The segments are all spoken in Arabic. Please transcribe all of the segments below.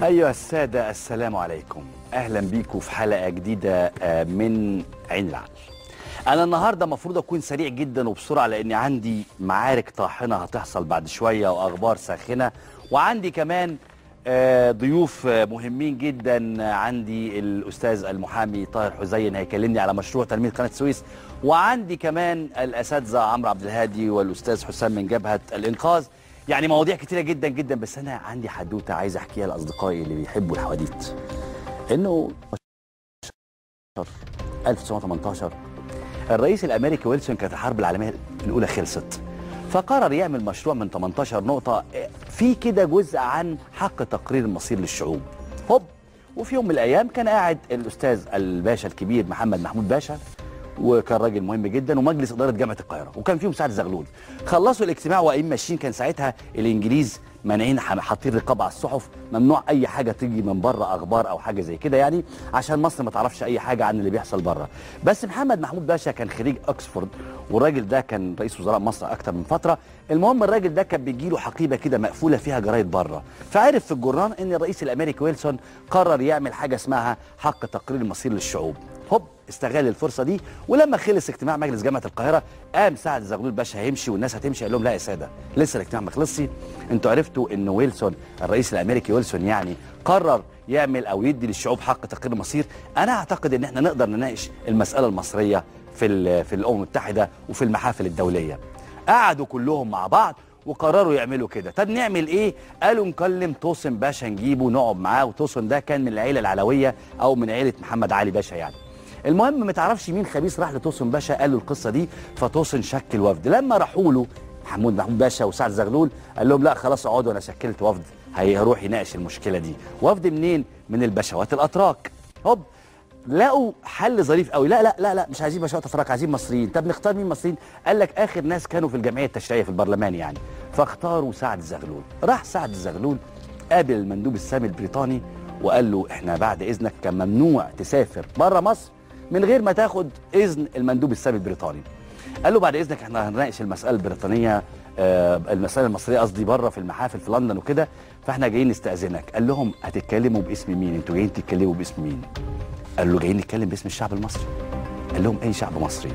أيها السادة السلام عليكم، أهلا بيكم في حلقة جديدة من عين العقل. أنا النهاردة مفروض أكون سريع جدا وبسرعة لأني عندي معارك طاحنة هتحصل بعد شوية وأخبار ساخنة، وعندي كمان ضيوف مهمين جدا. عندي الأستاذ المحامي طاهر حزين هيكلمني على مشروع تنمية قناة السويس، وعندي كمان الأساتذة عمرو عبد الهادي والأستاذ حسام من جبهة الإنقاذ. يعني مواضيع كتيرة جدا جدا، بس أنا عندي حدوتة عايز أحكيها لأصدقائي اللي بيحبوا الحواديت. إنه 1918 الرئيس الأمريكي ويلسون كانت الحرب العالمية الأولى خلصت، فقرر يعمل مشروع من 18 نقطة في كده جزء عن حق تقرير المصير للشعوب. هوب، وفي يوم من الأيام كان قاعد الأستاذ الباشا الكبير محمد محمود باشا، وكان راجل مهم جدا، ومجلس اداره جامعه القاهره، وكان فيهم سعد زغلول. خلصوا الاجتماع وقايمين ماشيين. كان ساعتها الانجليز مانعين، حاطين رقابه على الصحف، ممنوع اي حاجه تيجي من بره، اخبار او حاجه زي كده، يعني عشان مصر ما تعرفش اي حاجه عن اللي بيحصل بره. بس محمد محمود باشا كان خريج اوكسفورد، والراجل ده كان رئيس وزراء مصر اكتر من فتره. المهم الراجل ده كان بيجي له حقيبه كده مقفوله فيها جرايد بره، فعرف في الجورنال ان الرئيس الامريكي ويلسون قرر يعمل حاجه اسمها حق تقرير المصير للشعوب. هوب، استغل الفرصه دي، ولما خلص اجتماع مجلس جامعه القاهره قام سعد زغلول باشا هيمشي والناس هتمشي، قال لهم لا يا ساده، لسه الاجتماع ما خلصش. انتوا عرفتوا ان ويلسون الرئيس الامريكي ويلسون يعني قرر يعمل او يدي للشعوب حق تقرير المصير. انا اعتقد ان احنا نقدر نناقش المساله المصريه في الامم المتحده وفي المحافل الدوليه. قعدوا كلهم مع بعض وقرروا يعملوا كده. طب نعمل ايه؟ قالوا نكلم توسن باشا نجيبه نقعد معاه، وتوسن ده كان من العيله العلويه او من عيله محمد علي باشا يعني. المهم ما تعرفش مين خبيث راح لتوسن باشا قال له القصه دي، فتوسن شكل وفد. لما راحوا له محمود باشا وسعد زغلول قال لهم لا خلاص اقعدوا، انا شكلت وفد هيروح يناقش المشكله دي. وفد منين؟ من الباشوات الاتراك. هوب، لقوا حل ظريف قوي. لا لا لا لا، مش عايزين باشوات اتراك، عايزين مصريين. طب نختار مين مصريين؟ قال لك اخر ناس كانوا في الجمعيه التشريعيه في البرلمان يعني، فاختاروا سعد زغلول. راح سعد زغلول قابل المندوب السامي البريطاني وقال له احنا بعد اذنك كان ممنوع تسافر بره مصر من غير ما تاخد اذن المندوب السامي البريطاني. قال له بعد اذنك احنا هنناقش المساله البريطانيه، المساله المصريه قصدي، بره في المحافل في لندن وكده، فاحنا جايين نستاذنك. قال لهم هتتكلموا باسم مين؟ انتوا جايين تتكلموا باسم مين؟ قال له جايين نتكلم باسم الشعب المصري. قال لهم اي شعب مصري؟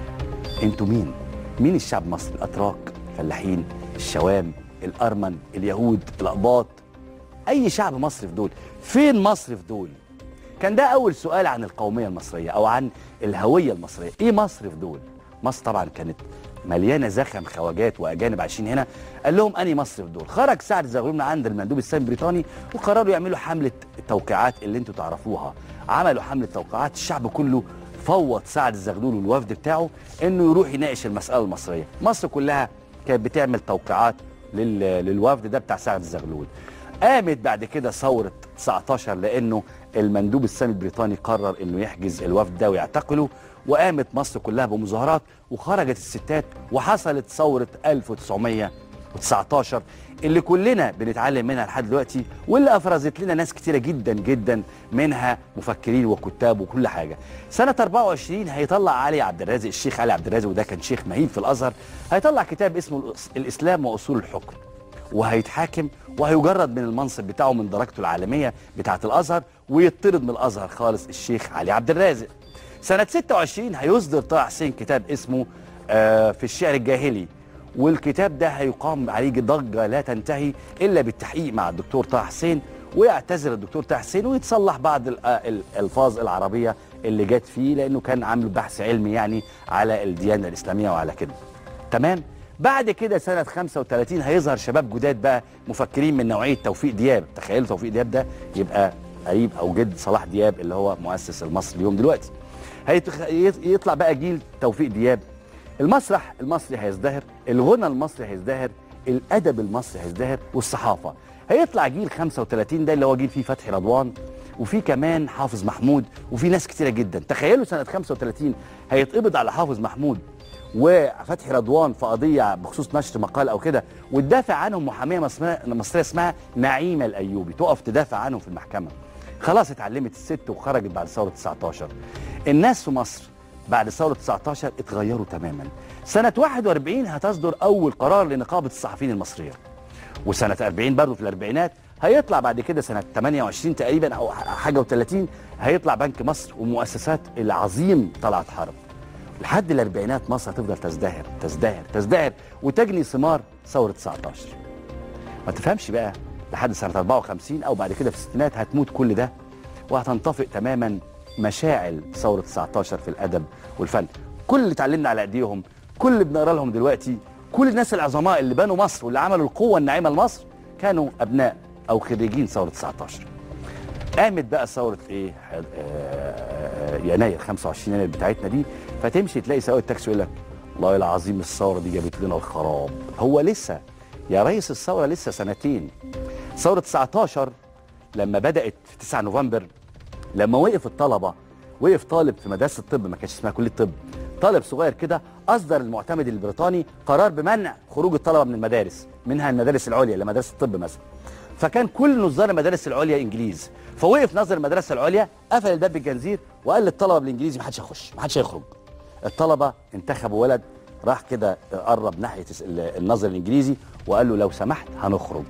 انتوا مين؟ مين الشعب المصري؟ الاتراك، الفلاحين، الشوام، الارمن، اليهود، الاقباط، اي شعب مصري في دول؟ فين مصر في دول؟ كان ده اول سؤال عن القوميه المصريه او عن الهويه المصريه. ايه مصر في دول؟ مصر طبعا كانت مليانه زخم خواجات واجانب عايشين هنا. قال لهم اني مصر في دول. خرج سعد زغلول من عند المندوب السامي البريطاني وقرروا يعملوا حمله التوقيعات اللي انتوا تعرفوها. عملوا حمله توقيعات، الشعب كله فوض سعد الزغلول والوفد بتاعه انه يروح يناقش المساله المصريه. مصر كلها كانت بتعمل توقيعات للوفد ده بتاع سعد الزغلول. قامت بعد كده ثوره 19 لانه المندوب السامي البريطاني قرر انه يحجز الوفد ده ويعتقله، وقامت مصر كلها بمظاهرات وخرجت الستات وحصلت ثوره 1919 اللي كلنا بنتعلم منها لحد دلوقتي، واللي افرزت لنا ناس كتيره جدا جدا، منها مفكرين وكتاب وكل حاجه. سنه 24 هيطلع علي عبد الرازق، الشيخ علي عبد الرازق، وده كان شيخ مهيب في الازهر، هيطلع كتاب اسمه الاسلام واصول الحكم، وهيتحاكم وهيجرد من المنصب بتاعه من درجته العالميه بتاعه الازهر، ويطرد من الازهر خالص الشيخ علي عبد الرازق. سنه 26 هيصدر طه حسين كتاب اسمه في الشعر الجاهلي، والكتاب ده هيقام عليه ضجه لا تنتهي الا بالتحقيق مع الدكتور طه حسين، ويعتذر الدكتور طه حسين ويتصلح بعض الالفاظ العربيه اللي جت فيه، لانه كان عامل بحث علمي يعني على الديانه الاسلاميه وعلى كده. تمام؟ بعد كده سنه 35 هيظهر شباب جداد بقى مفكرين من نوعيه توفيق دياب. تخيلوا توفيق دياب ده يبقى قريب او جد صلاح دياب اللي هو مؤسس المصري اليوم دلوقتي. يطلع بقى جيل توفيق دياب. المسرح المصري هيزدهر، الغنى المصري هيزدهر، الادب المصري هيزدهر، والصحافه. هيطلع جيل 35 ده اللي هو جيل فيه فتحي رضوان، وفي كمان حافظ محمود، وفي ناس كتيره جدا. تخيلوا سنه 35 هيتقبض على حافظ محمود وفتحي رضوان في قضيه بخصوص نشر مقال او كده، وتدافع عنهم محاميه مصريه اسمها نعيمه الايوبي، تقف تدافع عنهم في المحكمه. خلاص اتعلمت الست وخرجت بعد ثوره 19. الناس في مصر بعد ثوره 19 اتغيروا تماما. سنه 41 هتصدر اول قرار لنقابه الصحفيين المصريه، وسنه 40 برضه في الاربعينات هيطلع بعد كده سنه 28 تقريبا او حاجه و30 هيطلع بنك مصر ومؤسسات العظيم طلعت حرب. لحد الاربعينات مصر هتفضل تزدهر تزدهر تزدهر وتجني ثمار ثوره 19. ما تفهمش بقى لحد سنه 54 او بعد كده في الستينات هتموت كل ده وهتنطفئ تماما مشاعل ثوره 19 في الادب والفن. كل اللي اتعلمنا على ايديهم، كل اللي بنقرا لهم دلوقتي، كل الناس العظماء اللي بنوا مصر واللي عملوا القوه الناعمه لمصر كانوا ابناء او خريجين ثوره 19. قامت بقى ثوره ايه؟ يناير 25 يناير بتاعتنا دي، فتمشي تلاقي سواق التاكسي يقول لك والله العظيم الثوره دي جابت لنا الخراب. هو لسه يا ريس الثوره لسه سنتين. ثوره 19 لما بدات في 9 نوفمبر، لما وقف الطلبه، وقف طالب في مدرسه الطب، ما كانش اسمها كليه الطب، طالب صغير كده، اصدر المعتمد البريطاني قرار بمنع خروج الطلبه من المدارس، منها المدارس العليا لمدرسه الطب مثلا. فكان كل نظار المدارس العليا انجليز، فوقف ناظر المدرسه العليا قفل الباب بالجنزير وقال للطلبه بالانجليزي ما حدش هيخش، ما حدش هيخرج. الطلبه انتخبوا ولد راح كده قرب ناحيه الناظر الانجليزي وقال له لو سمحت هنخرج.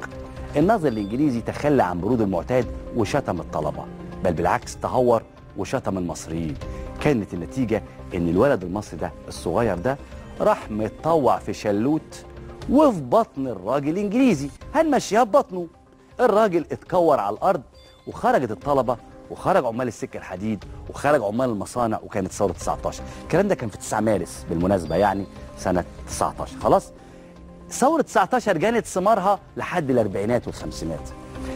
الناظر الانجليزي تخلى عن برود المعتاد وشتم الطلبه، بل بالعكس تهور وشتم المصريين. كانت النتيجه ان الولد المصري ده الصغير ده راح متطوع في شلوت وفي بطن الراجل الانجليزي، هنمشيها ببطنه. الراجل اتكور على الارض وخرجت الطلبه وخرج عمال السكه الحديد وخرج عمال المصانع، وكانت ثوره 19. الكلام ده كان في 9 مارس بالمناسبه، يعني سنه 19. خلاص ثوره 19 جانت ثمارها لحد الاربعينات والخمسينات.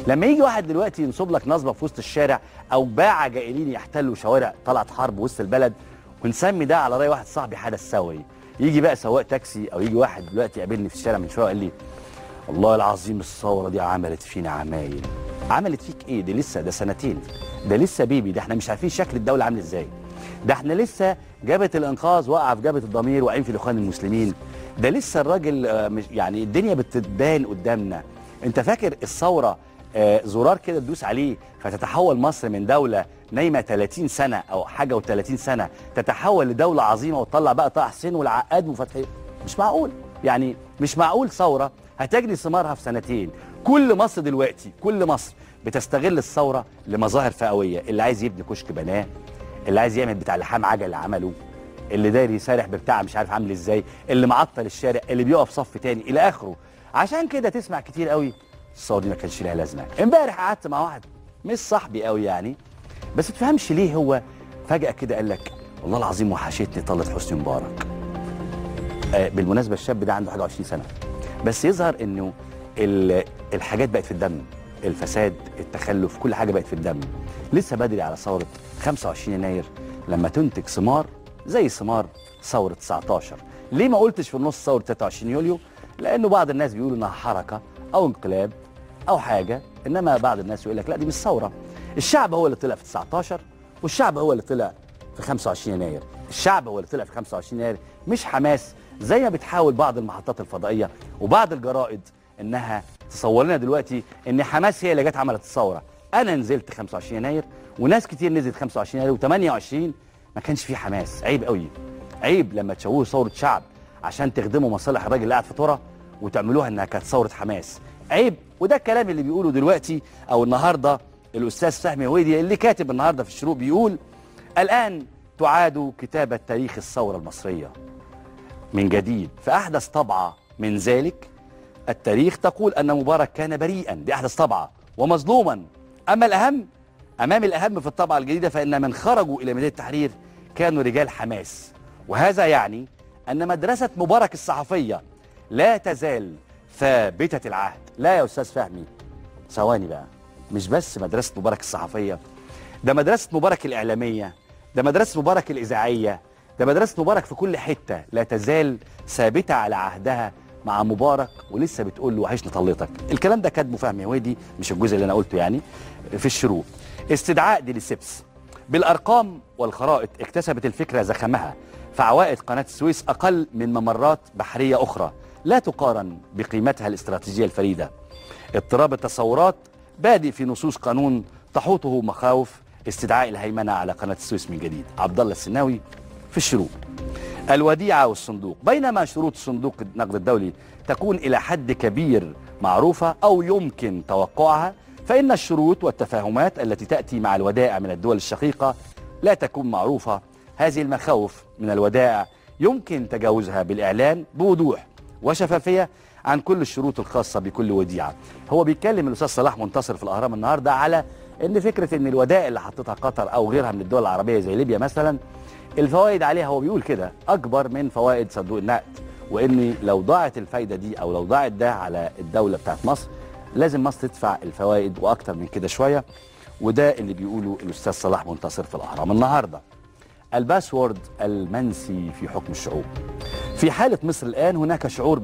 لما يجي واحد دلوقتي ينصب لك نصبه في وسط الشارع او باعه جائلين يحتلوا شوارع طلعت حرب وسط البلد، ونسمي ده على راي واحد صاحبي حدث سوي. يجي بقى سواق تاكسي او يجي واحد دلوقتي يقابلني في الشارع من شويه قال لي والله العظيم الثوره دي عملت فينا عمايل. عملت فيك ايه؟ دي لسه ده سنتين، ده لسه بيبي، ده احنا مش عارفين شكل الدوله عامل ازاي، ده احنا لسه جبهه الانقاذ واقعه في جبهه الضمير واقعين في الاخوان المسلمين، ده لسه الراجل مش يعني الدنيا بتبان قدامنا. انت فاكر الثوره زرار كده تدوس عليه فتتحول مصر من دوله نايمه 30 سنه او حاجه و30 سنه تتحول لدوله عظيمه وتطلع بقى طه حسين والعقاد وفتحي؟ مش معقول، يعني مش معقول ثوره هتجني ثمارها في سنتين. كل مصر دلوقتي، كل مصر بتستغل الثوره لمظاهر فئويه، اللي عايز يبني كشك بناه، اللي عايز يعمل بتاع لحام عجل اللي عمله، اللي داير يسارح ببتاع مش عارف عامل ازاي، اللي معطل الشارع، اللي بيقف صف تاني الى اخره. عشان كده تسمع كتير قوي الثوره دي ما كانش لها لازمه. امبارح قعدت مع واحد مش صاحبي قوي يعني، بس تفهمش ليه هو فجاه كده قال لك والله العظيم وحشتني طلت حسني مبارك. بالمناسبه الشاب ده عنده 21 سنه، بس يظهر انه الحاجات بقت في الدم، الفساد، التخلف، كل حاجه بقت في الدم. لسه بدري على ثوره 25 يناير لما تنتج ثمار زي ثمار ثوره 19. ليه ما قلتش في النص ثوره 23 يوليو؟ لانه بعض الناس بيقولوا انها حركه او انقلاب او حاجه، انما بعض الناس يقول لك لا دي مش ثوره. الشعب هو اللي طلع في 19 والشعب هو اللي طلع في 25 يناير. الشعب هو اللي طلع في 25 يناير، مش حماس زي ما بتحاول بعض المحطات الفضائيه وبعض الجرائد انها تصور لنا دلوقتي ان حماس هي اللي جت عملت الثوره. انا نزلت 25 يناير وناس كتير نزلت 25 يناير و28 ما كانش فيه حماس. عيب قوي، عيب لما تشوهوا ثوره شعب عشان تخدموا مصالح الراجل اللي قاعد في ترى وتعملوها انها كانت ثوره حماس. عيب. وده الكلام اللي بيقوله دلوقتي او النهارده الاستاذ فهمي هويدي اللي كاتب النهارده في الشروق، بيقول الان تعاد كتابه تاريخ الثوره المصريه من جديد. فاحدث طبعه من ذلك التاريخ تقول ان مبارك كان بريئا، دي احدث طبعه، ومظلوما. اما الاهم، امام الاهم في الطبعه الجديده فان من خرجوا الى ميدان التحرير كانوا رجال حماس، وهذا يعني ان مدرسه مبارك الصحفيه لا تزال ثابته العهد. لا يا استاذ فهمي، ثواني بقى، مش بس مدرسه مبارك الصحفيه، ده مدرسه مبارك الاعلاميه، ده مدرسه مبارك الاذاعيه، ده مدرسه مبارك في كل حته لا تزال ثابته على عهدها مع مبارك، ولسه بتقول له وحشني طليتك. الكلام ده كاتبه فهمي هويدي، مش الجزء اللي انا قلته يعني، في الشروق. استدعاء ديليسيبس بالارقام والخرائط اكتسبت الفكره زخمها، فعوائد قناه السويس اقل من ممرات بحريه اخرى لا تقارن بقيمتها الاستراتيجيه الفريده. اضطراب التصورات بادئ في نصوص قانون تحوطه مخاوف استدعاء الهيمنه على قناه السويس من جديد. عبد الله السناوي في الشروق. الوديعه والصندوق، بينما شروط صندوق النقد الدولي تكون الى حد كبير معروفه او يمكن توقعها، فإن الشروط والتفاهمات التي تأتي مع الودائع من الدول الشقيقة لا تكون معروفة. هذه المخاوف من الودائع يمكن تجاوزها بالإعلان بوضوح وشفافية عن كل الشروط الخاصة بكل وديعة. هو بيتكلم الأستاذ صلاح منتصر في الأهرام النهاردة على إن فكرة إن الودائع اللي حطتها قطر أو غيرها من الدول العربية زي ليبيا مثلا الفوائد عليها، هو بيقول كده، أكبر من فوائد صندوق النقد، وإن لو ضاعت الفايدة دي أو لو ضاعت ده على الدولة بتاعت مصر لازم مصر تدفع الفوائد وأكتر من كده شوية. وده اللي بيقوله الأستاذ صلاح منتصر في الأهرام النهاردة. الباسورد المنسي في حكم الشعوب. في حالة مصر الآن هناك شعور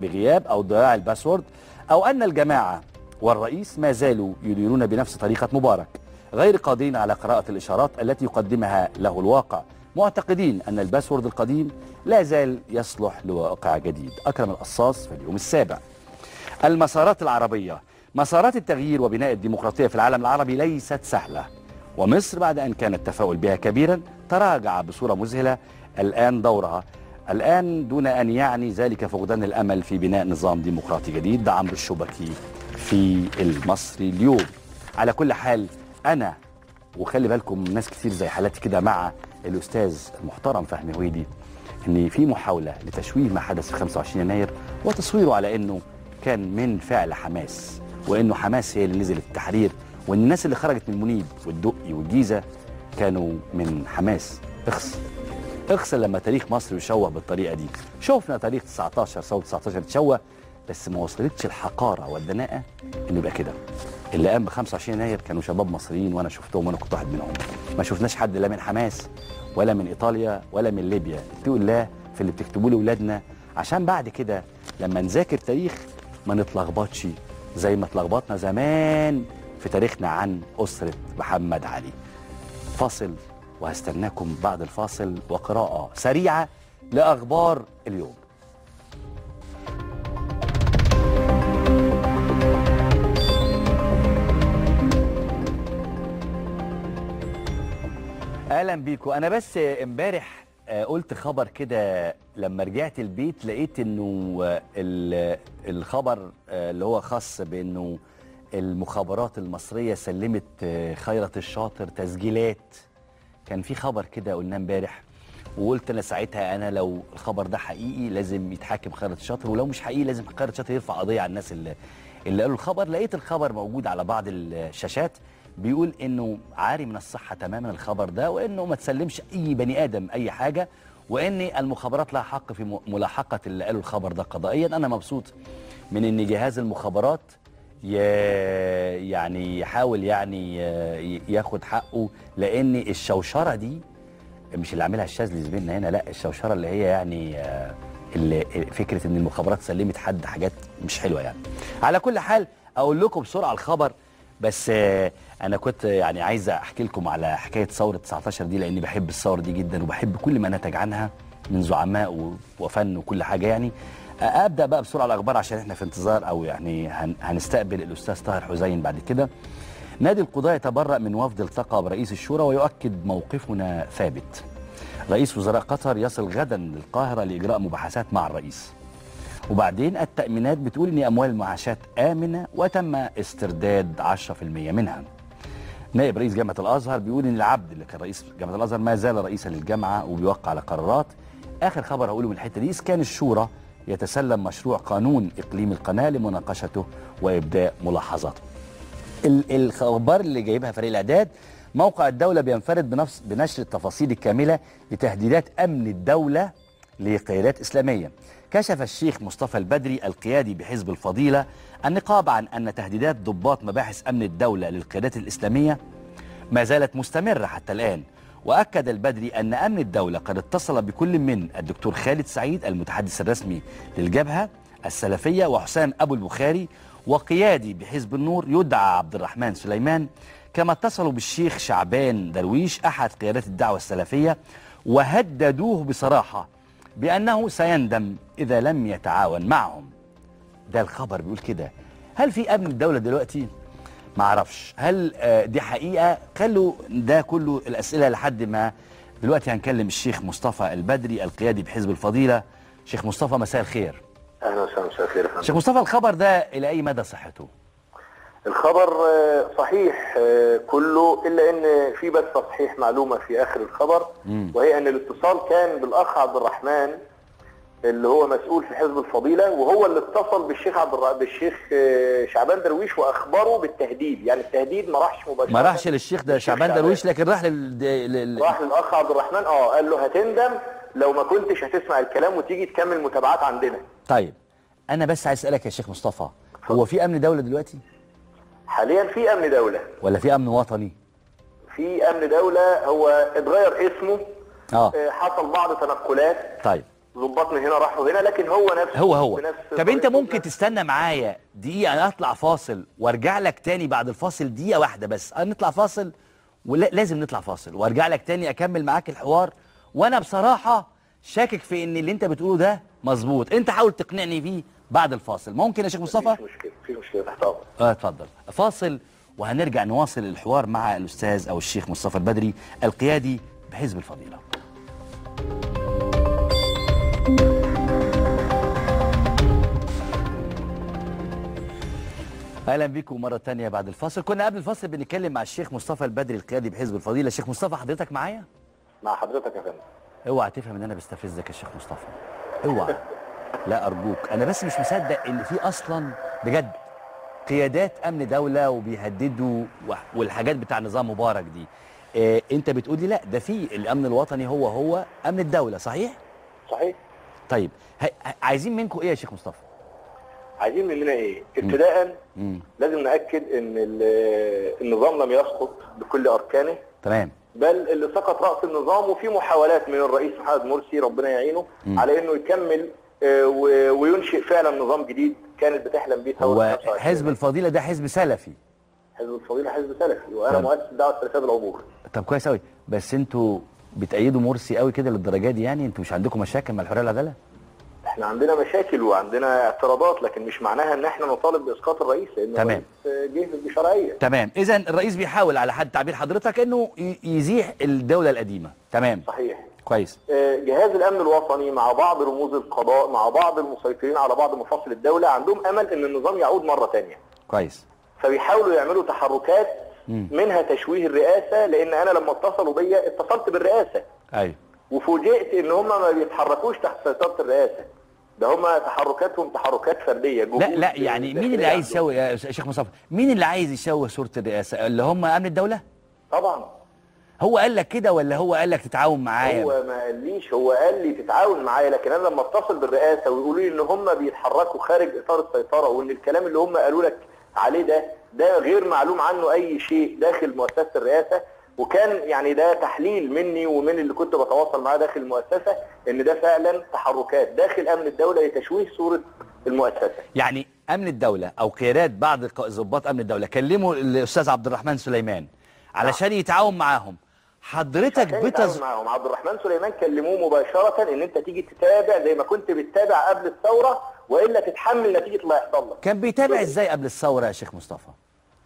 بغياب أو ضياع الباسورد، أو أن الجماعة والرئيس ما زالوا يديرون بنفس طريقة مبارك، غير قادرين على قراءة الإشارات التي يقدمها له الواقع، معتقدين أن الباسورد القديم لا زال يصلح لواقع جديد. أكرم القصاص في اليوم السابع. المسارات العربية. مسارات التغيير وبناء الديمقراطية في العالم العربي ليست سهلة، ومصر بعد أن كان التفاؤل بها كبيرا تراجع بصورة مذهلة الآن دورها الآن، دون أن يعني ذلك فقدان الأمل في بناء نظام ديمقراطي جديد. ده عمرو الشبكي في المصري اليوم. على كل حال أنا وخلي بالكم ناس كتير زي حالاتي كده مع الأستاذ المحترم فهمي هويدي إن في محاولة لتشويه ما حدث في 25 يناير وتصويره على إنه كان من فعل حماس، وإنه حماس هي اللي نزلت التحرير، وإن الناس اللي خرجت من منيب والدقي والجيزة كانوا من حماس. اخسر لما تاريخ مصر يشوه بالطريقة دي. شوفنا تاريخ 19 ثورة 19 تشوه، بس ما وصلتش الحقارة والدناءة إنه يبقى كده. اللي قام ب 25 يناير كانوا شباب مصريين وأنا شفتهم وأنا كنت واحد منهم. ما شفناش حد لا من حماس ولا من إيطاليا ولا من ليبيا. اتقوا الله في اللي بتكتبوه لأولادنا، عشان بعد كده لما نذاكر تاريخ ما نتلخبطش زي ما اتلخبطنا زمان في تاريخنا عن أسرة محمد علي. فاصل وهستناكم بعد الفاصل وقراءة سريعة لأخبار اليوم. اهلا بيكم. انا بس امبارح قلت خبر كده، لما رجعت البيت لقيت انه الخبر اللي هو خاص بانه المخابرات المصرية سلمت خيرت الشاطر تسجيلات. كان في خبر كده قلناه امبارح، وقلت انا ساعتها انا لو الخبر ده حقيقي لازم يتحاكم خيرت الشاطر، ولو مش حقيقي لازم خيرت الشاطر يرفع قضية على الناس اللي قالوا الخبر. لقيت الخبر موجود على بعض الشاشات بيقول انه عاري من الصحة تماما الخبر ده، وانه ما تسلمش اي بني ادم اي حاجة، وان المخابرات لها حق في ملاحقة اللي قالوا الخبر ده قضائيا. انا مبسوط من ان جهاز المخابرات يعني يحاول يعني ياخد حقه، لان الشوشرة دي مش اللي عاملها الشاذلي زميلنا هنا، لا الشوشرة اللي هي يعني اللي فكرة ان المخابرات سلمت حد حاجات مش حلوة يعني. على كل حال اقول لكم بسرعة الخبر، بس انا كنت يعني عايز احكي لكم على حكايه ثوره 19 دي، لاني بحب الثوره دي جدا وبحب كل ما نتج عنها من زعماء وفن وكل حاجه يعني. ابدا بقى بسرعه الاخبار عشان احنا في انتظار او يعني هنستقبل الاستاذ طاهر حسين بعد كده. نادي القضاء يتبرأ من وفد التقى برئيس الشورى ويؤكد موقفنا ثابت. رئيس وزراء قطر يصل غدا للقاهره لاجراء مباحثات مع الرئيس. وبعدين التأمينات بتقول ان اموال المعاشات امنه وتم استرداد 10% منها. نائب رئيس جامعه الازهر بيقول ان العبد اللي كان رئيس جامعه الازهر ما زال رئيسا للجامعه وبيوقع على قرارات. اخر خبر هقوله من الحته دي، اسكان الشورى يتسلم مشروع قانون اقليم القناه لمناقشته وابداء ملاحظاته. الخبر اللي جايبها فريق الاعداد، موقع الدوله بينفرد بنشر التفاصيل الكامله لتهديدات امن الدوله لقيادات اسلاميه. كشف الشيخ مصطفى البدري القيادي بحزب الفضيلة النقاب عن أن تهديدات ضباط مباحث أمن الدولة للقيادات الإسلامية ما زالت مستمرة حتى الآن. وأكد البدري أن أمن الدولة قد اتصل بكل من الدكتور خالد سعيد المتحدث الرسمي للجبهة السلفية وحسام أبو البخاري وقيادي بحزب النور يدعى عبد الرحمن سليمان، كما اتصلوا بالشيخ شعبان درويش أحد قيادات الدعوة السلفية وهددوه بصراحة بأنه سيندم إذا لم يتعاون معهم. ده الخبر بيقول كده. هل في أمن الدولة دلوقتي؟ ما اعرفش. هل دي حقيقة؟ خلوا ده كله الأسئلة لحد ما دلوقتي هنكلم الشيخ مصطفى البدري القيادي بحزب الفضيلة. شيخ مصطفى مساء الخير. اهلا وسهلا. مساء الخير يا فندم. شيخ مصطفى، الخبر ده إلى أي مدى صحته؟ الخبر صحيح كله، الا ان في بس تصحيح معلومه في اخر الخبر، وهي ان الاتصال كان بالاخ عبد الرحمن اللي هو مسؤول في حزب الفضيله، وهو اللي اتصل بالشيخ شعبان درويش واخبره بالتهديد. يعني التهديد ما راحش مباشره، ما راحش للشيخ ده شعبان درويش، لكن راح راح للاخ عبد الرحمن. قال له هتندم لو ما كنتش هتسمع الكلام وتيجي تكمل متابعات عندنا. طيب انا بس عايز اسالك يا شيخ مصطفى، هو في امن دوله دلوقتي؟ حاليا في امن دوله ولا في امن وطني؟ في امن دوله، هو اتغير اسمه. حصل بعض تنقلات. طيب ظباط من هنا راحوا هنا، لكن هو نفسه هو طب انت ممكن تستنى معايا دقيقه، انا اطلع فاصل وارجع لك تاني بعد الفاصل دقيقه واحده بس، نطلع فاصل ولازم نطلع فاصل وارجع لك تاني اكمل معاك الحوار. وانا بصراحه شاكك في ان اللي انت بتقوله ده مظبوط، انت حاول تقنعني فيه بعد الفاصل. ممكن يا شيخ مصطفى؟ مفيش مشكله تحت امرك. اتفضل فاصل وهنرجع نواصل الحوار مع الاستاذ او الشيخ مصطفى البدري القيادي بحزب الفضيله. اهلا بيكم مره ثانيه بعد الفاصل. كنا قبل الفاصل بنتكلم مع الشيخ مصطفى البدري القيادي بحزب الفضيله. شيخ مصطفى حضرتك معايا؟ مع حضرتك يا فندم. اوعى تفهم ان انا بستفزك يا شيخ مصطفى، اوعى. لا ارجوك، انا بس مش مصدق ان في اصلا بجد قيادات امن دوله وبيهددوا والحاجات بتاع نظام مبارك دي. انت بتقول لي لا ده في الامن الوطني هو امن الدوله، صحيح؟ صحيح. طيب عايزين منكم ايه يا شيخ مصطفى؟ عايزين مننا ايه؟ ابتداء لازم ناكد ان النظام لم يسقط بكل اركانه. تمام. بل اللي سقط راس النظام، وفي محاولات من الرئيس محمد مرسي ربنا يعينه على انه يكمل وينشئ فعلا نظام جديد كانت بتحلم بيه ثوره 25. هو حزب الفضيله ده حزب سلفي. حزب الفضيله حزب سلفي، وانا مؤسس دعوه سلفيه بالعبور. طب كويس قوي، بس انتوا بتأيدوا مرسي قوي كده للدرجه دي؟ يعني انتوا مش عندكم مشاكل مع الحريه والعداله؟ احنا عندنا مشاكل وعندنا اعتراضات، لكن مش معناها ان احنا نطالب باسقاط الرئيس، لان تمام. الرئيس جه بشرعيه. تمام. اذا الرئيس بيحاول على حد تعبير حضرتك انه يزيح الدوله القديمه. تمام. صحيح. كويس. جهاز الامن الوطني مع بعض رموز القضاء مع بعض المسيطرين على بعض مفاصل الدوله عندهم امل ان النظام يعود مره ثانيه. كويس. فبيحاولوا يعملوا تحركات منها تشويه الرئاسه، لان انا لما اتصلوا بيا اتصلت بالرئاسه. ايوه. وفوجئت ان هم ما بيتحركوش تحت سيطره الرئاسه، ده هم تحركاتهم تحركات فرديه. لا يعني مين اللي عايز يشوه يا شيخ مصطفى؟ مين اللي عايز يشوه صوره الرئاسه؟ اللي هم امن الدوله؟ طبعا. هو قال لك كده ولا هو قال لك تتعاون معايا؟ هو ما قاليش، هو قال لي تتعاون معايا، لكن انا لما اتصل بالرئاسه ويقولوا لي ان هم بيتحركوا خارج اطار السيطره، وان الكلام اللي هم قالوا لك عليه ده غير معلوم عنه اي شيء داخل مؤسسه الرئاسه، وكان يعني ده تحليل مني ومن اللي كنت بتواصل معاه داخل المؤسسه ان ده فعلا تحركات داخل امن الدوله لتشويه صوره المؤسسه. يعني امن الدوله او قيادات بعض ضباط امن الدوله كلموا الاستاذ عبد الرحمن سليمان علشان يتعاون معاهم. حضرتك معاهم عبد الرحمن سليمان كلموه مباشره ان انت تيجي تتابع زي ما كنت بتتابع قبل الثوره، والا تتحمل نتيجه اللي هيحصل لك. كان بيتابع ازاي قبل الثوره يا شيخ مصطفى؟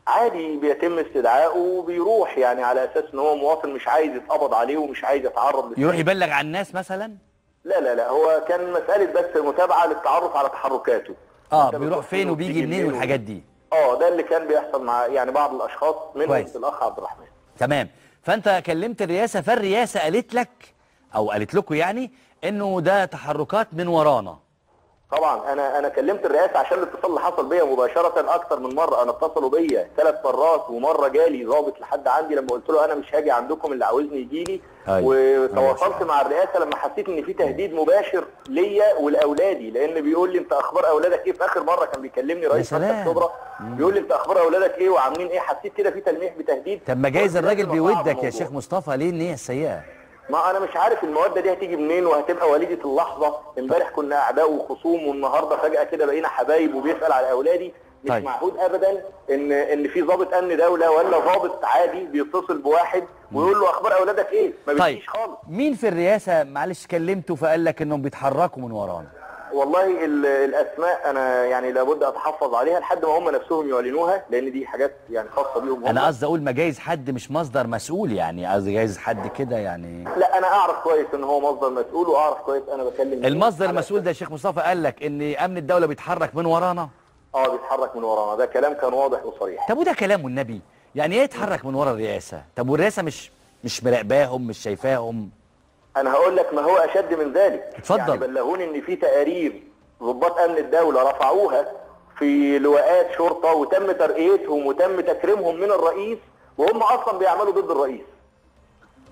عادي بيتم استدعائه وبيروح، يعني على اساس ان هو مواطن مش عايز يتقبض عليه ومش عايز يتعرض يروح يبلغ عن الناس مثلا؟ لا هو كان مساله بس متابعه للتعرف على تحركاته. بيروح فين وبيجي منين والحاجات دي. ده اللي كان بيحصل مع يعني بعض الاشخاص منهم الاخ عبد الرحمن. تمام. فانت كلمت الرئاسه، فالرئاسه قالت لك او قالت لكم يعني انه ده تحركات من ورانا. طبعا انا كلمت الرئاسه عشان الاتصال اللي حصل بيا مباشره اكتر من مره. انا اتصلوا بيا 3 مرات، ومره جالي ضابط لحد عندي لما قلت له انا مش هاجي عندكم، اللي عاوزني يجي لي. وتواصلت مع الرئاسه لما حسيت ان في تهديد مباشر ليا ولاولادي، لان بيقول لي انت اخبار اولادك ايه. في اخر مره كان بيكلمني رئيس مكتب شبرا بيقول لي انت اخبار اولادك ايه وعاملين ايه. حسيت كده في تلميح بتهديد. طب ما جايز الراجل بيودك يا شيخ مصطفى، ليه النيه السيئه؟ ما انا مش عارف المواد دي هتيجي منين وهتبقى وليده اللحظه. امبارح كنا اعداء وخصوم، والنهارده فجاه كده بقينا حبايب وبيسال على اولادي. مش معهود ابدا ان في ضابط امن دوله ولا ضابط عادي بيتصل بواحد ويقول له اخبار اولادك ايه. ما بتجيش خالص. مين في الرئاسه معلش كلمته فقال لك انهم بيتحركوا من ورانا؟ والله الاسماء انا يعني لابد اتحفظ عليها لحد ما هم نفسهم يعلنوها، لان دي حاجات يعني خاصه بيهم هم. انا قصدي اقول ما جايز حد مش مصدر مسؤول، يعني قصدي جايز حد كده يعني. لا انا اعرف كويس ان هو مصدر مسؤول، واعرف كويس انا بكلم المصدر المسؤول ده يا شيخ مصطفى قال لك ان امن الدوله بيتحرك من ورانا؟ بيتحرك من ورانا، ده كلام كان واضح وصريح. طب وده كلام النبي؟ يعني ايه يتحرك من ورا الرئاسه؟ طب والرئاسه مش مراقباهم، مش شايفاهم؟ انا هقول لك ما هو اشد من ذلك. اتفضل. يعني بلغوني ان في تقارير ضباط امن الدوله رفعوها في لواءات شرطه وتم ترقيتهم وتم تكريمهم من الرئيس وهم اصلا بيعملوا ضد الرئيس.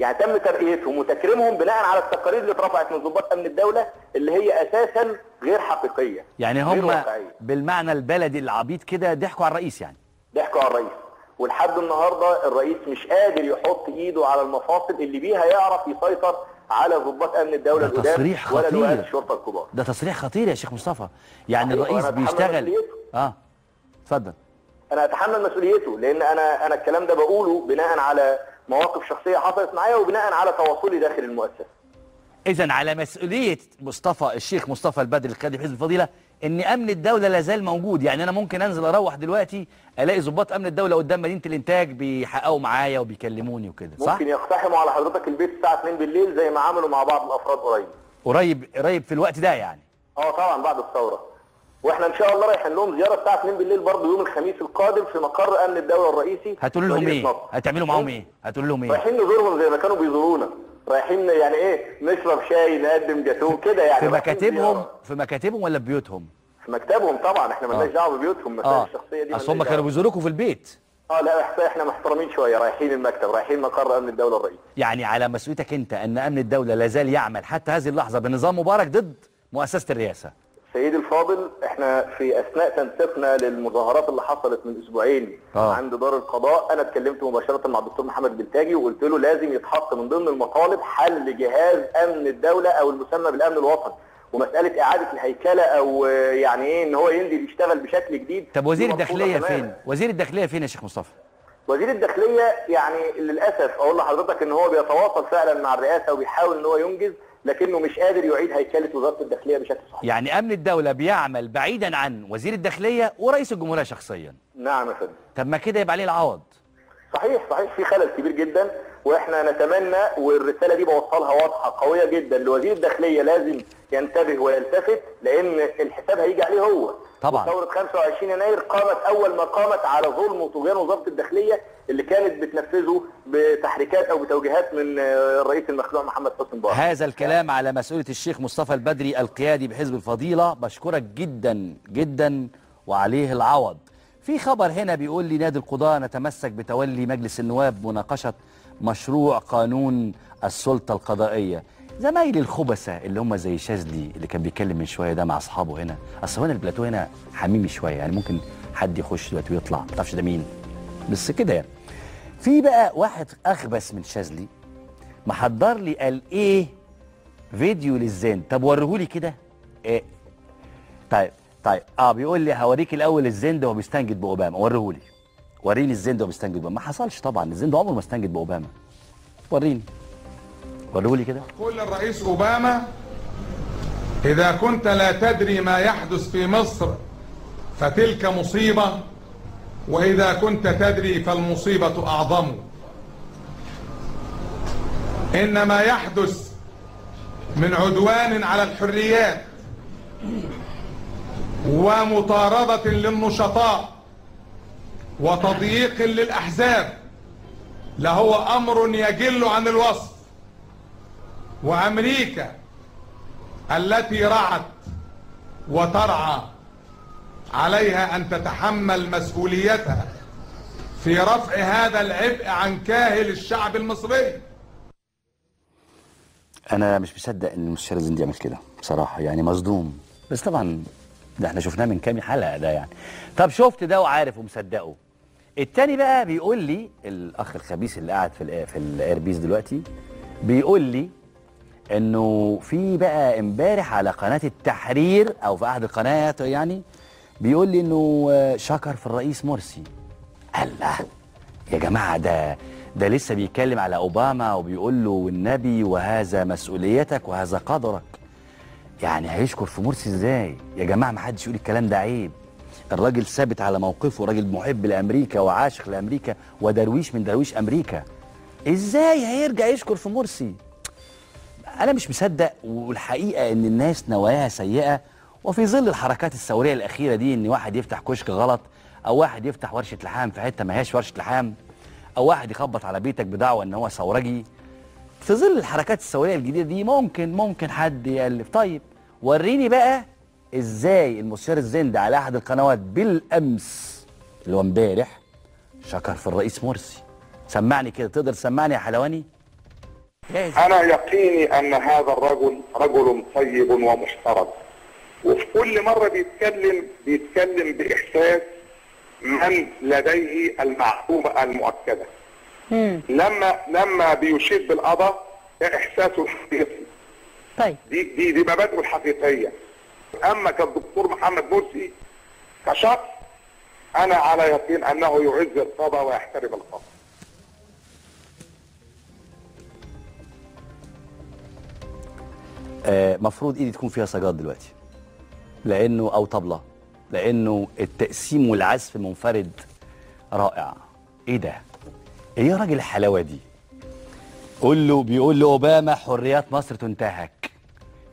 يعني تم ترقيتهم وتكريمهم بناء على التقارير اللي اترفعت من ضباط امن الدوله اللي هي اساسا غير حقيقيه. يعني هم بالمعنى البلدي العبيط كده ضحكوا على الرئيس، يعني ضحكوا على الرئيس. ولحد النهارده الرئيس مش قادر يحط ايده على المفاصل اللي بيها يعرف يسيطر على ضباط امن الدوله القدام ولا لواءات الشرطه الكبار. ده تصريح خطير يا شيخ مصطفى. يعني الرئيس بيشتغل. اتفضل. انا اتحمل مسؤوليته لان انا الكلام ده بقوله بناء على مواقف شخصيه حصلت معايا وبناء على تواصلي داخل المؤسسه. اذا على مسؤوليه الشيخ مصطفى البدري القيادي بحزب الفضيله ان امن الدوله لا زال موجود. يعني انا ممكن انزل اروح دلوقتي الاقي ضباط امن الدوله قدام مدينه الانتاج بيحققوا معايا وبيكلموني وكده، صح؟ ممكن يقتحموا على حضرتك البيت الساعه 2 بالليل زي ما عملوا مع بعض الافراد قريب في الوقت ده يعني. طبعا بعد الثوره. واحنا ان شاء الله رايحين لهم زياره الساعه 2 بالليل برضه يوم الخميس القادم في مقر امن الدوله الرئيسي. هتقول لهم ايه؟ هتعملوا معاهم ايه؟ هتقول لهم ايه؟ رايحين نزورهم زي ما كانوا بيزورونا، رايحين يعني نشرب شاي نقدم جاتوه كده يعني. في مكاتبهم ولا في بيوتهم؟ في مكتبهم طبعا، احنا مالناش دعوه ببيوتهم، مسائل الشخصيه دي. اصل هم كانوا بيزوروكوا في البيت. لا احنا محترمين شويه، رايحين المكتب، رايحين مقر امن الدوله الرئيسي. يعني على مسؤوليتك انت ان امن الدوله لا زال يعمل حتى هذه اللحظه بنظام مبارك ضد مؤسسه الرئاسه. سيدي الفاضل، احنا في اثناء تنسيقنا للمظاهرات اللي حصلت من اسبوعين عند دار القضاء، انا اتكلمت مباشره مع الدكتور محمد بلتاجي وقلت له لازم يتحط من ضمن المطالب حل جهاز امن الدوله او المسمى بالامن الوطني، ومساله اعاده الهيكله او يعني ان هو ينزل يشتغل بشكل جديد. طب وزير الداخليه فين؟ وزير الداخليه فين يا شيخ مصطفى؟ وزير الداخليه يعني للاسف اقول لحضرتك ان هو بيتواصل فعلا مع الرئاسه وبيحاول ان هو ينجز، لكنه مش قادر يعيد هيكله وزاره الداخليه بشكل صحيح. يعني امن الدوله بيعمل بعيدا عن وزير الداخليه ورئيس الجمهوريه شخصيا. نعم يا فندم. طب ما كده يبقى عليه العوض. صحيح في خلل كبير جدا، واحنا نتمنى والرساله دي بوصلها واضحه قويه جدا لوزير الداخليه لازم ينتبه ويلتفت، لان الحساب هيجي عليه هو. طبعا. ثوره 25 يناير قامت اول ما قامت على ظلم وطغيان وزاره الداخليه اللي كانت بتنفذه بتحريكات او بتوجيهات من الرئيس المخلوع محمد حسني مبارك. هذا الكلام على مسؤوليه الشيخ مصطفى البدري القيادي بحزب الفضيله، بشكرك جدا جدا وعليه العوض. في خبر هنا بيقول لي نادي القضاة نتمسك بتولي مجلس النواب مناقشة مشروع قانون السلطة القضائية. زمايلي الخبثة اللي هم زي شاذلي اللي كان بيتكلم من شوية ده مع أصحابه هنا، أصل هنا البلاتو هنا حميمي شوية، يعني ممكن حد يخش دلوقتي ويطلع ما تعرفش ده مين، بس كده يعني. في بقى واحد أخبث من شاذلي محضر لي قال إيه فيديو للزين. طب وريهولي كده. طيب بيقول لي هوريك الاول الزند وهو بيستنجد باوباما. وريني الزند وهو بيستنجد باوباما. ما حصلش طبعا، الزند عمره ما استنجد باوباما. وريهولي كده. قول الرئيس اوباما اذا كنت لا تدري ما يحدث في مصر فتلك مصيبه، واذا كنت تدري فالمصيبه اعظم. ان ما يحدث من عدوان على الحريات ومطاردة للنشطاء وتضييق للأحزاب لهو أمر يجل عن الوصف. وأمريكا التي رعت وترعى عليها أن تتحمل مسؤوليتها في رفع هذا العبء عن كاهل الشعب المصري. أنا مش مصدق إن المستشار الزندي يعمل كده بصراحة، يعني مصدوم، بس طبعا ده احنا شفناه من كام حلقه ده يعني. طب شفت ده وعارف ومصدقه. التاني بقى بيقول لي الاخ الخبيث اللي قاعد في الايربيس دلوقتي بيقول لي انه في بقى امبارح على قناه التحرير او في احد القنوات يعني بيقول لي انه شكر في الرئيس مرسي. الله يا جماعه، ده لسه بيتكلم على اوباما وبيقول له والنبي وهذا مسؤوليتك وهذا قدرك. يعني هيشكر في مرسي ازاي يا جماعه؟ ما حدش يقول الكلام ده، عيب. الراجل ثابت على موقفه، راجل محب لامريكا وعاشق لامريكا ودرويش من درويش امريكا. ازاي هيرجع يشكر في مرسي؟ انا مش مصدق، والحقيقه ان الناس نواياها سيئه وفي ظل الحركات الثوريه الاخيره دي، ان واحد يفتح كشك غلط، او واحد يفتح ورشه لحام في حته ما هياش ورشه لحام، او واحد يخبط على بيتك بدعوه ان هو ثورجي، في ظل الحركات الثوريه الجديده دي ممكن حد يالف. طيب وريني بقى ازاي المستشار الزند على احد القنوات بالامس اللي هو امبارح شكر في الرئيس مرسي. سمعني كده، تقدر تسمعني يا حلواني؟ انا يقيني ان هذا الرجل رجل طيب ومحترم، وفي كل مره بيتكلم باحساس من لديه المعلومه المؤكده. لما بيشيد بالقضاء احساسه الحقيقي. طيب دي مبادئه الحقيقيه. اما كالدكتور محمد مرسي كشخص، انا على يقين انه يعز القضاء ويحترم القضاء. مفروض ايدي تكون فيها سجاد دلوقتي، لانه او طبله، لانه التقسيم والعزف منفرد رائع. ايه ده؟ ايه يا راجل الحلاوه دي؟ بيقول له اوباما حريات مصر تنتهك.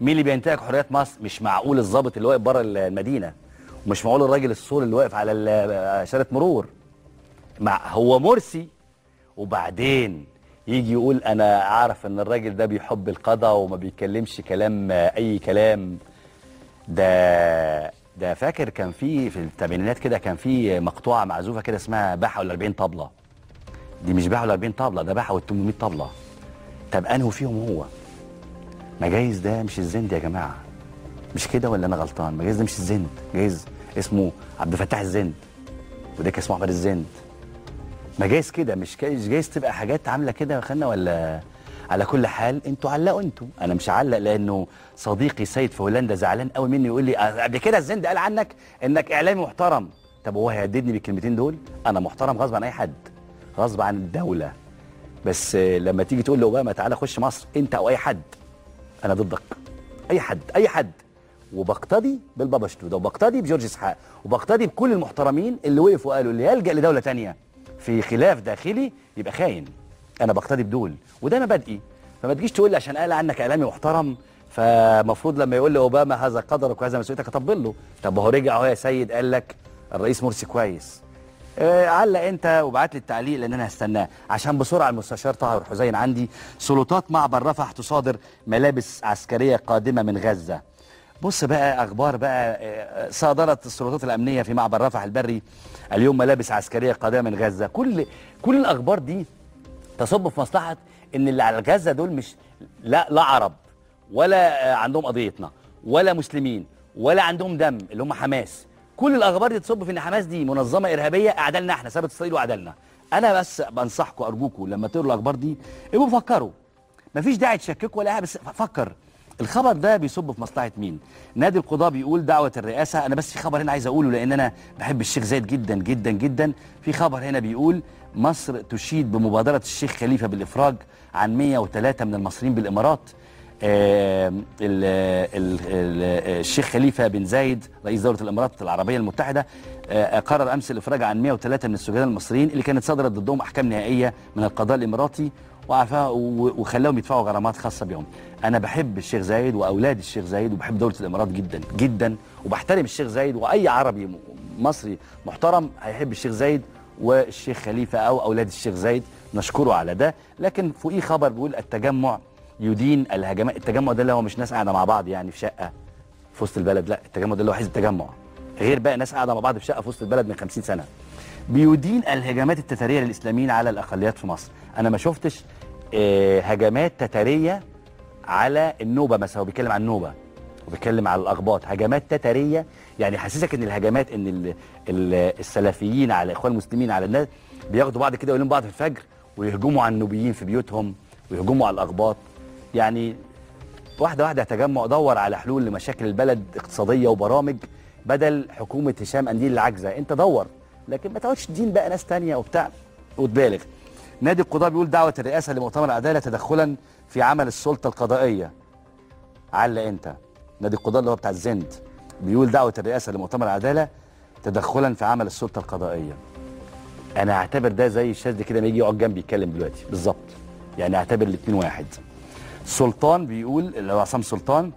مين اللي بينتهك حريات مصر؟ مش معقول الضابط اللي واقف بره المدينه، ومش معقول الراجل السور اللي واقف على اشاره مرور. هو مرسي. وبعدين يجي يقول انا عارف ان الراجل ده بيحب القضاء وما بيتكلمش كلام اي كلام. ده فاكر كان في الثمانينات كده كان في مقطوعه معزوفه كده اسمها باحه ولا 40 طبله. دي مش باحه ولا 40 طبله، ده باحه وال 800 طبله. طب انهو فيهم هو؟ ما جايز ده مش الزند يا جماعه. مش كده ولا انا غلطان؟ ما جايز ده مش الزند، جايز اسمه عبد الفتاح الزند وده كان اسمه احمد الزند. ما جايز كده، مش جايز تبقى حاجات عامله كده يا اخوانا. ولا على كل حال انتوا علقوا انتوا، انا مش هعلق، لانه صديقي سيد في هولندا زعلان قوي مني، يقول لي قبل كده الزند قال عنك انك اعلامي محترم. طب هو هيهددني بالكلمتين دول؟ انا محترم غصب عن اي حد، غصب عن الدوله. بس لما تيجي تقول لاوباما تعالى خش مصر انت او اي حد، انا ضدك. اي حد. وبقتدي بالبابا شنودة، وبقتدي بجورج اسحاق، وبقتدي بكل المحترمين اللي وقفوا وقالوا اللي يلجأ لدوله ثانيه في خلاف داخلي يبقى خاين. انا بقتدي بدول وده مبادئي. فما تجيش تقول لي عشان قال عنك اعلامي محترم فمفروض لما يقول لي اوباما هذا قدرك وهذا مسؤوليتك اطبل له. طب هو رجع اهو يا سيد قال لك الرئيس مرسي كويس. علق انت وابعت لي التعليق لان انا هستناه. عشان بسرعه المستشار طاهر حسين عندي. سلطات معبر رفح تصادر ملابس عسكريه قادمه من غزه. بص بقى اخبار بقى. صادرت السلطات الامنيه في معبر رفح البري اليوم ملابس عسكريه قادمه من غزه. كل الاخبار دي تصب في مصلحه ان اللي على غزه دول مش لا عرب ولا عندهم قضيتنا ولا مسلمين ولا عندهم دم اللي هم حماس. كل الاخبار دي تصب في ان حماس دي منظمه ارهابيه اعدالنا احنا، ثابت اسرائيل واعدالنا. انا بس بنصحكم ارجوكم لما تقروا الاخبار دي ابقوا فكروا. مفيش داعي تشككوا ولا بس فكر. الخبر ده بيصب في مصلحه مين؟ نادي القضاء بيقول دعوه الرئاسه. انا بس في خبر هنا عايز اقوله لان انا بحب الشيخ زايد جدا جدا جدا. في خبر هنا بيقول مصر تشيد بمبادره الشيخ خليفه بالافراج عن 103 من المصريين بالامارات. الشيخ خليفه بن زايد رئيس دوله الامارات العربيه المتحده قرر امس الافراج عن 103 من السجناء المصريين اللي كانت صدرت ضدهم احكام نهائيه من القضاء الاماراتي وخلاهم يدفعوا غرامات خاصه بهم. انا بحب الشيخ زايد واولاد الشيخ زايد وبحب دوله الامارات جدا جدا وبحترم الشيخ زايد، واي عربي مصري محترم هيحب الشيخ زايد والشيخ خليفه او اولاد الشيخ زايد، نشكره على ده. لكن فوقيه خبر بيقول التجمع يدين الهجمات. التجمع ده اللي هو مش ناس قاعده مع بعض يعني في شقه في وسط البلد، لا التجمع ده اللي هو حزب التجمع، غير بقى ناس قاعده مع بعض في شقه في وسط البلد من 50 سنه. بيدين الهجمات التتاريه للاسلاميين على الاقليات في مصر. انا ما شفتش هجمات تتاريه على النوبه مثلا، هو بيتكلم عن النوبه وبيتكلم على الاقباط. هجمات تتاريه يعني حسسك ان الهجمات ان السلفيين على اخوان المسلمين على الناس بياخدوا بعض كده ويقولون بعض في الفجر ويهجموا على النوبيين في بيوتهم ويهجموا على الاقباط. يعني واحده واحده تجمع دور على حلول لمشاكل البلد اقتصاديه وبرامج بدل حكومه هشام قنديل العاجزه. انت دور، لكن ما تقعدش تدين بقى ناس ثانيه وبتاع وتبالغ. نادي القضاء بيقول دعوه الرئاسه لمؤتمر العداله تدخلا في عمل السلطه القضائيه. علق انت. نادي القضاء اللي هو بتاع الزند بيقول دعوه الرئاسه لمؤتمر العداله تدخلا في عمل السلطه القضائيه. انا اعتبر ده زي الشاذلي كده ما يجي يقعد جنبي يتكلم دلوقتي بالظبط، يعني اعتبر الاثنين واحد. سلطان بيقول اللي هو عصام سلطان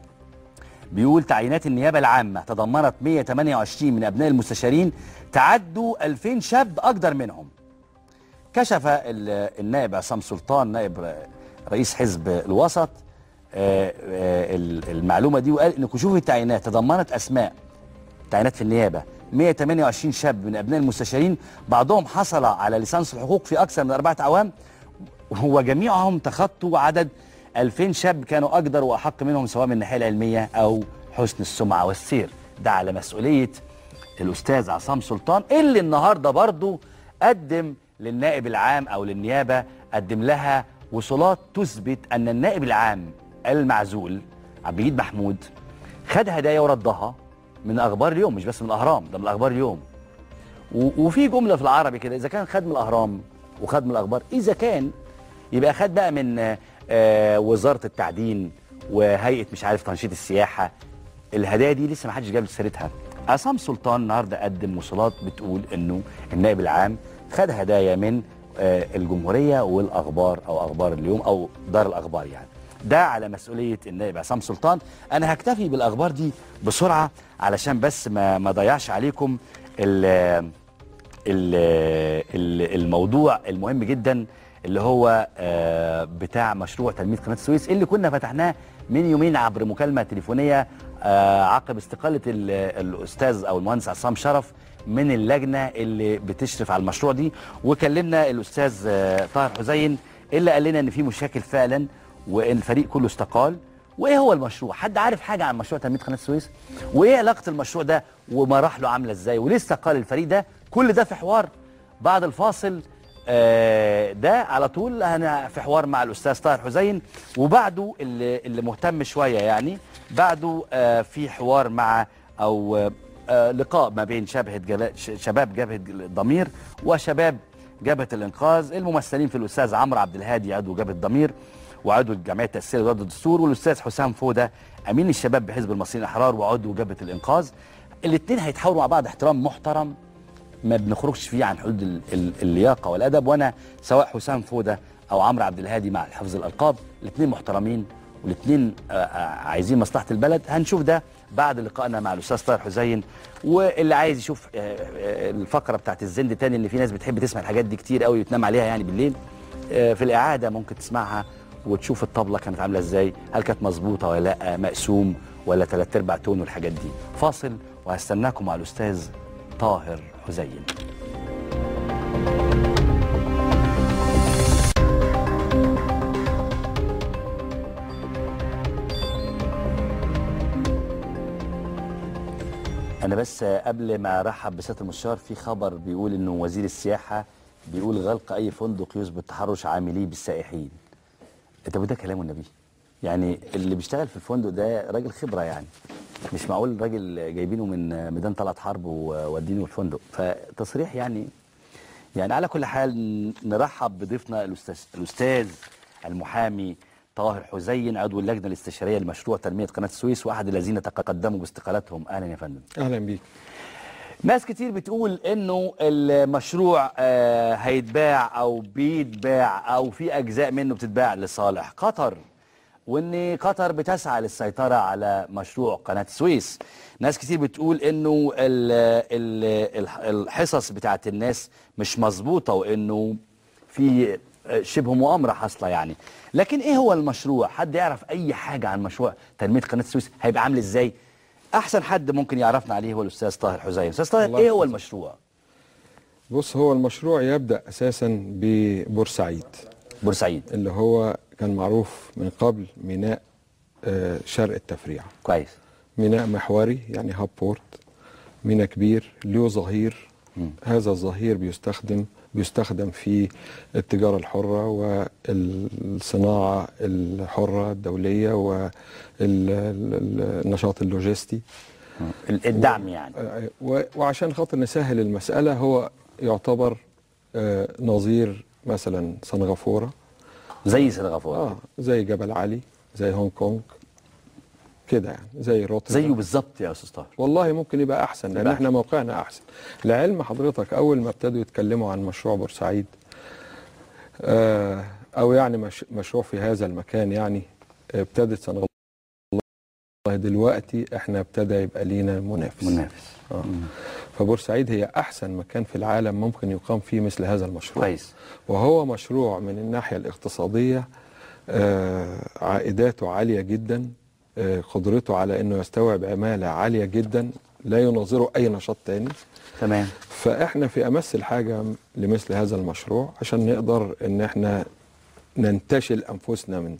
بيقول تعيينات النيابة العامة تضمنت 128 من أبناء المستشارين تعدوا 2000 شاب أقدر منهم. كشف النائب عصام سلطان نائب رئيس حزب الوسط المعلومة دي، وقال إن كشوف التعيينات تضمنت أسماء تعيينات في النيابة 128 شاب من أبناء المستشارين، بعضهم حصل على ليسانس الحقوق في أكثر من 4 أعوام، وجميعهم تخطوا عدد 2000 شاب كانوا أقدر وأحق منهم سواء من الناحية العلمية أو حسن السمعة والسير. ده على مسؤولية الأستاذ عصام سلطان، اللي النهاردة برضو قدم للنائب العام أو للنيابة، قدم لها وصولات تثبت أن النائب العام المعزول عبد المجيد محمود خد هدايا وردها من أخبار اليوم، مش بس من الأهرام، ده من أخبار اليوم. وفي جملة في العربي كده، إذا كان خد من الأهرام وخد من الأخبار، إذا كان يبقى خد بقى من وزارة التعدين وهيئة مش عارف تنشيط السياحة. الهدايا دي لسه ما حدش جاب سيرتها. عصام سلطان النهارده قدم وصولات بتقول انه النائب العام خد هدايا من الجمهورية والأخبار أو أخبار اليوم أو دار الأخبار يعني. ده على مسؤولية النائب عصام سلطان. أنا هكتفي بالأخبار دي بسرعة علشان بس ما ضيعش عليكم الموضوع المهم جدا اللي هو بتاع مشروع تنمية قناة السويس، اللي كنا فتحناه من يومين عبر مكالمة تليفونية عقب استقالة الأستاذ أو المهندس عصام شرف من اللجنة اللي بتشرف على المشروع دي. وكلمنا الأستاذ طاهر حسين اللي قال لنا إن في مشاكل فعلا وإن الفريق كله استقال. وإيه هو المشروع؟ حد عارف حاجة عن مشروع تنمية قناة السويس؟ وإيه علاقة المشروع ده ومراحله عاملة إزاي؟ وليه استقال الفريق ده؟ كل ده في حوار بعد الفاصل ده على طول. أنا في حوار مع الأستاذ طاهر حسين، وبعده اللي مهتم شوية يعني بعده في حوار مع أو لقاء ما بين شباب جبهة ضمير وشباب جبهة الإنقاذ، الممثلين في الأستاذ عمرو عبد الهادي عضو جبهة ضمير وعضو الجمعية التأسيسية لضد الدستور، والأستاذ حسام فودة أمين الشباب بحزب المصريين الأحرار وعضو جبهة الإنقاذ. الاثنين هيتحاوروا مع بعض احترام محترم ما بنخرجش فيه عن حدود اللياقة والأدب. وأنا سواء حسام فودة أو عمرو عبد الهادي مع حفظ الألقاب، الاثنين محترمين والاثنين عايزين مصلحة البلد. هنشوف ده بعد لقائنا مع الأستاذ طاهر حسين. واللي عايز يشوف الفقرة بتاعت الزند تاني، إن في ناس بتحب تسمع الحاجات دي كتير قوي وتنام عليها يعني بالليل، في الإعادة ممكن تسمعها وتشوف الطبلة كانت عاملة إزاي، هل كانت مظبوطة ولا لأ، مقسوم ولا 3/4 تون والحاجات دي. فاصل وهستناكم مع الأستاذ طاهر حسين. أنا بس قبل ما أرحب بسيادة المستشار، في خبر بيقول إنه وزير السياحة بيقول غلق أي فندق يثبت تحرش عامليه بالسائحين. طب ده كلام النبي؟ يعني اللي بيشتغل في الفندق ده راجل خبرة يعني، مش معقول راجل جايبينه من ميدان طلعت حرب وودينه الفندق. فتصريح يعني على كل حال نرحب بضيفنا الأستاذ المحامي طاهر حسين عضو اللجنة الاستشارية لمشروع تنمية قناة السويس وأحد الذين تقدموا باستقالتهم. أهلا يا فندم. أهلا بيك. ناس كتير بتقول إنه المشروع هيتباع أو بيتباع أو في أجزاء منه بتتباع لصالح قطر، وإن قطر بتسعى للسيطرة على مشروع قناة السويس. ناس كتير بتقول إنه الحصص بتاعت الناس مش مظبوطة وإنه في شبه مؤامرة حاصلة يعني. لكن إيه هو المشروع؟ حد يعرف أي حاجة عن مشروع تنمية قناة السويس هيبقى عامل إزاي؟ أحسن حد ممكن يعرفنا عليه هو الأستاذ طاهر حسين. أستاذ طاهر، إيه هو المشروع؟ بص، هو المشروع يبدأ أساسا ببورسعيد. بورسعيد اللي هو كان معروف من قبل ميناء شرق التفريع. كويس. ميناء محوري يعني هاب بورت، ميناء كبير له ظهير. هذا الظهير بيستخدم في التجارة الحرة والصناعة الحرة الدولية والنشاط اللوجستي، الدعم يعني. وعشان خاطر نسهل المسألة، هو يعتبر نظير مثلا سنغافورة، زي سنغافورة زي جبل علي، زي هونج كونج كده يعني، زي روتردام. زيه بالظبط يا استاذ طاهر. والله ممكن يبقى احسن لان احنا موقعنا احسن. لعلم حضرتك، اول ما ابتدوا يتكلموا عن مشروع بورسعيد او يعني مشروع في هذا المكان، يعني ابتدت سنغافورة دلوقتي احنا ابتدى يبقى لينا منافس. فبورسعيد هي احسن مكان في العالم ممكن يقام فيه مثل هذا المشروع. كويس. وهو مشروع من الناحيه الاقتصاديه عائداته عاليه جدا، قدرته على انه يستوعب عماله عاليه جدا لا يناظره اي نشاط تاني. تمام. فاحنا في امس الحاجه لمثل هذا المشروع عشان نقدر ان احنا ننتشل انفسنا من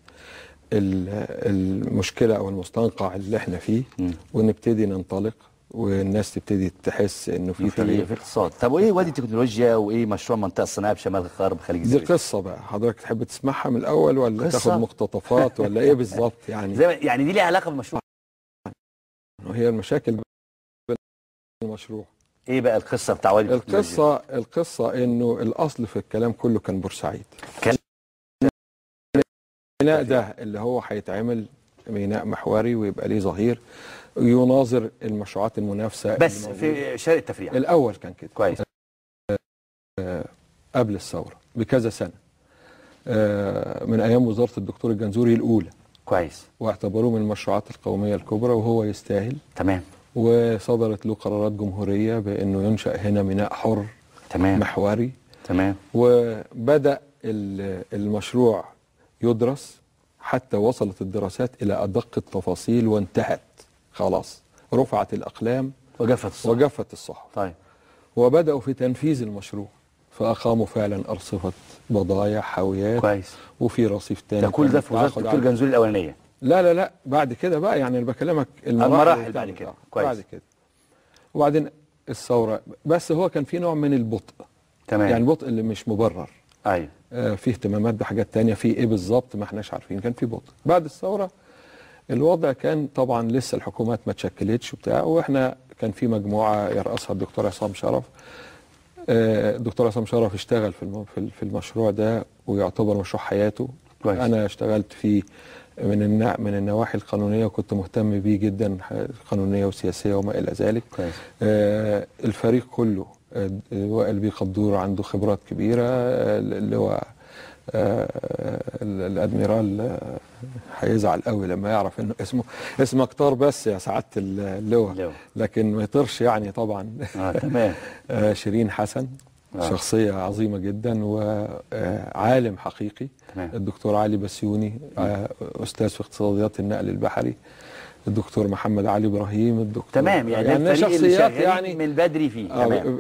المشكله او المستنقع اللي احنا فيه، ونبتدي ننطلق والناس تبتدي تحس انه في تغيير في الاقتصاد. طب وايه وادي التكنولوجيا وايه مشروع المنطقه الصناعيه بشمال غرب خليج السويس؟ دي قصه بقى، حضرتك تحب تسمعها من الاول ولا تاخد مقتطفات ولا ايه بالظبط؟ يعني يعني دي ليها علاقه بالمشروع؟ وهي المشاكل المشروع ايه بقى القصه بتاع وادي التكنولوجيا؟ القصه انه الاصل في الكلام كله كان بورسعيد. كان الميناء ده اللي هو هيتعمل ميناء محوري ويبقى ليه ظهير يناظر المشروعات المنافسه بس في شارع التفريع. الاول كان كده كويس. قبل الثوره بكذا سنه، من ايام وزاره الدكتور الجنزوري الاولى. كويس. واعتبروه من المشروعات القوميه الكبرى وهو يستاهل. تمام. وصدرت له قرارات جمهوريه بانه ينشا هنا ميناء حر. تمام. محوري. تمام. وبدا المشروع يدرس حتى وصلت الدراسات الى ادق التفاصيل وانتهت خلاص، رفعت الاقلام وجفت الصحف. طيب. وبداوا في تنفيذ المشروع، فاقاموا فعلا ارصفه بضايع حاويات. كويس. وفي رصيف تاني. ده كل ده في وزاره الدكتور جنزوري الاولانيه؟ لا بعد كده بقى، يعني انا بكلمك المراحل بعد كده. كويس. بعد كده وبعدين الثوره، بس هو كان في نوع من البطء. تمام. يعني البطء اللي مش مبرر. ايوه. في اهتمامات بحاجات تانية، في ايه بالظبط ما احناش عارفين، كان في بطء. بعد الثوره الوضع كان طبعا لسه الحكومات ما تشكلتش وبتاع، واحنا كان في مجموعه يرأسها الدكتور عصام شرف. الدكتور عصام شرف اشتغل في المشروع ده ويعتبر مشروع حياته. كويس. انا اشتغلت فيه من النواحي القانونيه وكنت مهتم بيه جدا، قانونيه وسياسيه وما الى ذلك. كويس. الفريق كله وائل بيه قدور عنده خبرات كبيره، اللي هو الادميرال هيزعل قوي لما يعرف انه اسمه كتار بس يا سعاده اللواء، لكن ما يطرش يعني طبعا. تمام. شيرين حسن شخصيه عظيمه جدا وعالم حقيقي. تمام. الدكتور علي بسيوني استاذ في اقتصاديات النقل البحري. الدكتور محمد علي ابراهيم. الدكتور تمام. يعني شخصيات يعني من بدري فيه. تمام.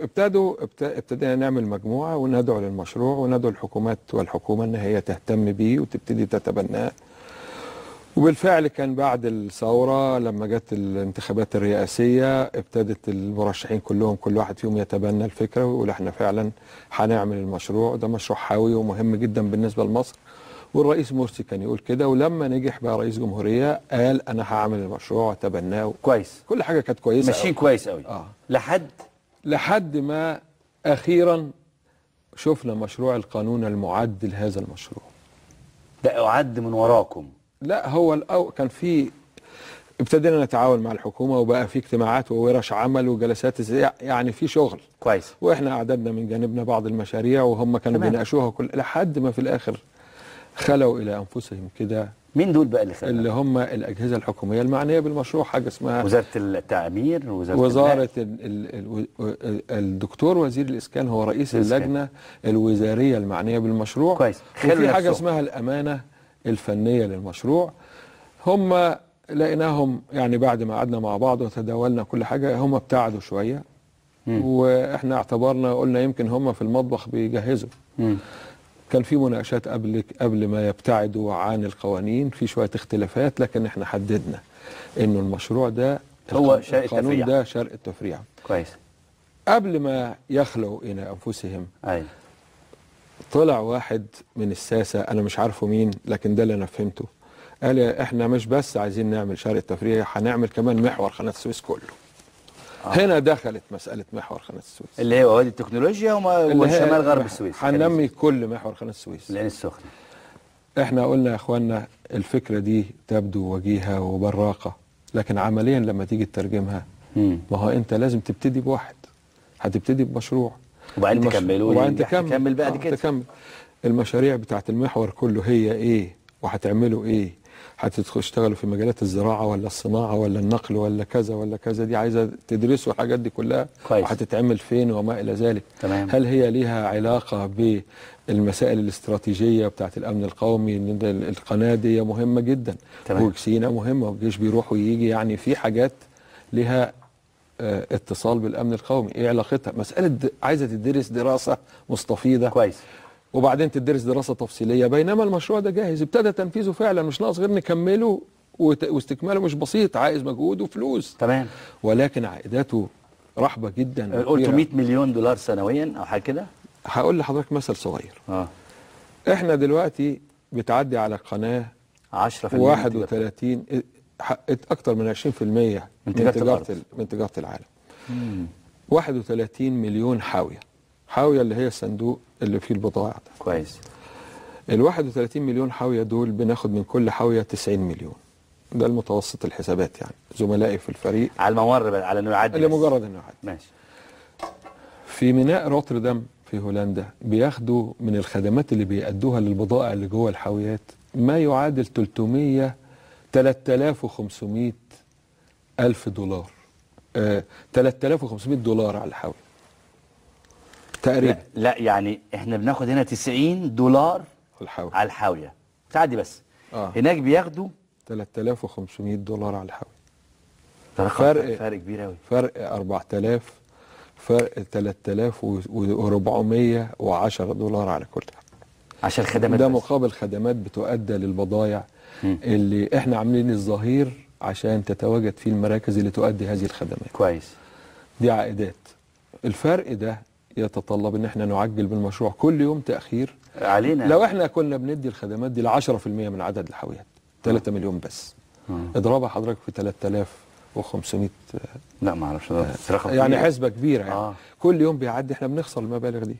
ابتدينا نعمل مجموعه وندعو للمشروع وندعو الحكومات والحكومه ان هي تهتم بيه وتبتدي تتبناه. وبالفعل كان بعد الثوره لما جت الانتخابات الرئاسيه ابتدت المرشحين كلهم كل واحد فيهم يتبنى الفكره ويقول احنا فعلا هنعمل المشروع ده، مشروع حيوي ومهم جدا بالنسبه لمصر. والرئيس مرسي كان يقول كده، ولما نجح بقى رئيس جمهوريه قال انا هعمل المشروع وتبناه. كويس. كل حاجه كانت كويسه، ماشيين كويس قوي. لحد ما اخيرا شفنا مشروع القانون المعد لهذا المشروع. ده اعد من وراكم؟ لا، هو كان في ابتدينا نتعاون مع الحكومه وبقى في اجتماعات وورش عمل وجلسات، يعني في شغل كويس. واحنا اعددنا من جانبنا بعض المشاريع وهم كانوا بيناقشوها لحد ما في الاخر خلوا الى انفسهم كده. مين دول بقى اللي هم الاجهزه الحكوميه المعنيه بالمشروع، حاجه اسمها وزاره التعمير، وزاره الدكتور وزير الاسكان هو رئيس اللجنه الوزاريه المعنيه بالمشروع. كويس. وفي حاجه اسمها الامانه الفنيه للمشروع. هم لقيناهم يعني بعد ما قعدنا مع بعض وتداولنا كل حاجه هم ابتعدوا شويه. واحنا اعتبرنا قلنا يمكن هم في المطبخ بيجهزوا. كان في مناقشات قبل ما يبتعدوا عن القوانين، في شويه اختلافات، لكن احنا حددنا انه المشروع ده هو شرق التفريع. القانون ده شرق التفريع. كويس. قبل ما يخلوا الى انفسهم ايوه طلع واحد من الساسه انا مش عارفه مين، لكن ده اللي انا فهمته، قال احنا مش بس عايزين نعمل شرق التفريع، هنعمل كمان محور قناه السويس كله. هنا دخلت مسألة محور قناة السويس اللي هو وادي التكنولوجيا وشمال غرب السويس. هننمي كل محور قناة السويس. العين السخنة. احنا قلنا يا اخوانا الفكرة دي تبدو وجيهة وبراقة، لكن عمليا لما تيجي تترجمها ما هو انت لازم تبتدي بواحد، هتبتدي بمشروع وبعدين تكملوا وبعدين تكمل بعد كده. تكمل المشاريع بتاعت المحور كله هي ايه وهتعملوا ايه هتشتغلوا في مجالات الزراعه ولا الصناعه ولا النقل ولا كذا ولا كذا، دي عايزه تدرسوا الحاجات دي كلها كويس. وهتتعمل فين وما الى ذلك. تمام. هل هي ليها علاقه بالمسائل الاستراتيجيه بتاعت الامن القومي؟ ان القناه دي مهمه جدا، وسيناء مهمه والجيش بيروح ويجي، يعني في حاجات لها اتصال بالامن القومي. ايه علاقتها؟ مساله عايزه تدرس دراسه مستفيضه كويس، وبعدين تدرس دراسه تفصيليه، بينما المشروع ده جاهز ابتدى تنفيذه فعلا، مش ناقص غير نكمله واستكماله مش بسيط، عايز مجهود وفلوس. تمام. ولكن عائداته رحبه جدا. قلت 100 مليون دولار سنويا او حاجه كده. هقول لحضرتك مثل صغير. احنا دلوقتي بتعدي على قناه 10% 31 حققت اكتر من 20% من تجاره العالم. 31 مليون حاويه اللي هي الصندوق اللي فيه البضائع ده. كويس. ال 31 مليون حاويه دول بناخد من كل حاويه 90 مليون. ده المتوسط الحسابات، يعني زملائي في الفريق على الممر، على انه يعدي، لمجرد انه يعدي. ماشي. في ميناء روتردام في هولندا بياخدوا من الخدمات اللي بيأدوها للبضائع اللي جوه الحاويات ما يعادل 3500 ألف دولار. 3500 دولار على الحاوية تقريبا. لا يعني احنا بناخد هنا 90 دولار على الحاوية تعدي بس. هناك بياخدوا 3500 دولار على الحاوية. فرق كبير قوي. فرق 4000، فرق 3410 دولار على كل حاجة عشان الخدمات. ده مقابل خدمات بتؤدى للبضائع اللي احنا عاملين الظهير عشان تتواجد فيه المراكز اللي تؤدي هذه الخدمات. كويس. دي عائدات. الفرق ده يتطلب ان احنا نعجل بالمشروع. كل يوم تأخير علينا. لو احنا كنا بندي الخدمات دي ل 10% من عدد الحاويات 3 مليون بس. اضربها حضرتك في 3500. لا ما اعرفش يعني حسبة كبيرة يعني. كل يوم بيعدي احنا بنخسر المبالغ دي.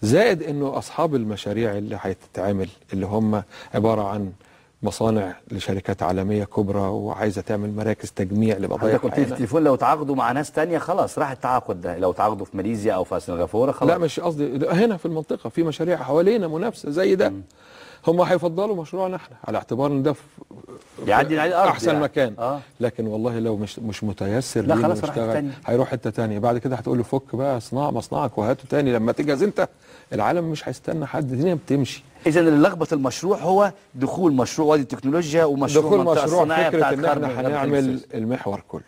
زائد انه اصحاب المشاريع اللي هتتعمل اللي هم عبارة عن مصانع لشركات عالمية كبرى وعايزة تعمل مراكز تجميع لبضائع. قلت لي في التليفون لو تعاقدوا مع ناس تانية خلاص راح التعاقد ده، لو تعاقدوا في ماليزيا او في سنغافورة خلاص. لا مش قصدي، هنا في المنطقة في مشاريع حوالينا منافسة زي ده. هم هيفضلوا مشروعنا احنا على اعتبار ان ده يعدي على الارض احسن يعني. مكان. لكن والله لو مش متيسر لا خلاص هيروح حته ثانيه. بعد كده هتقول له فك بقى اصنع مصنعك وهاته ثاني لما تجهز انت. العالم مش هيستنى حد، الدنيا بتمشي. اذا اللي لخبط المشروع هو دخول مشروع وادي التكنولوجيا ومشروع دخول مشروع فكره ان احنا هنعمل المحور كله.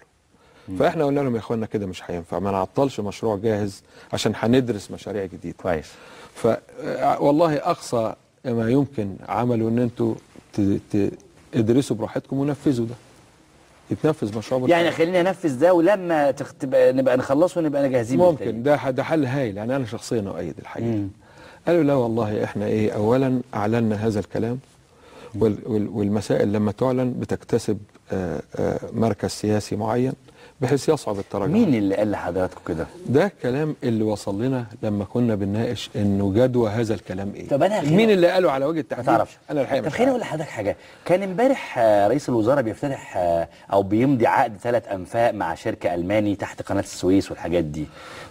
فاحنا قلنا لهم يا اخوانا كده مش هينفع، ما نعطلش مشروع جاهز عشان هندرس مشاريع جديده. كويس. والله اقصى ما يمكن عمله ان انتوا تدرسوا براحتكم ونفذوا ده. يتنفذ مشروع يعني خلينا ننفذ ده ولما نبقى نخلصه ونبقى جاهزين. ممكن ده حل هايل يعني. انا شخصيا اؤيد الحقيقه. قالوا لا والله احنا اولا اعلنا هذا الكلام والمسائل لما تعلن بتكتسب مركز سياسي معين بحيث يصعب التراجع. مين اللي قال لحضراتكم كده؟ ده الكلام اللي وصل لنا لما كنا بنناقش انه جدوى هذا الكلام ايه. طب انا مين اللي قاله على وجه التحديد؟ ما تعرفش. انا الحقيقه طب خليني اقول لحضرتك حاجه. كان امبارح رئيس الوزراء بيفتتح او بيمضي عقد 3 أنفاق مع شركه الماني تحت قناه السويس والحاجات دي.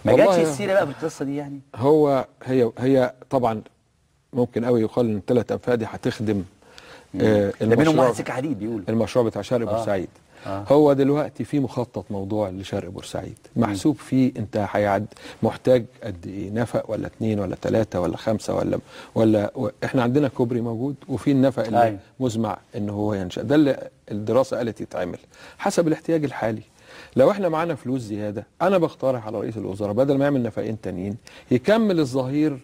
ما جاتش السيره بقى بالقصه دي يعني؟ هي طبعا ممكن قوي يقال ان 3 أنفاق دي هتخدم ده منهم واحد سكه حديد بيقول المشروع بتاع شرق بورسعيد. هو دلوقتي في مخطط موضوع لشرق بورسعيد محسوب فيه انت محتاج قد ايه نفق ولا 2 ولا 3 ولا 5 ولا احنا عندنا كوبري موجود وفي النفق اللي مزمع ان هو ينشأ. ده اللي الدراسه قالت يتعمل حسب الاحتياج الحالي. لو احنا معانا فلوس زياده انا بقترح على رئيس الوزراء بدل ما يعمل نفقين تانيين يكمل الظهير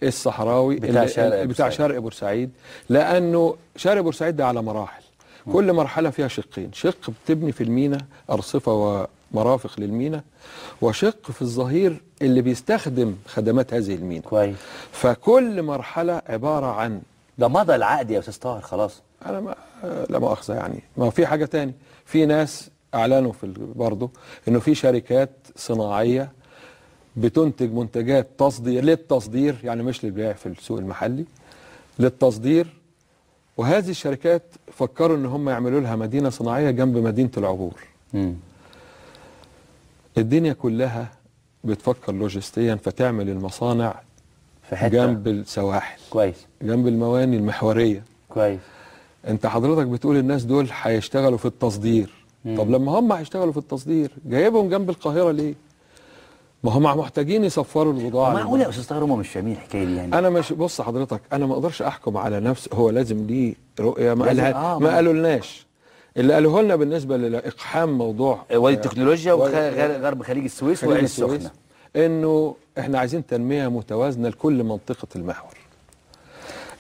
الصحراوي بتاع شرق بورسعيد، لانه شرق بورسعيد ده على مراحل. كل مرحلة فيها شقين، شق بتبني في المينا أرصفة ومرافق للمينا، وشق في الظهير اللي بيستخدم خدمات هذه المينا. كويس. فكل مرحلة عبارة عن ده مضى العقد يا أستاذ طاهر خلاص. أنا لا مؤاخذة يعني، ما في حاجة تاني. في ناس أعلنوا برضه إنه في شركات صناعية بتنتج منتجات للتصدير يعني مش للبيع في السوق المحلي، للتصدير. وهذه الشركات فكروا ان هم يعملوا لها مدينة صناعية جنب مدينة العبور. الدنيا كلها بتفكر لوجستيا فتعمل المصانع في حتة جنب السواحل. كويس. جنب المواني المحورية. كويس. انت حضرتك بتقول الناس دول هيشتغلوا في التصدير. طب لما هم هيشتغلوا في التصدير جايبهم جنب القاهره ليه؟ ما هم محتاجين يصفروا البضاعه. معقول يا استاذ طاهر هم مش فاهمين الحكايه دي يعني؟ انا مش، بص حضرتك، انا ما اقدرش احكم على نفسي، هو لازم ليه رؤيه ما قالها، ما قالوا لناش. اللي قالوه لنا بالنسبه لاقحام موضوع وادي التكنولوجيا وغرب خليج السويس والعين السخنه، انه احنا عايزين تنميه متوازنه لكل منطقه المحور.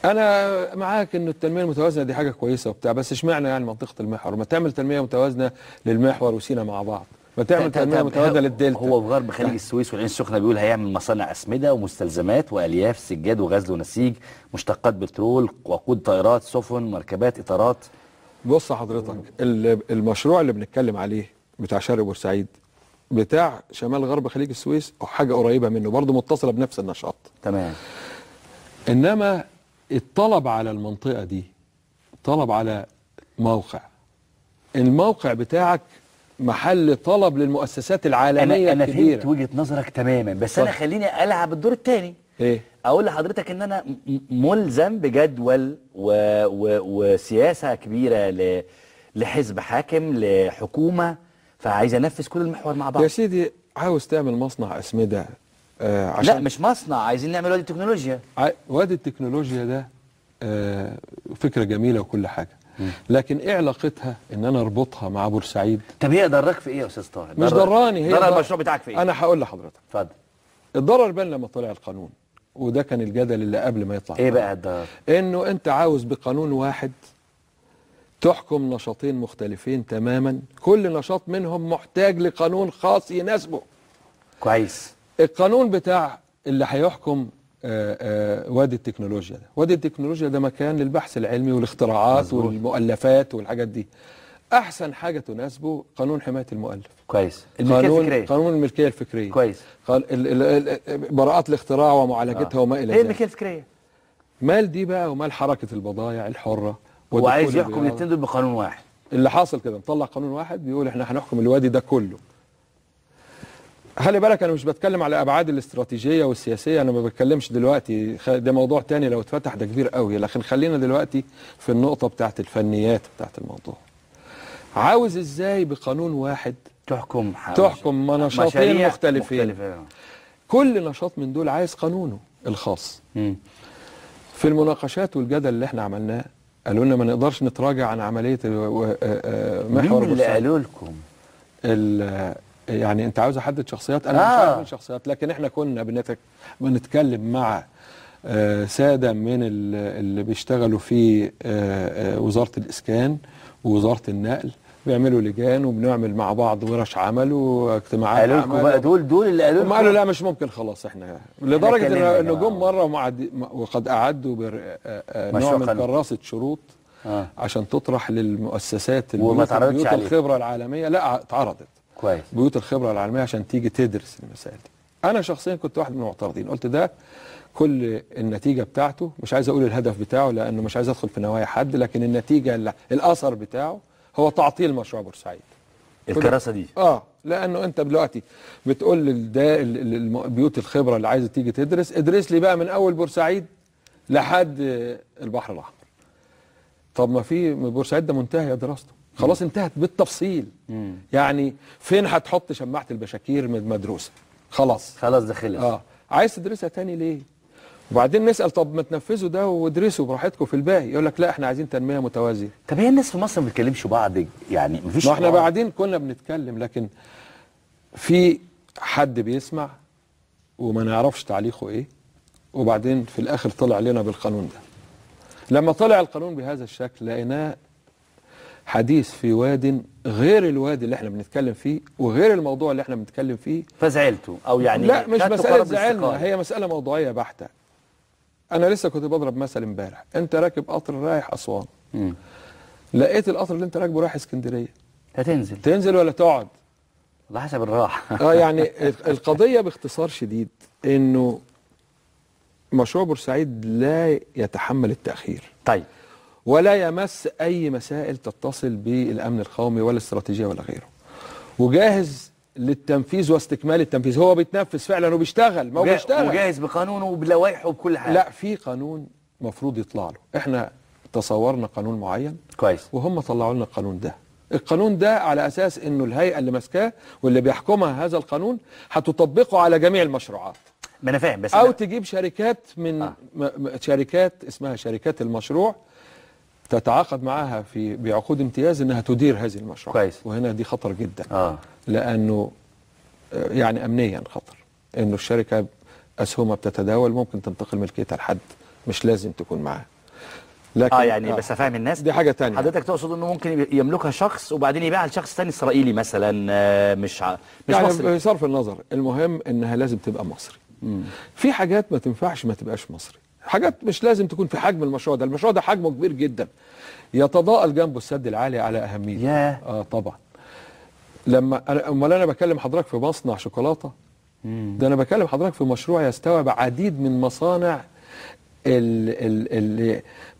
انا معاك انه التنميه المتوازنه دي حاجه كويسه وبتاع، بس اشمعنى يعني منطقه المحور؟ ما تعمل تنميه متوازنه للمحور وسينا مع بعض، ما تعمل تنميه متوازنه للدلتا. هو في غرب خليج السويس والعين السخنه بيقول هيعمل مصانع اسمده ومستلزمات والياف سجاد وغزل ونسيج، مشتقات بترول، وقود طائرات، سفن، مركبات، اطارات. بص حضرتك، المشروع اللي بنتكلم عليه بتاع شرق بورسعيد بتاع شمال غرب خليج السويس او حاجه قريبه منه، برضه متصله بنفس النشاط. تمام. انما الطلب على المنطقه دي طلب على موقع، الموقع بتاعك محل طلب للمؤسسات العالميه أنا الكبيره. فهمت وجهه نظرك تماما، بس انا خليني العب الدور الثاني. ايه؟ اقول لحضرتك ان انا ملزم بجدول وسياسه كبيره لحزب حاكم، لحكومه، فعايز انفذ كل المحور مع بعض. يا سيدي عاوز تعمل مصنع اسمده عشان لا مش مصنع، عايزين نعمل وادي التكنولوجيا. وادي التكنولوجيا ده فكره جميله وكل حاجه، لكن ايه علاقتها ان انا اربطها مع بورسعيد؟ طب هي ضرك في ايه يا استاذ طاهر؟ مش ضراني، هي ضرر المشروع بتاعك في ايه؟ انا هقول لحضرتك. اتفضل. الضرر بان لما طلع القانون، وده كان الجدل اللي قبل ما يطلع. ايه بقى الضرر؟ انه انت عاوز بقانون واحد تحكم نشاطين مختلفين تماما، كل نشاط منهم محتاج لقانون خاص يناسبه. كويس. القانون بتاع اللي هيحكم وادي التكنولوجيا ده، وادي التكنولوجيا ده مكان للبحث العلمي والاختراعات مزبوط. والمؤلفات والحاجات دي. احسن حاجه تناسبه قانون حمايه المؤلف. كويس. الملكيه الفكريه. قانون الملكيه الفكريه. كويس. براءات الاختراع ومعالجتها وما الى ذلك. هي الملكيه الفكريه. مال دي بقى ومال حركه البضائع الحره. هو عايز يحكم الاثنين دول بقانون واحد. اللي حاصل كده مطلع قانون واحد بيقول احنا هنحكم الوادي ده كله. خلي بالك انا مش بتكلم على ابعاد الاستراتيجيه والسياسيه، انا ما بتكلمش دلوقتي، ده موضوع تاني لو اتفتح ده كبير قوي، لكن خلينا دلوقتي في النقطه بتاعت الفنيات بتاعت الموضوع. عاوز ازاي بقانون واحد تحكم نشاطين مختلفين. كل نشاط من دول عايز قانونه الخاص. في المناقشات والجدل اللي احنا عملناه قالوا لنا ما نقدرش نتراجع عن عمليه محور. مين اللي قالوا لكم؟ يعني انت عاوز احدد شخصيات؟ انا مش عارف مين شخصيات، لكن احنا كنا بنتكلم مع ساده من اللي بيشتغلوا في وزاره الاسكان ووزاره النقل، بيعملوا لجان وبنعمل مع بعض ورش عمل واجتماعات. قالوا لكم بقى دول اللي قالوا لكم؟ قالوا لا مش ممكن خلاص، احنا لدرجه انه جم مره وقد اعدوا نوع من كراسه شروط عشان تطرح للمؤسسات بيوت الخبره العالميه. لا اتعرضت. كويس. بيوت الخبره العالميه عشان تيجي تدرس المسائل دي. انا شخصيا كنت واحد من المعترضين، قلت ده كل النتيجه بتاعته، مش عايز اقول الهدف بتاعه لانه مش عايز ادخل في نوايا حد، لكن النتيجه الاثر بتاعه هو تعطيل مشروع بورسعيد. الكراسه دي لانه انت دلوقتي بتقول ده بيوت الخبره اللي عايزه تيجي تدرس، ادرس لي بقى من اول بورسعيد لحد البحر الاحمر. طب ما في بورسعيد ده منتهيه دراسته، خلاص انتهت بالتفصيل. يعني فين هتحط شماعه البشاكير مدروسه؟ خلاص ده خلص. عايز تدرسها تاني ليه؟ وبعدين نسال طب ما تنفذوا ده وادرسوا براحتكم في الباقي، يقول لك لا احنا عايزين تنميه متوازيه. طب هي الناس في مصر ما بتكلمش بعض، يعني مفيش. ما احنا بعدين كنا بنتكلم، لكن في حد بيسمع وما نعرفش تعليقه ايه، وبعدين في الاخر طلع لنا بالقانون ده. لما طلع القانون بهذا الشكل لقيناه حديث في واد غير الوادي اللي احنا بنتكلم فيه وغير الموضوع اللي احنا بنتكلم فيه. فزعلتوا او يعني؟ لا مش مسألة زعلنا، هي مسألة موضوعية بحتة. انا لسه كنت بضرب مثل امبارح، انت راكب قطر رايح اسوان، لقيت القطر اللي انت راكبه رايح اسكندرية، تنزل ولا تقعد؟ على حسب الراحة. يعني القضية باختصار شديد انه مشروع بورسعيد لا يتحمل التأخير. طيب. ولا يمس أي مسائل تتصل بالأمن القومي ولا الاستراتيجية ولا غيره، وجاهز للتنفيذ واستكمال التنفيذ. هو بيتنفذ فعلا وبيشتغل، ما هو بيشتغل وجاهز بقانونه وبلوائحه وبكل حاجة. لا في قانون مفروض يطلع له. احنا تصورنا قانون معين كويس، وهم طلعوا لنا القانون ده. القانون ده على اساس انه الهيئه اللي ماسكاه واللي بيحكمها هذا القانون هتطبقه على جميع المشروعات. ما انا فاهم، بس او تجيب شركات من شركات اسمها شركات المشروع تتعاقد معاها بعقود امتياز انها تدير هذه المشروع. كويس. وهنا دي خطر جدا. لانه يعني امنيا خطر انه الشركه اسهمها بتتداول، ممكن تنتقل ملكيتها لحد مش لازم تكون معاها. لكن يعني بس افهم الناس دي حاجه ثانيه. حضرتك تقصد انه ممكن يملكها شخص وبعدين يبيعها لشخص ثاني اسرائيلي مثلا، مش يعني مصري. بصرف النظر المهم انها لازم تبقى مصري. في حاجات ما تنفعش ما تبقاش مصري، حاجات مش لازم تكون في حجم المشروع ده. المشروع ده حجمه كبير جدا، يتضاءل جنبه السد العالي على اهميته. طبعا. لما انا بكلم حضرتك في مصنع شوكولاته، ده انا بكلم حضرتك في مشروع يستوعب عديد من مصانع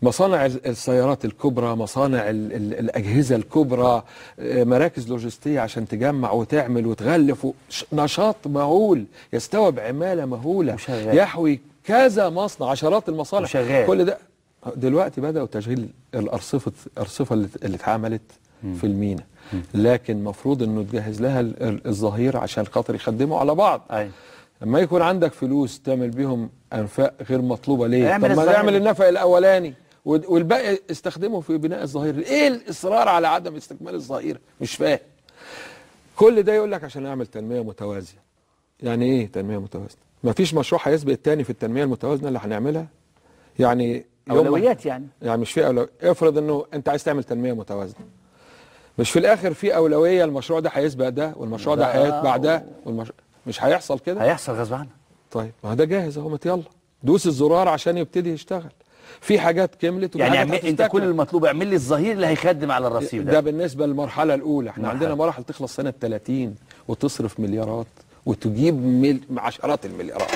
مصانع السيارات الكبرى، مصانع الأجهزة الكبرى، مراكز لوجستية عشان تجمع وتعمل وتغلف، نشاط مهول يستوعب عمالة مهولة يحوي كذا مصنع، عشرات المصانع كل ده. دلوقتي بدأوا تشغيل الأرصفة اللي اتعملت في المينا، لكن مفروض انه تجهز لها الظهير عشان خاطر يخدموا على بعض. لما يكون عندك فلوس تعمل بيهم انفاق غير مطلوبه ليه؟ طب ما نعمل النفق الاولاني والباقي استخدمه في بناء الظهير. ايه الاصرار على عدم استكمال الظهير؟ مش فاهم. كل ده يقول لك عشان اعمل تنميه متوازيه. يعني ايه تنميه متوازنه؟ ما فيش مشروع هيسبق الثاني في التنميه المتوازنه اللي هنعملها. يعني اولويات يعني مش في اولويات. افرض انه انت عايز تعمل تنميه متوازنه، مش في الاخر في اولويه المشروع ده هيسبق ده والمشروع ده هيتبع ده مش هيحصل كده؟ هيحصل غصب عنك. طيب ما ده جاهز اهو، يلا دوس الزرار عشان يبتدي يشتغل. في حاجات كملت يعني انت كل المطلوب اعمل لي الظهير اللي هيخدم على الرصيف ده. ده بالنسبه للمرحله الاولى. احنا عندنا مراحل تخلص سنه 30 وتصرف مليارات وتجيب عشرات المليارات.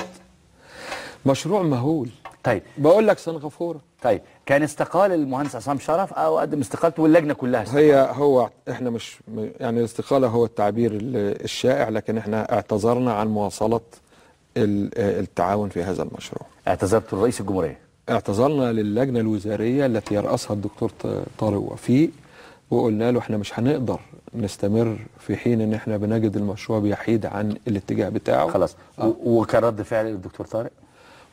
مشروع مهول. طيب بقول لك سنغافوره. طيب كان استقال المهندس عصام شرف او قدم استقالته واللجنه كلها هو احنا مش يعني الاستقاله هو التعبير الشائع، لكن احنا اعتذرنا عن مواصله التعاون في هذا المشروع. اعتذرت لرئيس الجمهوريه؟ اعتذرنا للجنه الوزاريه التي يرأسها الدكتور طارق وفيق، وقلنا له احنا مش هنقدر نستمر في حين ان احنا بنجد المشروع بيحيد عن الاتجاه بتاعه. خلاص. وكان رد فعل الدكتور طارق؟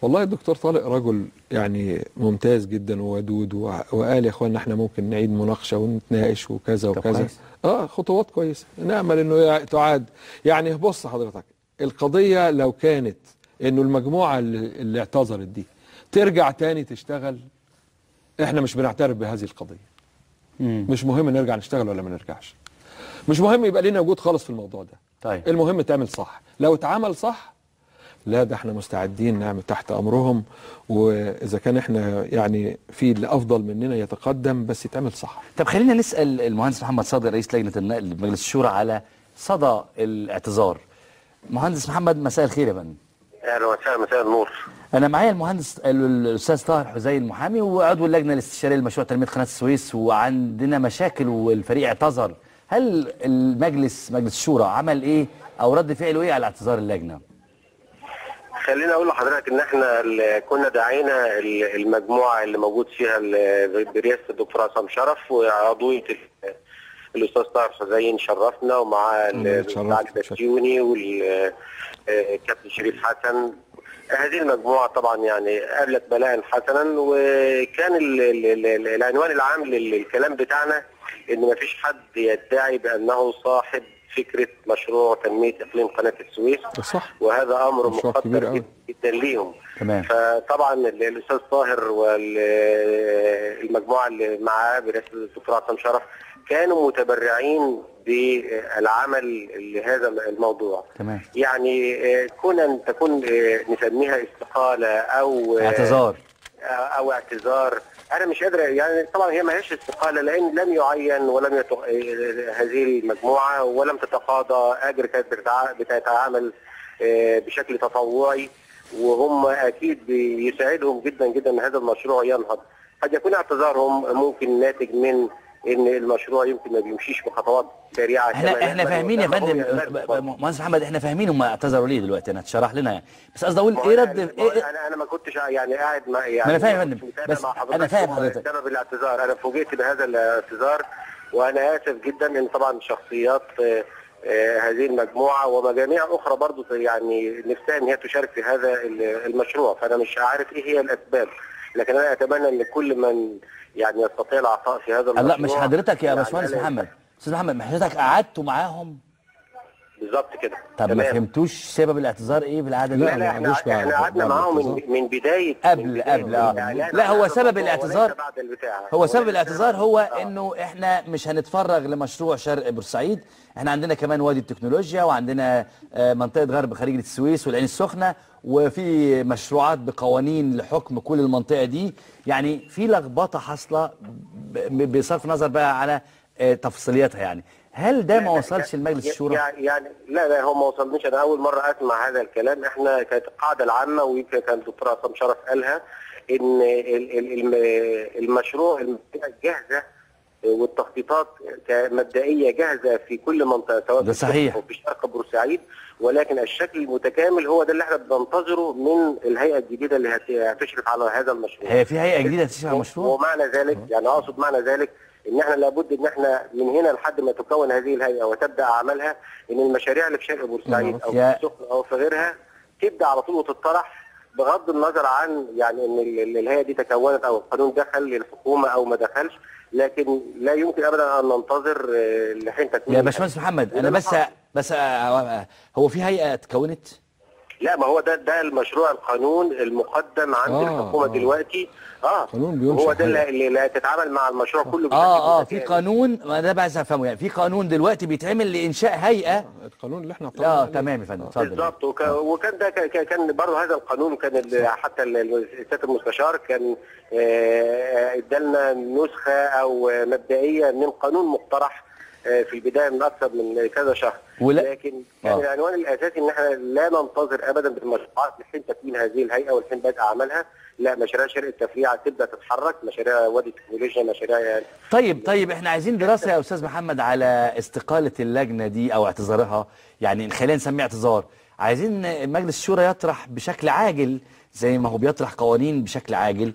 والله الدكتور طارق رجل يعني ممتاز جدا وودود، وقال يا اخوانا احنا ممكن نعيد مناقشه ونتناقش وكذا وكذا. خطوات كويسه، نامل انه تعاد. يعني بص حضرتك، القضيه لو كانت انه المجموعه اللي اعتذرت دي ترجع تاني تشتغل، احنا مش بنعترف بهذه القضيه. مش مهم نرجع نشتغل ولا ما نرجعش، مش مهم يبقى لنا وجود خالص في الموضوع ده. طيب المهم تعمل صح. لو اتعمل صح لا ده احنا مستعدين نعمل تحت امرهم، واذا كان احنا يعني في اللي افضل مننا يتقدم بس يتعمل صح. طب خلينا نسال المهندس محمد صادق رئيس لجنه النقل بمجلس الشورى على صدى الاعتذار. مهندس محمد مساء الخير يا فندم. اهلا وسهلا، مساء النور. انا معايا المهندس الاستاذ طاهر حزين المحامي وعضو اللجنه الاستشاريه لمشروع تنميه قناه السويس، وعندنا مشاكل والفريق اعتذر. هل مجلس الشورى عمل ايه او رد فعله ايه على اعتذار اللجنه؟ خليني اقول لحضرتك ان احنا كنا دعينا المجموعه اللي موجود فيها برئاسه الدكتور عصام شرف وعضويه الاستاذ طاهر حزين شرفنا، ومعاه الاستاذ بسيوني والكابتن شريف حسن. هذه المجموعه طبعا يعني قابلت بلاء حسنا، وكان العنوان العام للكلام بتاعنا ان ما فيش حد يدعي بانه صاحب فكره مشروع تنميه اقليم قناه السويس. صح. وهذا امر مقدر جدا ليهم. تمام. فطبعا الاستاذ طاهر والمجموعه اللي معاه برئاسه الدكتور عصام شرف كانوا متبرعين بالعمل لهذا الموضوع. تمام. يعني كون ان تكون نسميها استقاله او اعتذار، انا مش قادر. يعني طبعا هي ما هيش استقاله لان لم يعين ولم هذه المجموعه ولم تتقاضى اجر، كانت بتتعامل بشكل تطوعي، وهم اكيد بيساعدهم جدا جدا ان هذا المشروع ينهض. قد يكون اعتذارهم ممكن ناتج من ان المشروع يمكن ما بيمشيش بخطوات سريعه. احنا فاهمين يا فندم مهندس محمد، احنا فاهمين هم اعتذروا ليه دلوقتي، انا هتشرح لنا يعني، بس قصدي اقول ايه رد انا ما كنتش يعني قاعد يعني ما انا فاهم يا فندم، بس انا فاهم حضرتك سبب الاعتذار. انا فوجئت بهذا الاعتذار وانا اسف جدا، ان طبعا شخصيات هذه المجموعه ومجاميع اخرى برضو يعني نفسها ان هي تشارك في هذا المشروع، فانا مش عارف ايه هي الاسباب، لكن انا اتمنى ان كل من يعني يستطيع العطاء في هذا المشروع. لا مش حضرتك يا باشمهندس محمد، استاذ محمد، حضرتك قعدتوا معاهم بالظبط كده؟ طب ما فهمتوش سبب الاعتذار ايه بالعاده؟ لا احنا قعدنا معاهم من بدايه قبل لا هو سبب الاعتذار، هو سبب الاعتذار هو انه احنا مش هنتفرغ لمشروع شرق بورسعيد، احنا عندنا كمان وادي التكنولوجيا، وعندنا منطقه غرب خليج السويس والعين السخنه، وفي مشروعات بقوانين لحكم كل المنطقه دي، يعني في لخبطه حاصله بصرف نظر بقى على تفصيلياتها يعني. هل ده ما وصلش لمجلس الشورى؟ يعني لا هو ما وصلنيش، انا اول مره اسمع هذا الكلام. احنا كانت القاعده العامه، ويمكن كان الدكتور عصام شرف قالها، ان المشروع جاهزه والتخطيطات مبدئيه جاهزه في كل منطقه، سواء ده صحيح في شرق بورسعيد، ولكن الشكل المتكامل هو ده اللي احنا بننتظره من الهيئه الجديده اللي هتشرف على هذا المشروع. هي في هيئه جديده هتشرف على المشروع؟ ومعنى ذلك يعني اقصد معنى ذلك ان احنا لابد ان احنا من هنا لحد ما تكون هذه الهيئه وتبدا اعمالها، ان المشاريع اللي في شرق بورسعيد او في السخنه او في غيرها تبدا على طول وتطرح، بغض النظر عن يعني ان الهيئه دي تكونت او القانون دخل للحكومه او ما دخلش، لكن لا يمكن ابدا ان ننتظر لحين تكوين. يا باشمهندس محمد انا بس هو في هيئه اتكونت؟ لا ما هو ده المشروع القانون المقدم عند الحكومه دلوقتي. هو ده اللي هتتعامل مع المشروع كله في قانون، ما ده بقى عايز افهمه يعني، في قانون دلوقتي بيتعمل لانشاء هيئه. القانون اللي احنا طبعا تمام يا فندم اتفضل. بالظبط، وكان ده كان برضه هذا القانون كان حتى السياده المستشار كان ادالنا نسخه او مبدئيه من قانون مقترح في البدايه من اكثر من كذا شهر، لكن كان العنوان الاساسي ان احنا لا ننتظر ابدا بالمشروعات لحين تكوين هذه الهيئه ولحين بدء عملها، لا مشاريع شرق التفريع تبدا تتحرك، مشاريع وادي التكنولوجيا، مشاريع طيب احنا عايزين دراسه يا استاذ محمد على استقاله اللجنه دي او اعتذارها، يعني خلينا نسميه اعتذار، عايزين مجلس الشورى يطرح بشكل عاجل زي ما هو بيطرح قوانين بشكل عاجل،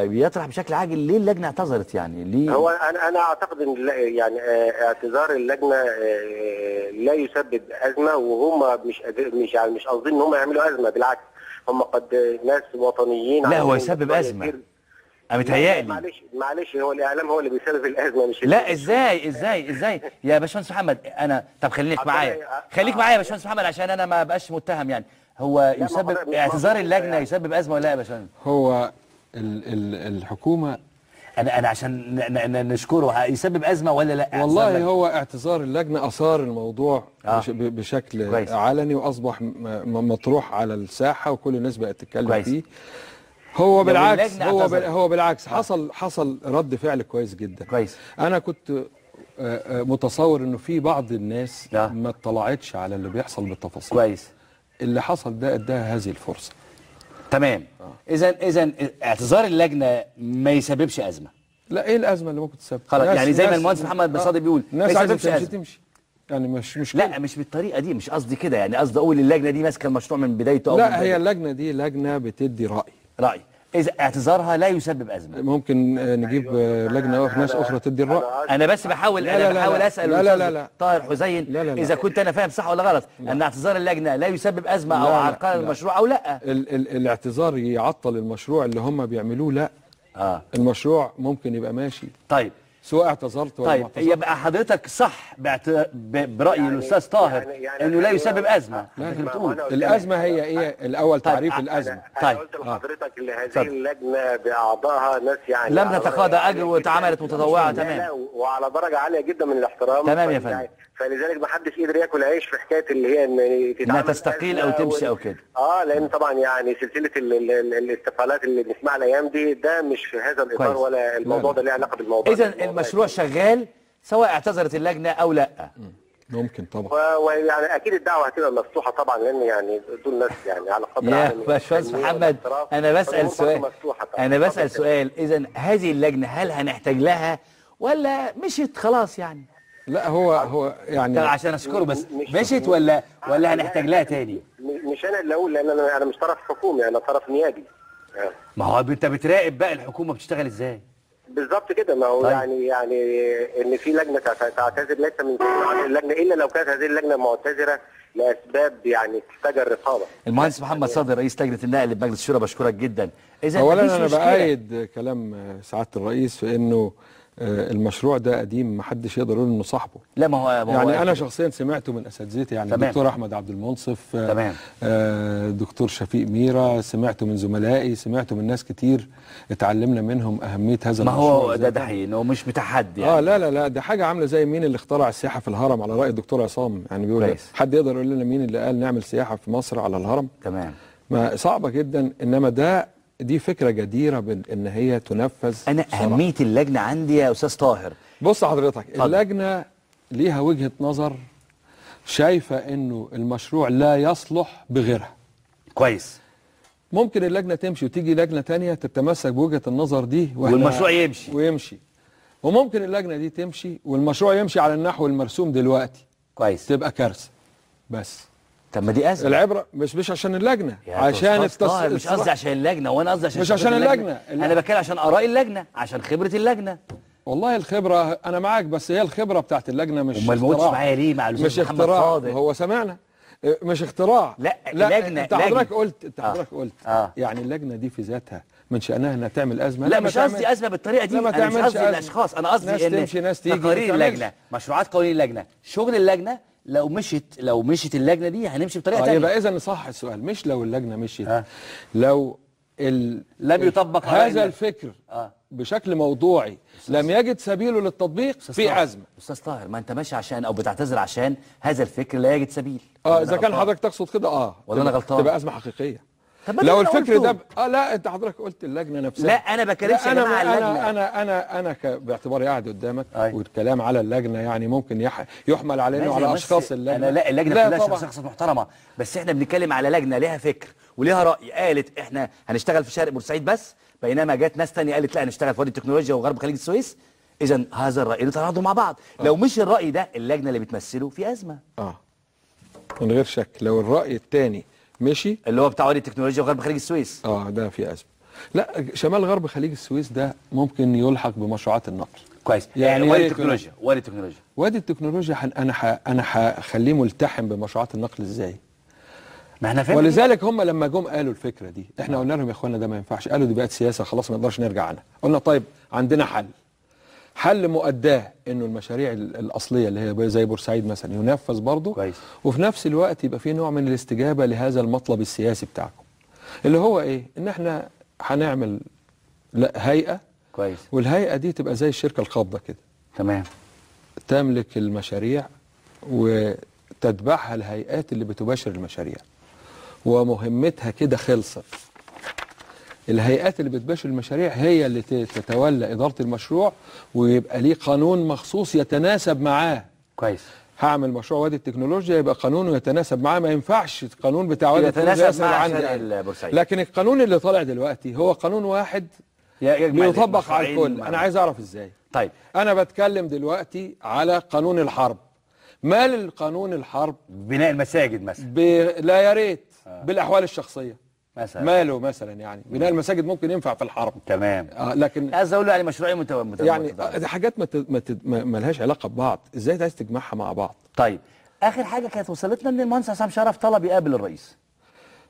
بيطرح بشكل عاجل ليه اللجنه اعتذرت يعني ليه؟ هو انا اعتقد ان يعني اعتذار اللجنه لا يسبب ازمه، وهم مش قاصدين ان هم يعملوا ازمه، بالعكس هم قد ناس وطنيين. لا هو يسبب ازمه متهيألي. معلش هو الاعلام هو اللي بيسبب الازمه مش لا ازاي يا باشمهندس محمد طب خليك معايا يا باشمهندس محمد عشان انا ما بقاش متهم يعني، هو يسبب اعتذار اللجنه يسبب ازمه ولا لا يا باشمهندس؟ هو الحكومة انا عشان نشكره يسبب ازمه ولا لا؟ والله هو اعتذار اللجنه اثار الموضوع بشكل كويس. علني، واصبح مطروح على الساحه وكل الناس بقت تتكلم فيه. هو بالعكس هو بالعكس حصل رد فعل كويس جدا. كويس. انا كنت متصور انه في بعض الناس ما اطلعتش على اللي بيحصل بالتفاصيل. كويس. اللي حصل ده اداها هذه الفرصه. تمام. اذا اعتذار اللجنه ما يسببش ازمه. لا ايه الازمه اللي ممكن تسبب؟ خلاص يعني زي ما المهندس محمد بصادق بيقول الناس عايزه تمشي يعني مش مشكله. لا مش بالطريقه دي، مش قصدي كده يعني، قصدي اقول اللجنه دي ماسكه المشروع من بدايته. لا هي اللجنه دي لجنه بتدي راي اذا اعتذارها لا يسبب ازمه. ممكن نجيب لجنه ناس اخرى تدي الراي. انا بس بحاول اسال لا طاهر حسين اذا كنت انا فاهم صح ولا غلط، ان اعتذار اللجنه لا يسبب ازمه او عرقله المشروع او لا. الاعتذار يعطل المشروع اللي هم بيعملوه؟ لا. المشروع ممكن يبقى ماشي. طيب سواء اعتذرت ولا ما اعتذرت. يبقى حضرتك صح براي الاستاذ طاهر انه لا يسبب ازمه. بتقول الازمه هي ايه الاول؟ تعريف الازمه. طيب قلت لحضرتك ان هذه اللجنه باعضائها ناس يعني لم تتقاضى اجر واتعملت متطوعه. تمام. وعلى درجه عاليه جدا من الاحترام. تمام يا فندم. فلذلك ما حدش قدر ياكل عيش في حكايه اللي هي انها تستقيل او تمشي او كده. لان طبعا يعني سلسله الاستقالات اللي بنسمعها الايام دي ده مش في هذا الاطار. كويس. ولا الموضوع ده له علاقه بالموضوع. اذا المشروع شغال سواء اعتذرت اللجنه او لا. ممكن طبعا. ويعني اكيد الدعوه هتبقى مفتوحه طبعا، لان يعني دول ناس يعني على قدر يا باشمهندس محمد انا بسال سؤال. اذا هذه اللجنه هل هنحتاج لها ولا مشيت خلاص يعني؟ لا هو يعني عشان اشكره بس مشيت ولا هنحتاج لها تاني؟ مش انا اللي اقول، لان انا مش طرف حكومي، انا طرف نيابي. ما هو انت بتراقب بقى الحكومه بتشتغل ازاي؟ بالظبط كده. ما هو طيب. يعني ان في لجنه تعتذر ليس من عن اللجنه، الا لو كانت هذه اللجنه معتذره لاسباب يعني تحتاج الرقابه. المهندس محمد صادر رئيس لجنه النقل بمجلس الشورى، بشكرك جدا. اذا اولا انا بأيد كلام سعاده الرئيس في انه المشروع ده قديم، ما حدش يقدر يقول انه صاحبه. لا ما هو يعني انا شخصيا سمعته من اساتذتي، يعني الدكتور احمد عبد المنصف، تمام، دكتور شفيق ميرا، سمعته من زملائي، سمعته من ناس كتير اتعلمنا منهم اهميه هذا المشروع. ما هو ده حقيقي انه مش بتاع حد يعني. لا ده حاجه عامله زي مين اللي اخترع السياحه في الهرم، على راي الدكتور عصام، يعني بيقول حد يقدر يقول لنا مين اللي قال نعمل سياحه في مصر على الهرم؟ تمام. ما صعبه جدا، انما دي فكره جديره بان هي تنفذ. انا اهميه اللجنه عندي يا استاذ طاهر، بص حضرتك، اللجنه ليها وجهه نظر، شايفه انه المشروع لا يصلح بغيرها. كويس. ممكن اللجنه تمشي وتيجي لجنه ثانيه تتمسك بوجهه النظر دي والمشروع يمشي، وممكن اللجنه دي تمشي والمشروع يمشي على النحو المرسوم دلوقتي. كويس. تبقى كارثه. بس طب ما دي أزمة. العبره مش عشان اللجنه، عشان مش قصدي عشان اللجنه، وانا قصدي مش عشان اللجنه. انا بتكلم عشان اراء اللجنه، عشان خبره اللجنه. والله الخبره انا معاك، بس هي الخبره بتاعت اللجنه مش اختراع. امال ما قلتش معايا ليه مع الاستاذ محمد صادق؟ هو سمعنا مش اختراع. لا لجنه. انت حضرتك قلت يعني اللجنه دي في ذاتها من شأنها انها تعمل ازمه. لا مش قصدي ازمه بالطريقه دي، انا مش قصدي الاشخاص، انا قصدي ان تقارير اللجنه، مشروعات قوانين اللجنه، شغل اللجنه لو مشيت اللجنه دي هنمشي بطريقه ثانيه. يبقى اذا نصحح السؤال، مش لو اللجنه مشيت، لو لم يطبق هذا الفكر بشكل موضوعي، لم يجد سبيله للتطبيق، في أزمة. أستاذ طاهر، ما أنت ماشي عشان أو بتعتذر عشان هذا الفكر لا يجد سبيل. إذا كان حضرتك تقصد كده ولا أنا غلطان؟ تبقى أزمة حقيقية. لو الفكر ده لا أنت حضرتك قلت اللجنة نفسها. لا أنا بكلمش على اللجنة. أنا باعتباري قاعد قدامك والكلام على اللجنة يعني ممكن يحمل علينا وعلى أشخاص اللجنة. لا اللجنة كلها شخصيات محترمة، بس إحنا بنتكلم على لجنة لها فكر وليها رأي، قالت إحنا هنشتغل في شرق بورسعيد بس، بينما جت ناس تانية قالت لا هنشتغل في وادي التكنولوجيا وغرب خليج السويس. إذا هذا الرأي اللي تناقضوا مع بعض. لو مش الرأي ده اللجنة اللي بتمثله في أزمة. من غير شك. لو الرأي الثاني مشي اللي هو بتاع وادي التكنولوجيا وغرب خليج السويس، ده في أزمة. لا شمال غرب خليج السويس ده ممكن يلحق بمشروعات النقل. كويس. يعني وادي التكنولوجيا انا هخليه ملتحم بمشروعات النقل ازاي؟ ما احنا فاهمين. ولذلك هم لما جم قالوا الفكره دي، احنا قلنا لهم يا اخوانا ده ما ينفعش، قالوا دي بقت سياسه خلاص ما نقدرش نرجع عنها. قلنا طيب عندنا حل مؤداه انه المشاريع الاصليه اللي هي زي بورسعيد مثلا ينفذ برضه كويس، وفي نفس الوقت يبقى في نوع من الاستجابه لهذا المطلب السياسي بتاعكم اللي هو ايه؟ ان احنا هنعمل هيئه كويس، والهيئه دي تبقى زي الشركه القابضه كده. تمام. تملك المشاريع وتتبعها الهيئات اللي بتباشر المشاريع، ومهمتها كده خلصت. الهيئات اللي بتباشر المشاريع هي اللي تتولى إدارة المشروع، ويبقى ليه قانون مخصوص يتناسب معاه. كويس. هعمل مشروع وادي التكنولوجيا يبقى قانونه يتناسب معاه، ما ينفعش القانون بتاع وادي التكنولوجيا يتناسب مع بورسعيد. لكن القانون اللي طالع دلوقتي هو قانون واحد بيطبق على الكل. أنا عايز أعرف إزاي. طيب أنا بتكلم دلوقتي على قانون الحرب. مال القانون الحرب؟ بناء المساجد مثلا. لا يا ريت. بالأحوال الشخصية مثلا. ماله مثلا يعني بناء المساجد ممكن ينفع في الحرب. تمام. لكن عايز اقول له يعني مشروعي يعني دي حاجات ما لهاش علاقه ببعض، ازاي عايز تجمعها مع بعض؟ طيب اخر حاجه كانت وصلتنا ان المهندس عصام شرف طلب يقابل الرئيس.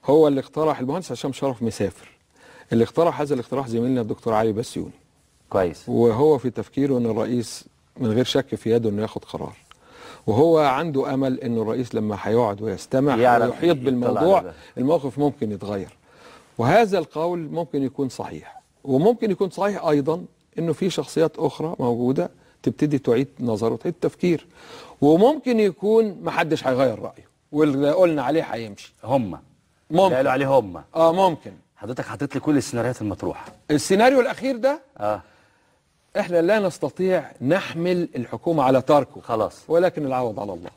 هو اللي اقترح، المهندس عصام شرف مسافر، اللي اقترح هذا الاقتراح زميلنا الدكتور علي بسيوني. كويس. وهو في تفكيره ان الرئيس من غير شك في يده انه ياخد قرار، وهو عنده امل انه الرئيس لما هيقعد ويستمع ويحيط بالموضوع الموقف ممكن يتغير. وهذا القول ممكن يكون صحيح، وممكن يكون صحيح ايضا انه في شخصيات اخرى موجوده تبتدي تعيد نظر وتعيد تفكير، وممكن يكون ما حدش هيغير رايه واللي قلنا عليه هيمشي. هم ممكن قالوا عليه هم ممكن. حضرتك حاطط لي كل السيناريوهات المطروحه. السيناريو الاخير ده احنا لا نستطيع نحمل الحكومه على تركه خلاص، ولكن العوض على الله،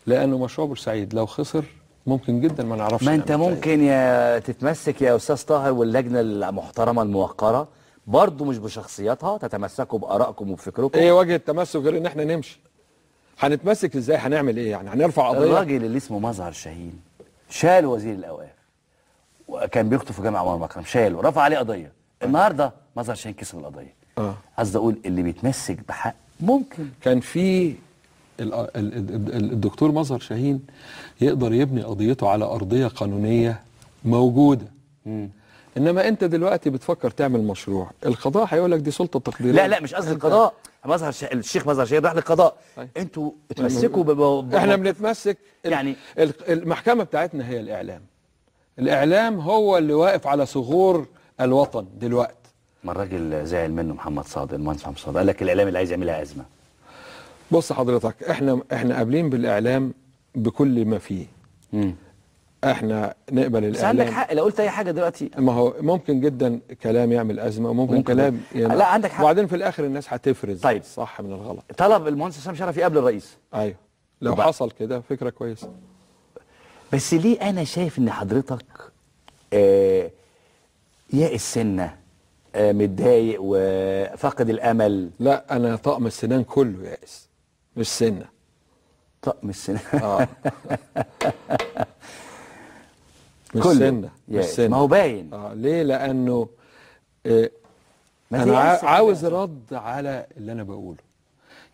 لانه مشروع بورسعيد لو خسر ممكن جدا ما نعرفش. ما انت ممكن يا تتمسك يا استاذ طاهر واللجنه المحترمه الموقره برضه مش بشخصياتها، تتمسكوا بارائكم وبفكركم. ايه وجه التمسك غير ان احنا نمشي؟ هنتمسك ازاي؟ هنعمل ايه يعني؟ هنرفع قضيه؟ الراجل اللي اسمه مظهر شاهين شال وزير الاوقاف وكان بيخطب في جامع عمر مكرم، شاله رفع عليه قضيه. النهارده مظهر شاهين كسب القضيه. قصدي اقول اللي بيتمسك بحق ممكن. كان في الدكتور مظهر شاهين يقدر يبني قضيته على ارضيه قانونيه موجوده. انما انت دلوقتي بتفكر تعمل مشروع، القضاء هيقول لك دي سلطه تقديريه. لا مش قصدي القضاء، الشيخ مظهر شاهين راح للقضاء. انتوا اتمسكوا احنا بنتمسك يعني المحكمه بتاعتنا هي الاعلام. الاعلام هو اللي واقف على ثغور الوطن دلوقتي. ما الراجل زعل منه محمد صادق، المهندس محمد صادق، قال لك الاعلام اللي عايز يعملها ازمه. بص حضرتك، احنا قابلين بالاعلام بكل ما فيه. احنا نقبل الاعلام. بس عندك حق، لو قلت اي حاجه دلوقتي ما هو ممكن جدا كلام يعمل ازمه، وممكن كلام لا عندك حق. وبعدين في الاخر الناس هتفرز طيب الصح من الغلط. طلب المهندس حسام شرف يقابل الرئيس. ايوه لو حصل كده فكره كويسه. بس ليه انا شايف ان حضرتك يائس سنه، متضايق وفاقد الامل؟ لا انا طقم السنان كله يائس مش سنه. طقم السنان مش سنه مش سنه. ما هو باين. ليه؟ لانه انا عاوز رد على اللي انا بقوله.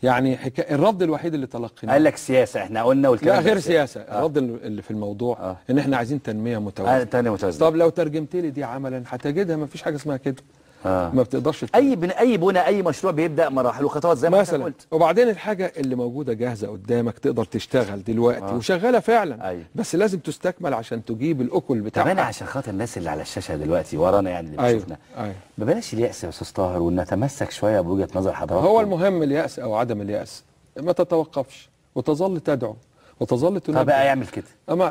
يعني الرد الوحيد اللي تلقيناه قال لك سياسه، احنا قلنا والكلام لا غير سياسه. الرد اللي في الموضوع ان احنا عايزين تنميه متوازنه. تنميه متوازنه. طب لو ترجمت لي دي عملا هتجدها ما فيش حاجه اسمها كده. ما بتقدرش اي بناء اي مشروع بيبدا مراحل وخطوات زي ما انت قلت. وبعدين الحاجه اللي موجوده جاهزه قدامك تقدر تشتغل دلوقتي وشغاله فعلا. بس لازم تستكمل عشان تجيب الاكل بتاعها. طب انا عشان خاطر الناس اللي على الشاشه دلوقتي ورانا يعني اللي بتشوفنا ببلاش اليأس يا استاذ طاهر، ونتمسك شويه بوجهه نظر حضرتك. هو المهم اليأس او عدم اليأس، ما تتوقفش وتظل تدعو وتظل تنبه. طب بقى يعمل كده.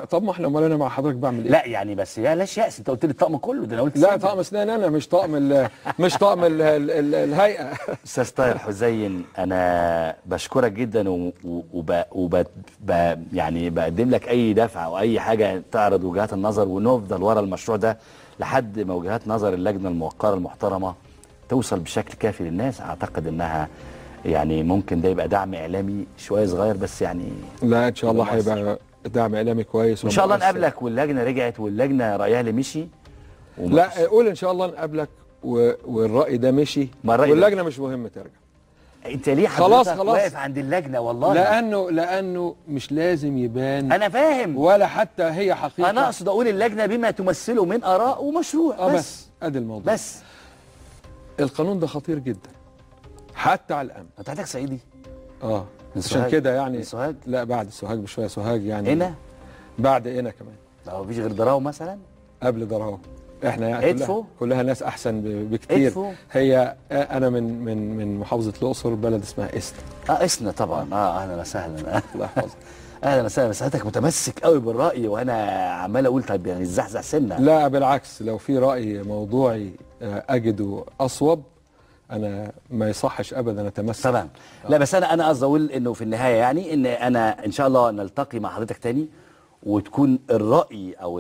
طب ما احنا امال انا مع حضرتك بعمل ايه؟ لا يعني بس لاش يأس، انت قلت لي الطقم كله، ده انا قلت لا طقم اسنان انا مش طقم الهيئه. استاذ طاهر حسين انا بشكرك جدا يعني بقدم لك اي دفعه او اي حاجه تعرض وجهات النظر، ونفضل ورا المشروع ده لحد ما وجهات نظر اللجنه الموقره المحترمه توصل بشكل كافي للناس. اعتقد انها يعني ممكن ده يبقى دعم اعلامي شويه صغير بس يعني. لا ان شاء الله هيبقى دعم اعلامي كويس ان شاء الله نقابلك واللجنه رجعت واللجنه رايها اللي مشي. لا قول ان شاء الله نقابلك والراي ده مشي واللجنه مش مهم ترجع. انت ليه حضرتك واقف عند اللجنه؟ والله لانه مش لازم يبان. انا فاهم ولا حتى هي حقيقه. انا اقصد اقول اللجنه بما تمثله من اراء ومشروع بس ادي الموضوع. بس القانون ده خطير جدا حتى على الامن. انت حضرتك صعيدي؟ عشان كده يعني. سوهاج؟ لا بعد سوهاج بشويه. سوهاج يعني هنا بعد هنا كمان. لا مفيش غير دراو مثلا؟ قبل دراو احنا يعني كلها ناس احسن بكتير. هي انا من محافظه الاقصر، بلد اسمها اسنا. اسنا طبعا. اهلا وسهلا. الله يحفظك. اهلا وسهلا. بس حضرتك متمسك قوي بالراي وانا عمال اقول طب يعني الزحزح سنه. لا بالعكس، لو في راي موضوعي اجده اصوب انا ما يصحش ابدا اتمسك. طبعا. لا بس انا قصدي اقول انه في النهايه يعني ان انا ان شاء الله نلتقي مع حضرتك تاني وتكون الراي او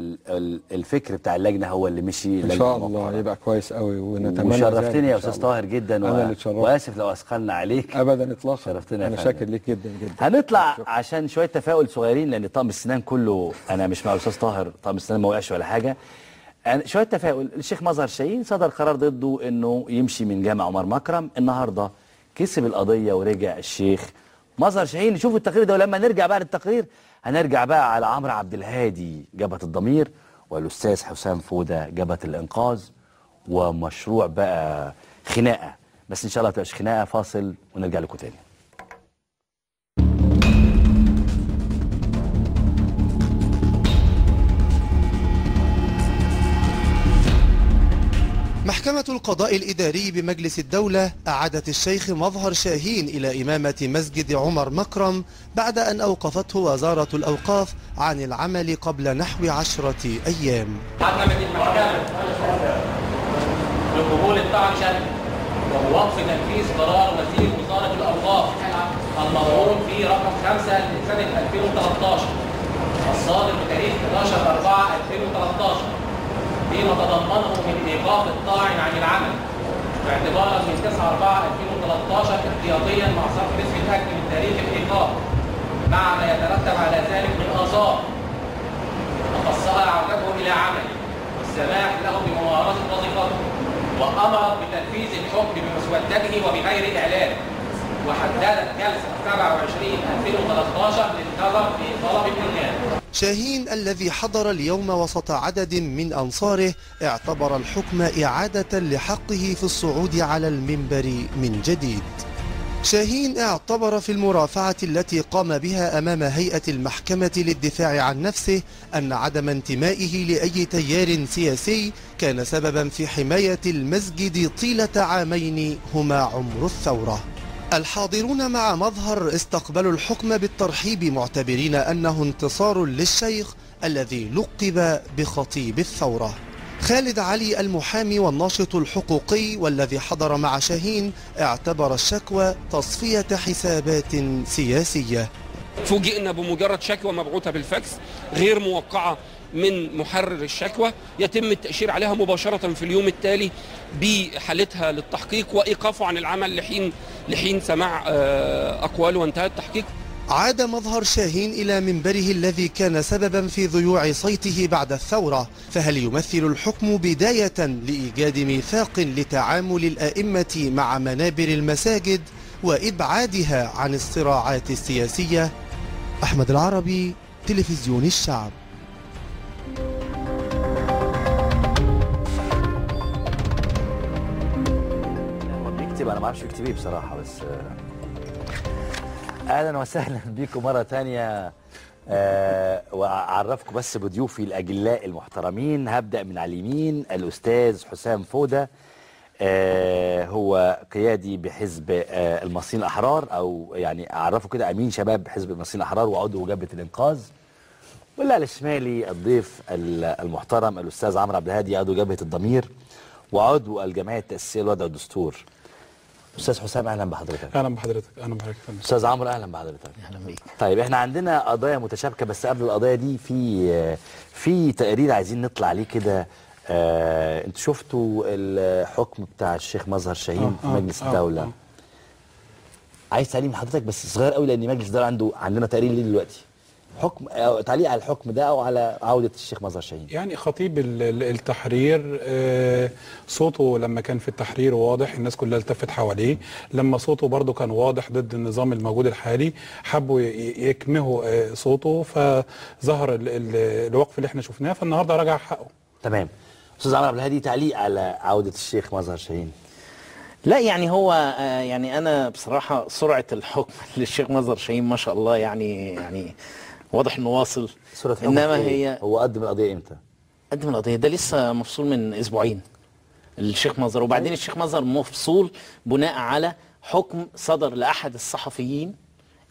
الفكر بتاع اللجنه هو اللي مشي. ان شاء الله يبقى كويس قوي ونتمنى. وشرفتني يا استاذ طاهر جدا انا اللي اتشرفت. واسف لو اثقلنا عليك. ابدا اطلاقا. شرفتنا. انا شاكر ليك جدا جدا. هنطلع عشان شويه تفاؤل صغيرين لان طقم السنان كله انا مش مع الاستاذ طاهر، طقم السنان ما وقعش ولا حاجه. شويه تفاؤل. الشيخ مظهر شاهين صدر قرار ضده انه يمشي من جامع عمر مكرم. النهارده كسب القضيه ورجع الشيخ مظهر شاهين. نشوف التقرير ده، ولما نرجع بعد التقرير هنرجع بقى على عمرو عبد الهادي جبهة الضمير والاستاذ حسام فوده جبهة الانقاذ ومشروع بقى خناقه. بس ان شاء الله تبقاش خناقه. فاصل ونرجع لكم تاني. محكمة القضاء الإداري بمجلس الدولة أعادت الشيخ مظهر شاهين إلى إمامة مسجد عمر مكرم بعد أن أوقفته وزارة الأوقاف عن العمل قبل نحو 10 أيام. عدمت المحكمة بقبول الطعن شرعي ووقف تنفيذ قرار وزير وزارة الأوقاف المضمون في رقم 5 لسنة 2013 الصادر بتاريخ 11/4/2013 فيما تضمنه من إيقاف الطاعن عن العمل باعتبارا من 9/4/2013 احتياطيا مع صرف نصف الأجر من تاريخ الإيقاف مع ما يترتب على ذلك من آثار، وخصها عودته إلى عمله والسماح له بممارسة وظيفته، وأمرت بتنفيذ الحكم بمسودته وبغير إعلان، وحددت جلسة 27/2013 للنظر في طلب الإلغاء. شاهين الذي حضر اليوم وسط عدد من أنصاره اعتبر الحكم إعادة لحقه في الصعود على المنبر من جديد. شاهين اعتبر في المرافعة التي قام بها أمام هيئة المحكمة للدفاع عن نفسه أن عدم انتمائه لأي تيار سياسي كان سببا في حماية المسجد طيلة عامين هما عمر الثورة. الحاضرون مع مظهر استقبلوا الحكم بالترحيب معتبرين أنه انتصار للشيخ الذي لقب بخطيب الثورة. خالد علي المحامي والناشط الحقوقي والذي حضر مع شاهين اعتبر الشكوى تصفية حسابات سياسية. فوجئنا بمجرد شكوى مبعوثة بالفاكس غير موقعة من محرر الشكوى يتم التأشير عليها مباشرة في اليوم التالي بحالتها للتحقيق وإيقافه عن العمل لحين سماع أقواله وانتهى التحقيق. عاد مظهر شاهين إلى منبره الذي كان سببا في ضيوع صيته بعد الثورة، فهل يمثل الحكم بداية لإيجاد ميثاق لتعامل الأئمة مع منابر المساجد وإبعادها عن الصراعات السياسية؟ أحمد العربي، تلفزيون الشعب. بيكتب، أنا ما أعرفش يكتب إيه بصراحة، بس اهلا وسهلا بيكم مره ثانيه. واعرفكم بس بضيوفي الاجلاء المحترمين. هبدا من على اليمين الاستاذ حسام فوده، هو قيادي بحزب المصريين الاحرار، او يعني اعرفه كده امين شباب حزب المصريين الاحرار وعضو جبهه الانقاذ. واللي على شمالي الضيف المحترم الاستاذ عمرو عبد الهادي، عضو جبهه الضمير وعضو الجمعيه التاسيسيه لوضع والدستور. استاذ حسام اهلا بحضرتك. اهلا بحضرتك. اهلا بحضرتك. استاذ عمرو اهلا بحضرتك. اهلا بيك. طيب احنا عندنا قضايا متشابكه، بس قبل القضايا دي في تقرير عايزين نطلع عليه كده. انتوا شفتوا الحكم بتاع الشيخ مظهر شاهين في مجلس الدوله. عايز تعليق من حضرتك بس صغير قوي، لان مجلس الدوله عندنا تقرير ليه دلوقتي. حكم أو تعليق على الحكم ده او على عوده الشيخ مظهر شاهين. يعني خطيب التحرير صوته لما كان في التحرير واضح، الناس كلها التفت حواليه. لما صوته برضه كان واضح ضد النظام الموجود الحالي، حبوا يكمهوا صوته، فظهر الوقف اللي احنا شفناه، فالنهارده رجع حقه. تمام. استاذ عمرو عبد الهادي، تعليق على عوده الشيخ مظهر شاهين. لا يعني هو يعني انا بصراحه سرعه الحكم للشيخ مظهر شاهين ما شاء الله يعني واضح انه واصل. سرعه انما هي هو قدم القضيه امتى؟ قدم القضيه ده لسه مفصول من اسبوعين الشيخ مظهر، وبعدين الشيخ مظهر مفصول بناء على حكم صدر لاحد الصحفيين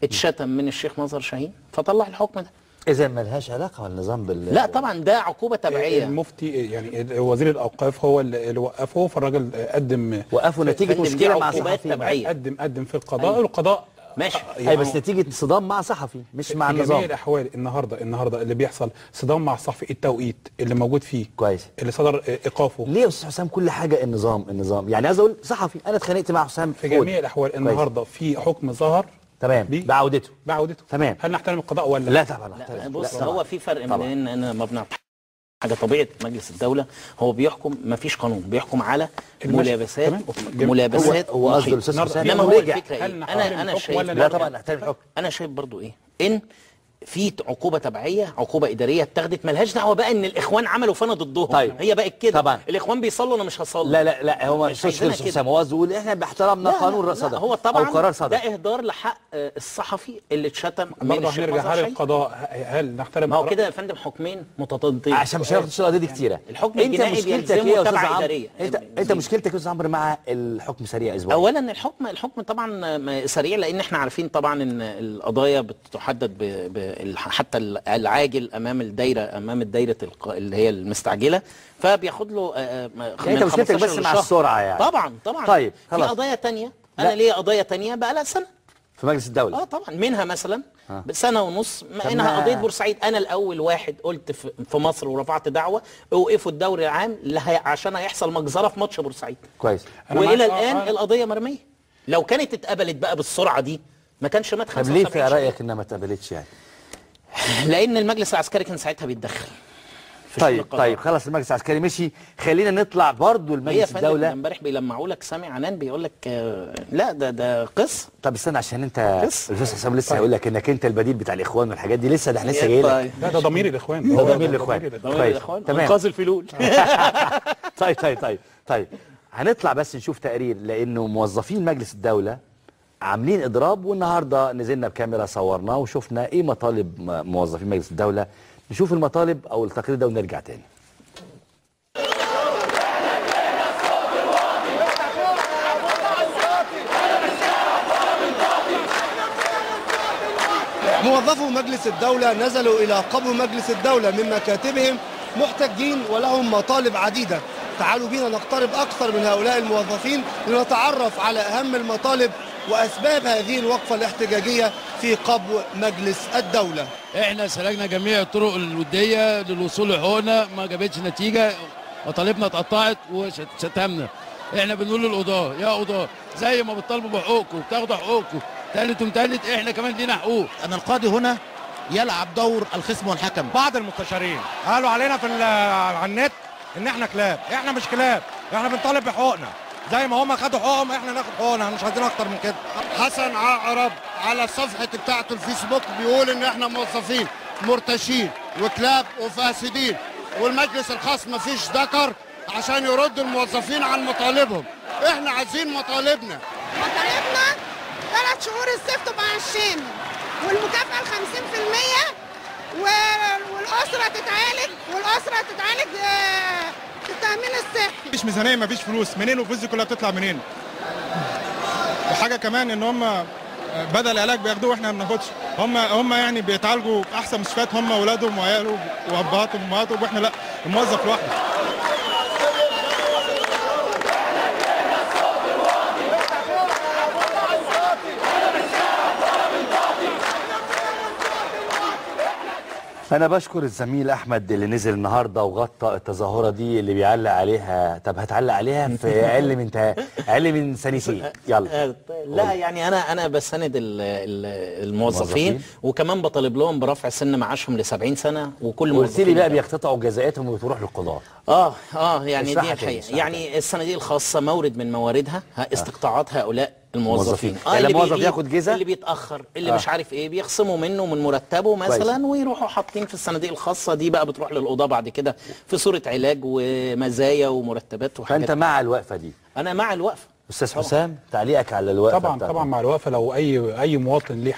اتشتم من الشيخ مظهر شاهين فطلع الحكم ده. إذا ملهاش علاقة بالنظام لا طبعا ده عقوبة تبعية. المفتي يعني وزير الأوقاف هو اللي وقفه، فالراجل قدم وقفه نتيجة مشكلة مع صحفي. قدم في القضاء والقضاء ماشي. يعني بس نتيجة صدام مع صحفي مش مع النظام. في جميع الأحوال النهارده اللي بيحصل صدام مع صحفي، التوقيت اللي موجود فيه كويس اللي صدر إيقافه. ليه يا أستاذ حسام كل حاجة النظام يعني عايز أقول صحفي أنا اتخانقت مع حسام في جميع الأحوال النهارده في حكم ظهر تمام بعودته تمام. هل نحترم القضاء ولا لا؟ طبعا لا. بص هو في فرق ما بين ان ما بنعطي حاجه. طبيعه مجلس الدوله هو بيحكم، ما فيش قانون، بيحكم على ملابسات هو قصده الاستاذ حسام. انما هو الفكره ايه؟ انا شايف لا طبعا نحترم الحكم. انا شايف برضو ايه ان في عقوبه تبعيه، عقوبه اداريه اتخذت، ملهاش دعوه بقى ان الاخوان عملوا فانا ضدهم. طيب. هي بقت كده طبعا الاخوان بيصلوا انا مش هصلي. لا هو مش حسام، هو قصده يقول احنا باحترامنا قانون صدر هو طبعا او قرار صدر. ده اهدار لحق الصحفي اللي اتشتم من الشيخ نرجع هل القضاء هل نحترم؟ ما هو كده يا فندم حكمين متضادين عشان مش هياخد القضيه دي كتيره. الحكم الجنائي بيلزمه تبع اداريه. انت مشكلتك يا استاذ عمرو مع الحكم سريع اسبوعيا. اولا الحكم طبعا سريع، لان احنا عارفين طبعا ان القضايا بتحدد حتى العاجل امام الدايره اللي هي المستعجله، فبياخد له انت مشكلتك بس مع السرعه يعني. طبعا طيب خلاص. في قضايا ثانيه، انا ليا قضايا ثانيه بقى لها سنه في مجلس الدوله. طبعا منها مثلا سنه ونص منها قضيه بورسعيد. انا الاول واحد قلت في مصر ورفعت دعوه اوقفوا الدوري العام عشان هيحصل مجزره في ماتش بورسعيد. كويس. والى الان القضيه مرميه. لو كانت اتقبلت بقى بالسرعه دي ما كانش مات 75. طب ليه في رايك انها ما اتقبلتش يعني؟ لان المجلس العسكري كان ساعتها بيتدخل. طيب خلاص المجلس العسكري مشي، خلينا نطلع برضو المجلس الدوله. امبارح بيلمعوا لك سامي عنان بيقول لك لا ده قصه. طب استنى عشان انت الاستاذ حسام لسه هيقول لك انك انت البديل بتاع الاخوان والحاجات دي، لسه ده احنا لسه جاي لك. لا ده ضمير الاخوان. ده ضمير الاخوان. تمام. انقاذ الفلول. طيب هنطلع بس نشوف تقرير، لانه موظفين مجلس الدوله عاملين اضراب، والنهارده نزلنا بكاميرا صورناه وشفنا ايه مطالب موظفين مجلس الدوله. نشوف المطالب او التقرير ده ونرجع تاني. موظفو مجلس الدولة نزلوا إلى قبو مجلس الدولة من مكاتبهم محتجين ولهم مطالب عديدة. تعالوا بينا نقترب أكثر من هؤلاء الموظفين لنتعرف على أهم المطالب وأسباب هذه الوقفة الاحتجاجية في قبو مجلس الدولة. احنا سلكنا جميع الطرق الودية للوصول لحقوقنا، ما جابتش نتيجة، مطالبنا اتقطعت وشتمنا. احنا بنقول للقضاة يا قضاة زي ما بتطالبوا بحقوقكم بتاخدوا حقوقكم تالت ومتالت، احنا كمان لينا حقوق. أن القاضي هنا يلعب دور الخصم والحكم. بعض المستشارين قالوا علينا على النت ان احنا كلاب. احنا مش كلاب، احنا بنطالب بحقوقنا زي ما هم خدوا حقوقهم احنا ناخد حقوقنا، مش عايزين اكتر من كده. حسن عقرب على صفحة بتاعته الفيسبوك بيقول ان احنا موظفين مرتشين وكلاب وفاسدين، والمجلس الخاص مفيش ذكر عشان يرد الموظفين عن مطالبهم. احنا عايزين مطالبنا 3 شهور الصيف تبقى 20 والمكافأة 50% والأسرة تتعالج التأمين الصحي. مفيش ميزانية، مفيش فلوس، منين الفلوس دي كلها بتطلع منين؟ وحاجة كمان ان هم بدل العلاج بياخدوه واحنا ما بناخدش. هم يعني بيتعالجوا في احسن مستشفيات، هم واولادهم وعيالهم وابهاتهم وامهاتهم، واحنا لا، الموظف لوحده. أنا بشكر الزميل أحمد اللي نزل النهارده وغطى التظاهرة دي اللي بيعلق عليها. طب هتعلق عليها في أقل من ثانيتين. يلا. لا يعني أنا بسند الموظفين وكمان بطالب لهم برفع سن معاشهم ل70 سنة. وكل قلت لي بقى بيقتطعوا جزاءاتهم وتروح للقضاء. يعني دي الحقيقة. يعني الصناديق الخاصة مورد من مواردها استقطاعات هؤلاء الموظفين. يعني الموظف ياخد جزء، اللي بيتاخر اللي مش عارف ايه بيخصموا منه من مرتبه مثلا ويروحوا حاطين في الصناديق الخاصه دي، بقى بتروح للقضاء بعد كده في صوره علاج ومزايا ومرتبات وحاجات. فانت مع الوقفه دي؟ انا مع الوقفه. استاذ حسام تعليقك على الوقفه؟ طبعا مع الوقفه. لو اي مواطن ليه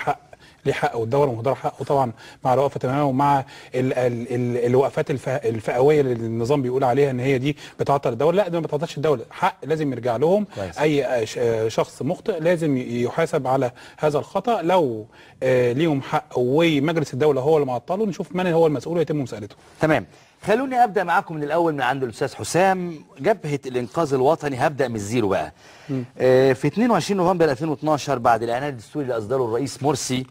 حق والدوله مهدره حقه، طبعا مع الوقفه تماما. ومع الوقفات الفئويه اللي النظام بيقول عليها ان هي دي بتعطل الدوله. لا، ده ما بتعطلش الدوله، حق لازم يرجع لهم. اي شخص مخطئ لازم يحاسب على هذا الخطا. لو ليهم حق ومجلس الدوله هو اللي معطله، نشوف من هو المسؤول ويتم مساءلته. تمام. خلوني ابدا معاكم من الاول من عند الاستاذ حسام. جبهه الانقاذ الوطني، هبدا من الزيرو بقى. في 22 نوفمبر 2012 بعد الاعلان الدستوري اللي اصدره الرئيس مرسي،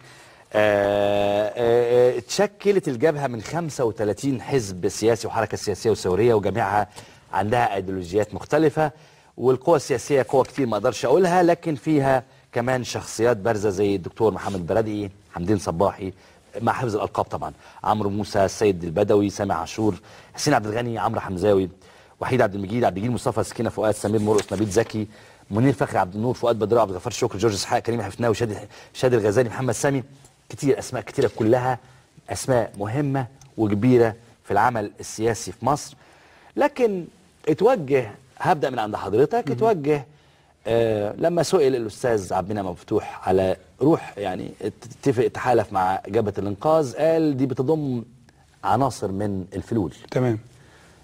اتشكلت الجبهه من 35 حزب سياسي وحركه سياسيه وثوريه، وجميعها عندها ايديولوجيات مختلفه، والقوى السياسيه قوى كتير ما اقدرش اقولها، لكن فيها كمان شخصيات بارزه زي الدكتور محمد برادقي، حمدين صباحي مع حفظ الالقاب طبعا، عمرو موسى، السيد البدوي، سامي عاشور، حسين عبد الغني، عمرو حمزاوي، وحيد عبد المجيد مصطفى، سكينه فؤاد، سمير مرقص، نبيل زكي، منير فخري، عبد النور، فؤاد بدر، عبد الغفار شكري، جورج اسحاق، كريم حفناوي، شادي الغزالي، محمد سامي. كتير، اسماء كتيره، كلها اسماء مهمه وكبيره في العمل السياسي في مصر. لكن اتوجه، هبدا من عند حضرتك، اتوجه لما سئل الاستاذ عبد المنعم مفتوح على روح يعني اتفق تحالف مع جبهه الانقاذ، قال دي بتضم عناصر من الفلول. تمام.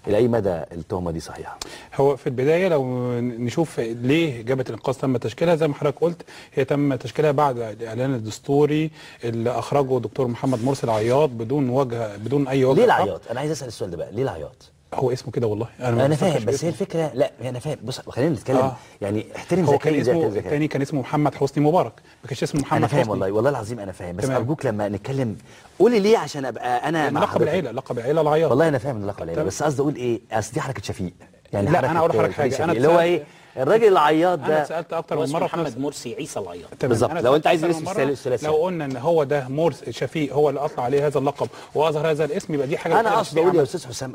الى اي مدى التهمه دي صحيحه؟ هو في البدايه لو نشوف ليه جبهه الانقاذ تم تشكيلها، زي ما حضرتك قلت هي تم تشكيلها بعد الاعلان الدستوري اللي اخرجه الدكتور محمد مرسي العياط بدون اي وجه. ليه العياط؟ انا عايز اسال السؤال ده بقى، ليه العياط؟ هو اسمه كده والله انا فاهم، بس هي الفكره، لا انا فاهم. بص خلينا نتكلم يعني احترم هو كان ذكائي. اسمه الثاني كان اسمه محمد حسني مبارك، ما كانش اسمه محمد حسني. انا فاهم والله العظيم انا فاهم، بس تمام. ارجوك لما نتكلم قولي ليه عشان ابقى انا مع لقب العيله، لقب العيله العياط. والله انا فاهم لقب العيله، بس قصدي اقول ايه، اصل دي حركه شفيق يعني. لا انا اقول لحضرتك حاجه، انا اللي هو ايه الراجل العياط ده. انا سالت اكتر من مره محمد مرسي عيسى العياط بالظبط. لو انت عايز الاسم الثلاثي، لو قلنا ان هو ده مرسي شفيق هو اللي اطلع عليه هذا اللقب واظهر هذا الاسم، يبقى دي حاجه. انا اقصد اقول يا استاذ حسام،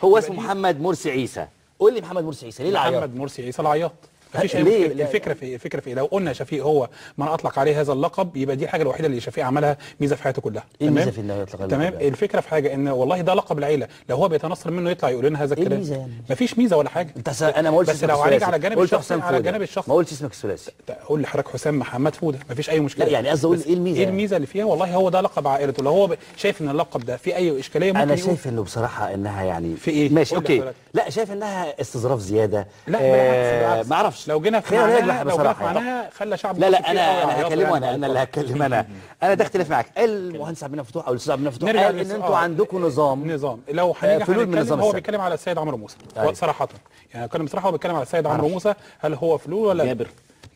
هو اسمه محمد مرسي عيسى. قول لي محمد مرسي عيسى ليه العياط؟ محمد مرسي عيسى العياط. مفيش اي مشكله. الفكره في ايه؟ لو قلنا شفيق هو من اطلق عليه هذا اللقب، يبقى دي الحاجه الوحيده اللي شفيق عملها ميزه في حياته كلها. ايه الميزه في انه يطلق اللقب؟ تمام. الفكره في حاجه ان والله ده لقب العيله، لو هو بيتنصر منه يطلع يقول لنا هذا الكلام. ايه الميزه يعني؟ مفيش ميزه ولا حاجه. انت انا ما قلتش بس لو هنيجي على الجانب الشخصي، على الجانب الشخصي ما قلتش اسمك الثلاثي. قول لحضرتك حسام محمد فوده، مفيش اي مشكله. لا يعني قصدي اقول ايه الميزه؟ ايه الميزه اللي فيها؟ والله هو ده لقب عائلته، لو هو شايف ان اللقب ده فيه اي اشكاليه ممكن انا شايف انه بصراحه انها يعني في ايه؟ ماشي اوكي. لا شايف انها استظراف زياده. لا بالعكس ما اعرفش. لو جينا في معناها خلى شعب لا انا هكلمه، انا اللي هتكلم انا ده اختلاف معاك. المهندس عبد المنعم فتوح او الاستاذ عبد المنعم فتوح قال ان انتوا عندكم نظام لو هنيجي فلول من النظام. هو بيتكلم على السيد عمرو موسى صراحه، يعني كان بصراحه هو بيتكلم على السيد عمرو موسى، هل هو فلول ولا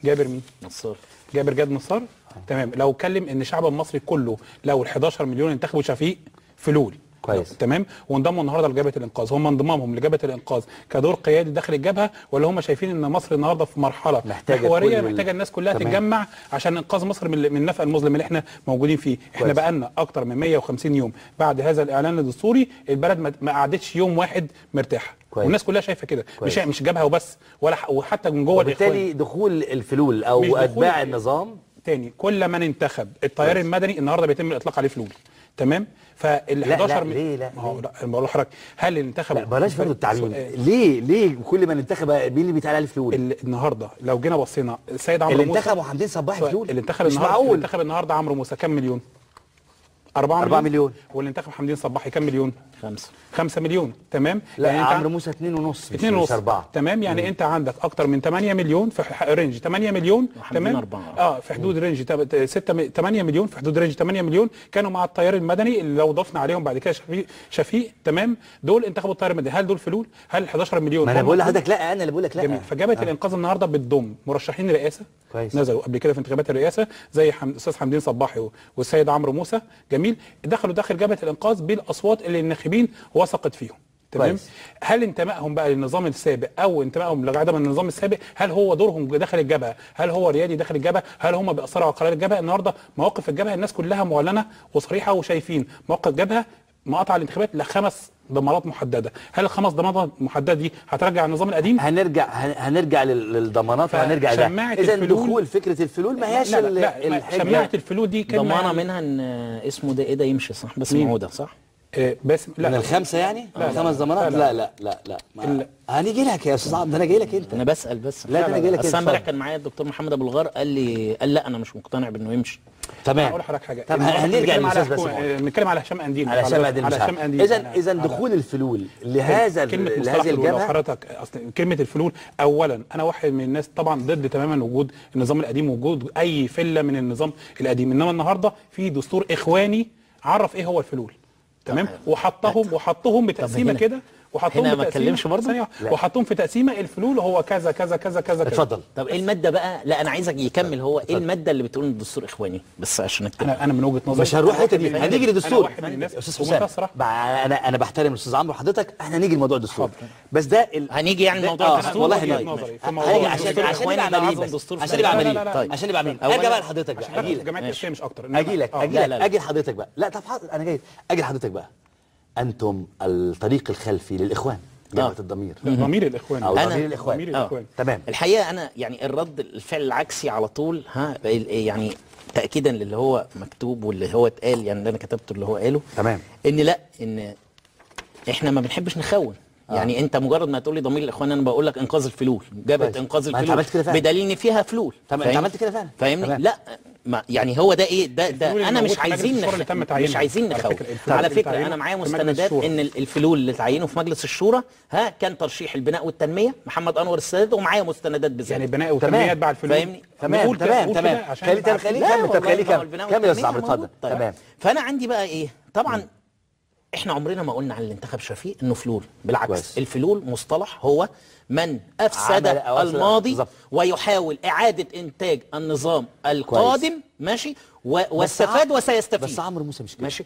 جابر مين؟ نصار. جابر جاد نصار. تمام. لو اتكلم ان الشعب المصري كله لو ال 11 مليون انتخبوا شفيق فلول كويس تمام، وانضموا النهارده لجبهه الانقاذ، هم انضمامهم لجبهه الانقاذ كدور قيادي داخل الجبهه، ولا هم شايفين ان مصر النهارده في مرحله محوريه محتاجه الناس كلها تتجمع عشان انقاذ مصر من النفق المظلم اللي احنا موجودين فيه؟ احنا بقالنا اكتر من 150 يوم بعد هذا الاعلان الدستوري، البلد ما قعدتش يوم واحد مرتاحه، والناس كلها شايفه كده، مش جبهه وبس، ولا وحتى من جوه الاخوان. وبالتالي دخول الفلول او اتباع النظام تاني، كل من انتخب التيار المدني النهارده بيتم الاطلاق عليه فلول. تمام. فال 11 ليه لا انا بقول لحضرتك، هل اللي انتخب بلاش برضه التعميم، ليه كل من انتخب مين اللي بيتقال عليه فلول؟ النهارده لو جينا بصينا السيد عمرو موسى اللي انتخبوا حمدين صباحي فلول، اللي انتخب النهارده عمرو موسى كام مليون؟ 4 مليون. واللي انتخب حمدين صباحي كام مليون؟ 5 مليون. تمام. لا يعني عمرو موسى 2.5 4. تمام. يعني انت عندك اكتر من 8 مليون في رينج 8 مليون. تمام. في حدود رينج 8 مليون، في حدود رينج 8 مليون كانوا مع التيار المدني، اللي لو ضفنا عليهم بعد كده شفيق تمام، دول انتخبوا التيار المدني. هل دول فلول؟ هل ال 11 مليون؟ ما انا بقول لحضرتك لا، انا اللي بقول لك لا. فجبهه الانقاذ النهارده بتضم مرشحين رئاسه نزلوا قبل كده في انتخابات الرئاسه زي الاستاذ حمدين صباحي والسيد عمرو موسى، جميل، دخلوا داخل جبهه الانقاذ بالاصوات اللي الناخبين وثقت فيهم. تمام. هل انتمائهم بقى للنظام السابق او انتمائهم لعدم النظام السابق، هل هو دورهم داخل الجبهه؟ هل هو ريادي داخل الجبهه؟ هل هم بيأثروا على قرار الجبهه؟ النهارده مواقف الجبهه الناس كلها معلنه وصريحه وشايفين موقف الجبهه مقاطعه الانتخابات ل5 ضمانات محدده. هل ال5 ضمانات محدده دي هترجع النظام القديم؟ هنرجع للضمانات وهنرجع ده. اذا دخول فكره الفلول ما هياش شماعه الفلول دي كان ضمانه منها ان اسمه ده ايه ده يمشي صح، بس معوده صح؟ بس لا من ال5 يعني؟ 5 ضمانات؟ لا هنيجي لك يا استاذ عبد، انا جاي لك انت. انا بسال بس. لا انا جاي لك انت. اصل امبارح كان معايا الدكتور محمد ابو الغار، قال لا انا مش مقتنع بانه يمشي. تمام. اقول لحضرتك حاجه. طب هنرجع للاستاذ بس، نتكلم على هشام قنديل. على هشام قنديل. اذا دخول الفلول لهذه الجبهه، لو حضرتك اصل كلمه الفلول، اولا انا واحد من الناس طبعا ضد تماما وجود النظام القديم، وجود اي فله من النظام القديم، انما النهارده في دستور اخواني عرف ايه هو الفلول. تمام. وحطهم بتقسيمه كده، وحطهم هنا ما اتكلمش برضه، وحطهم في تقسيمه الفلول هو كذا كذا كذا كذا. اتفضل. طب ايه الماده بقى؟ لا انا عايزك يكمل هو ايه الماده اللي بتقول ان الدستور اخواني، بس عشان انا من وجهه نظري مش هنروح الحته دي، هنيجي للدستور. استاذ حسام انا بحترم الاستاذ عمرو حضرتك، احنا هنيجي لموضوع الدستور بس ده هنيجي يعني لموضوع الدستور. والله هنيجي عشان يبقى عمليين، عشان يبقى عمليين. ارجع بقى لحضرتك بقى، اجي لك جماعه الاسلام مش اكتر. اجي لحضرتك بقى. لا طب حاضر انا جاي، اجي لحضرتك بقى. انتم الطريق الخلفي للاخوان، جبهه الضمير، ضمير الاخوان او ضمير الاخوان. تمام. الحقيقه انا يعني الرد الفعل العكسي على طول، يعني تاكيدا للي هو مكتوب واللي هو اتقال، يعني اللي انا كتبته اللي هو قاله. تمام. ان لا، ان احنا ما بنحبش نخون. يعني انت مجرد ما تقول لي ضمير الاخوان انا بقول لك انقاذ الفلول، جبهه انقاذ الفلول، بدليل ان فيها فلول. تمام. انت عملت كده فعلا، فاهمني؟ لا يعني هو ده ايه ده انا مش عايزين نخون. على فكره انا معايا مستندات ان الفلول اللي تعينوا في مجلس الشورى كان ترشيح البناء والتنميه محمد انور السادات، ومعايا مستندات بذلك. يعني البناء والتنميه يتبع الفلول. فاهمني؟ تمام. خليك كمل يا استاذ عمرو، اتفضل. تمام. فانا عندي بقى ايه، طبعا احنا عمرنا ما قلنا عن الانتخاب شفيق انه فلول، بالعكس كويس. الفلول مصطلح هو من افسد الماضي ويحاول اعاده انتاج النظام القادم كويس. ماشي واستفاد وسيستفيد. بس عمرو موسى مش كده. ماشي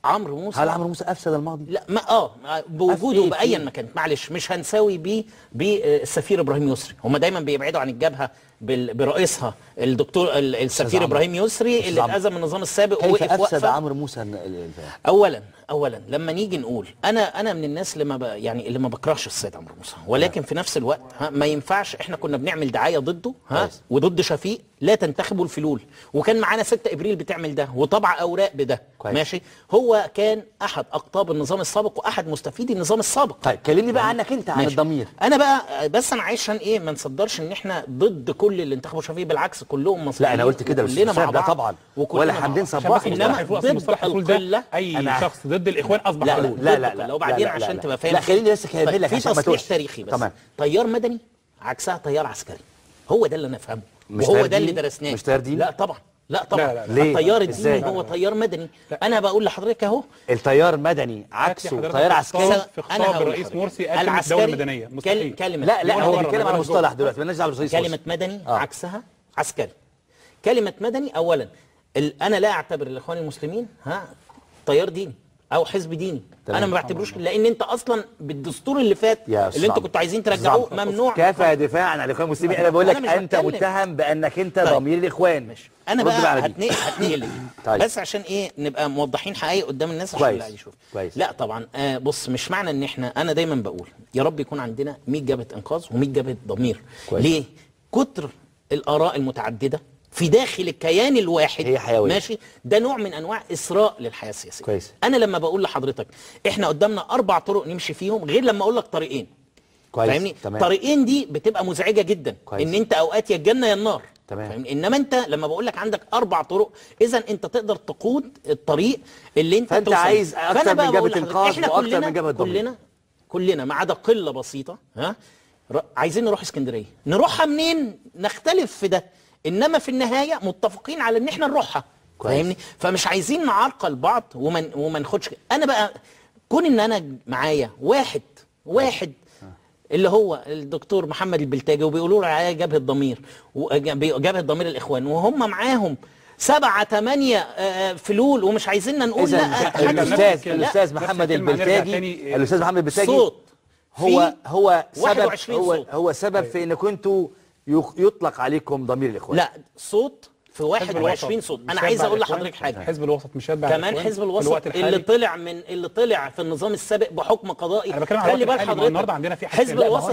عمرو موسى، هل عمرو موسى افسد الماضي؟ لا ما بوجوده بايا مكان، معلش مش هنساوي بيه بالسفير ابراهيم يسري. هم دايما بيبعدوا عن الجبهه برئيسها الدكتور السفير ابراهيم يسري اللي اتأذى من النظام السابق ووقف وقفه. كيف افسد عمرو موسى؟ اولا لما نيجي نقول انا من الناس اللي ما بكرهش السيد عمرو موسى، ولكن في نفس الوقت ما ينفعش احنا كنا بنعمل دعايه ضده وضد شفيق لا تنتخبوا الفلول، وكان معانا 6 ابريل بتعمل ده وطبع اوراق بده كويس. ماشي، هو كان احد اقطاب النظام السابق واحد مستفيدي النظام السابق. طيب كلمني بقى عنك انت عن الضمير. انا بقى بس انا عشان ايه ما نصدرش ان احنا ضد كل اللي انتخبوا شفيق، بالعكس كلهم مصريين. لا انا قلت كده كلنا مع بعض طبعا ولا حمدين صباح، انما ضد القله اي شخص ضد الاخوان اصبح لا وبعدين عشان تبقى فاهم لا خليني بس اكمل لك عشان ما تقولش تاريخي بس تمام. تيار مدني عكسها تيار عسكري، هو ده اللي انا افهمه وهو ده اللي درسناه. مش تيار ديني؟ لا طبعا التيار الديني هو تيار مدني. انا بقول لحضرتك اهو التيار مدني عكسه تيار عسكري. في خطاب الرئيس مرسي قال الدوله المدنيه مستحيل. لا احنا بنتكلم عن المصطلح دلوقتي مالناش دعوه بالرئيس. كلمه مدني عكسها عسكري. كلمه مدني اولا انا لا اعتبر الاخوان المسلمين تيار ديني او حزب ديني، انا ما بعتبروش، لان انت اصلا بالدستور اللي فات اللي انتوا كنتوا عايزين ترجعوه ممنوع. كفى دفاع عن الاخوان المسلمين. انا بقول لك انت متهم بانك انت ضمير الاخوان. ماشي انا بقى هتنقل طيب. بس عشان ايه نبقى موضحين حقائق قدام الناس عشان اللي يشوف. لا طبعا بص مش معنى ان انا دايما بقول يا رب يكون عندنا 100 جبهه انقاذ و100 جبهه ضمير. ليه؟ كتر الاراء المتعدده في داخل الكيان الواحد هي حيوية. ماشي، ده نوع من انواع اسراء للحياه السياسيه. كويس. انا لما بقول لحضرتك احنا قدامنا 4 طرق نمشي فيهم، غير لما اقول لك طريقين. فاهمني؟ طريقين دي بتبقى مزعجه جدا. كويس. ان انت اوقات يا الجنه يا النار. فاهمني؟ انما انت لما بقول لك عندك 4 طرق، اذا انت تقدر تقود الطريق اللي انت فانت عايز اكتر من جبهه انقاذ واكتر من جبهه ضمير. كلنا ما عدا قله بسيطه عايزين نروح اسكندريه. نروحها منين؟ نختلف في ده، انما في النهايه متفقين على ان احنا نروحها. فاهمني؟ فمش عايزين نعرقل بعض وما ناخدش. انا بقى كون ان انا معايا واحد اللي هو الدكتور محمد البلتاجي وبيقولوا له عليها جبهه ضمير جبهه ضمير الاخوان، وهم معاهم 7 8 فلول ومش عايزيننا نقول لا. الاستاذ محمد البلتاجي صوت هو سبب في ان كنتوا يطلق عليكم ضمير الاخوان. لا صوت في 21 صوت. انا عايز اقول لحضرتك حاجه، حزب الوسط مش هيتبع كمان حزب الوسط اللي طلع في النظام السابق بحكم قضائي. خلي بال حضرتك النهارده عندنا في حزب الوسط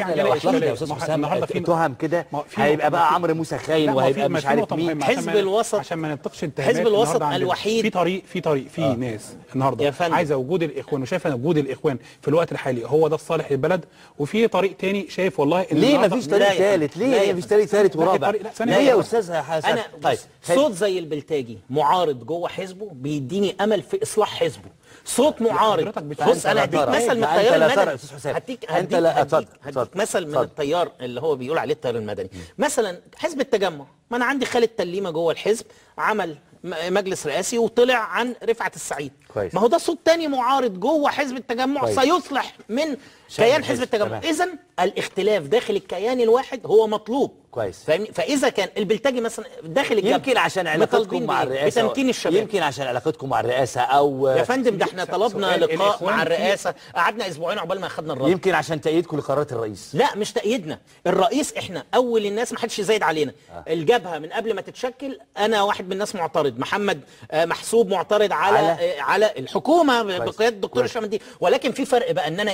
النهارده في تهم كده هيبقى بقى عمرو موسى خاين وهيبقى مش عارف مين. حزب الوسط عشان ما ننطقش انتهاكات. حزب الوسط الوحيد في طريق ناس النهارده عايزه وجود الاخوان وشايفه ان وجود الاخوان في الوقت الحالي هو ده الصالح للبلد، وفي طريق تاني شايف والله ان ليه ما فيش طريق ثالث؟ ليه ما فيش طريق ثالث ورابع؟ ليه يا استاذ حسن؟ طيب صوت زي البلتاجي معارض جوه حزبه بيديني امل في اصلاح حزبه. صوت معارض. بص انا هديك مثل من التيار المدني. هديك مثل من التيار اللي هو بيقول عليه التيار المدني. مثلا حزب التجمع، ما انا عندي خالد تليمه جوه الحزب عمل مجلس رئاسي وطلع عن رفعت السعيد. كويس. ما هو ده صوت تاني معارض جوه حزب التجمع. كويس. سيصلح من كيان حزب التجمع. اذا الاختلاف داخل الكيان الواحد هو مطلوب. كويس. فاهمني؟ فاذا كان البلتاجي مثلا داخل الجبهه يمكن عشان علاقتكم مع الرئاسه بتمكين الشباب، يمكن عشان علاقتكم مع الرئاسه او يا فندم ده احنا طلبنا لقاء مع الرئاسه قعدنا اسبوعين عقبال ما اخذنا الرد. يمكن عشان تأييدكم لقرارات الرئيس. لا مش تأييدنا، الرئيس احنا اول الناس ما حدش يزايد علينا. الجبهه من قبل ما تتشكل انا واحد من الناس معترض، محمد محسوب معترض على الحكومه بقياده الدكتور هشام الدين، ولكن في فرق بقى ان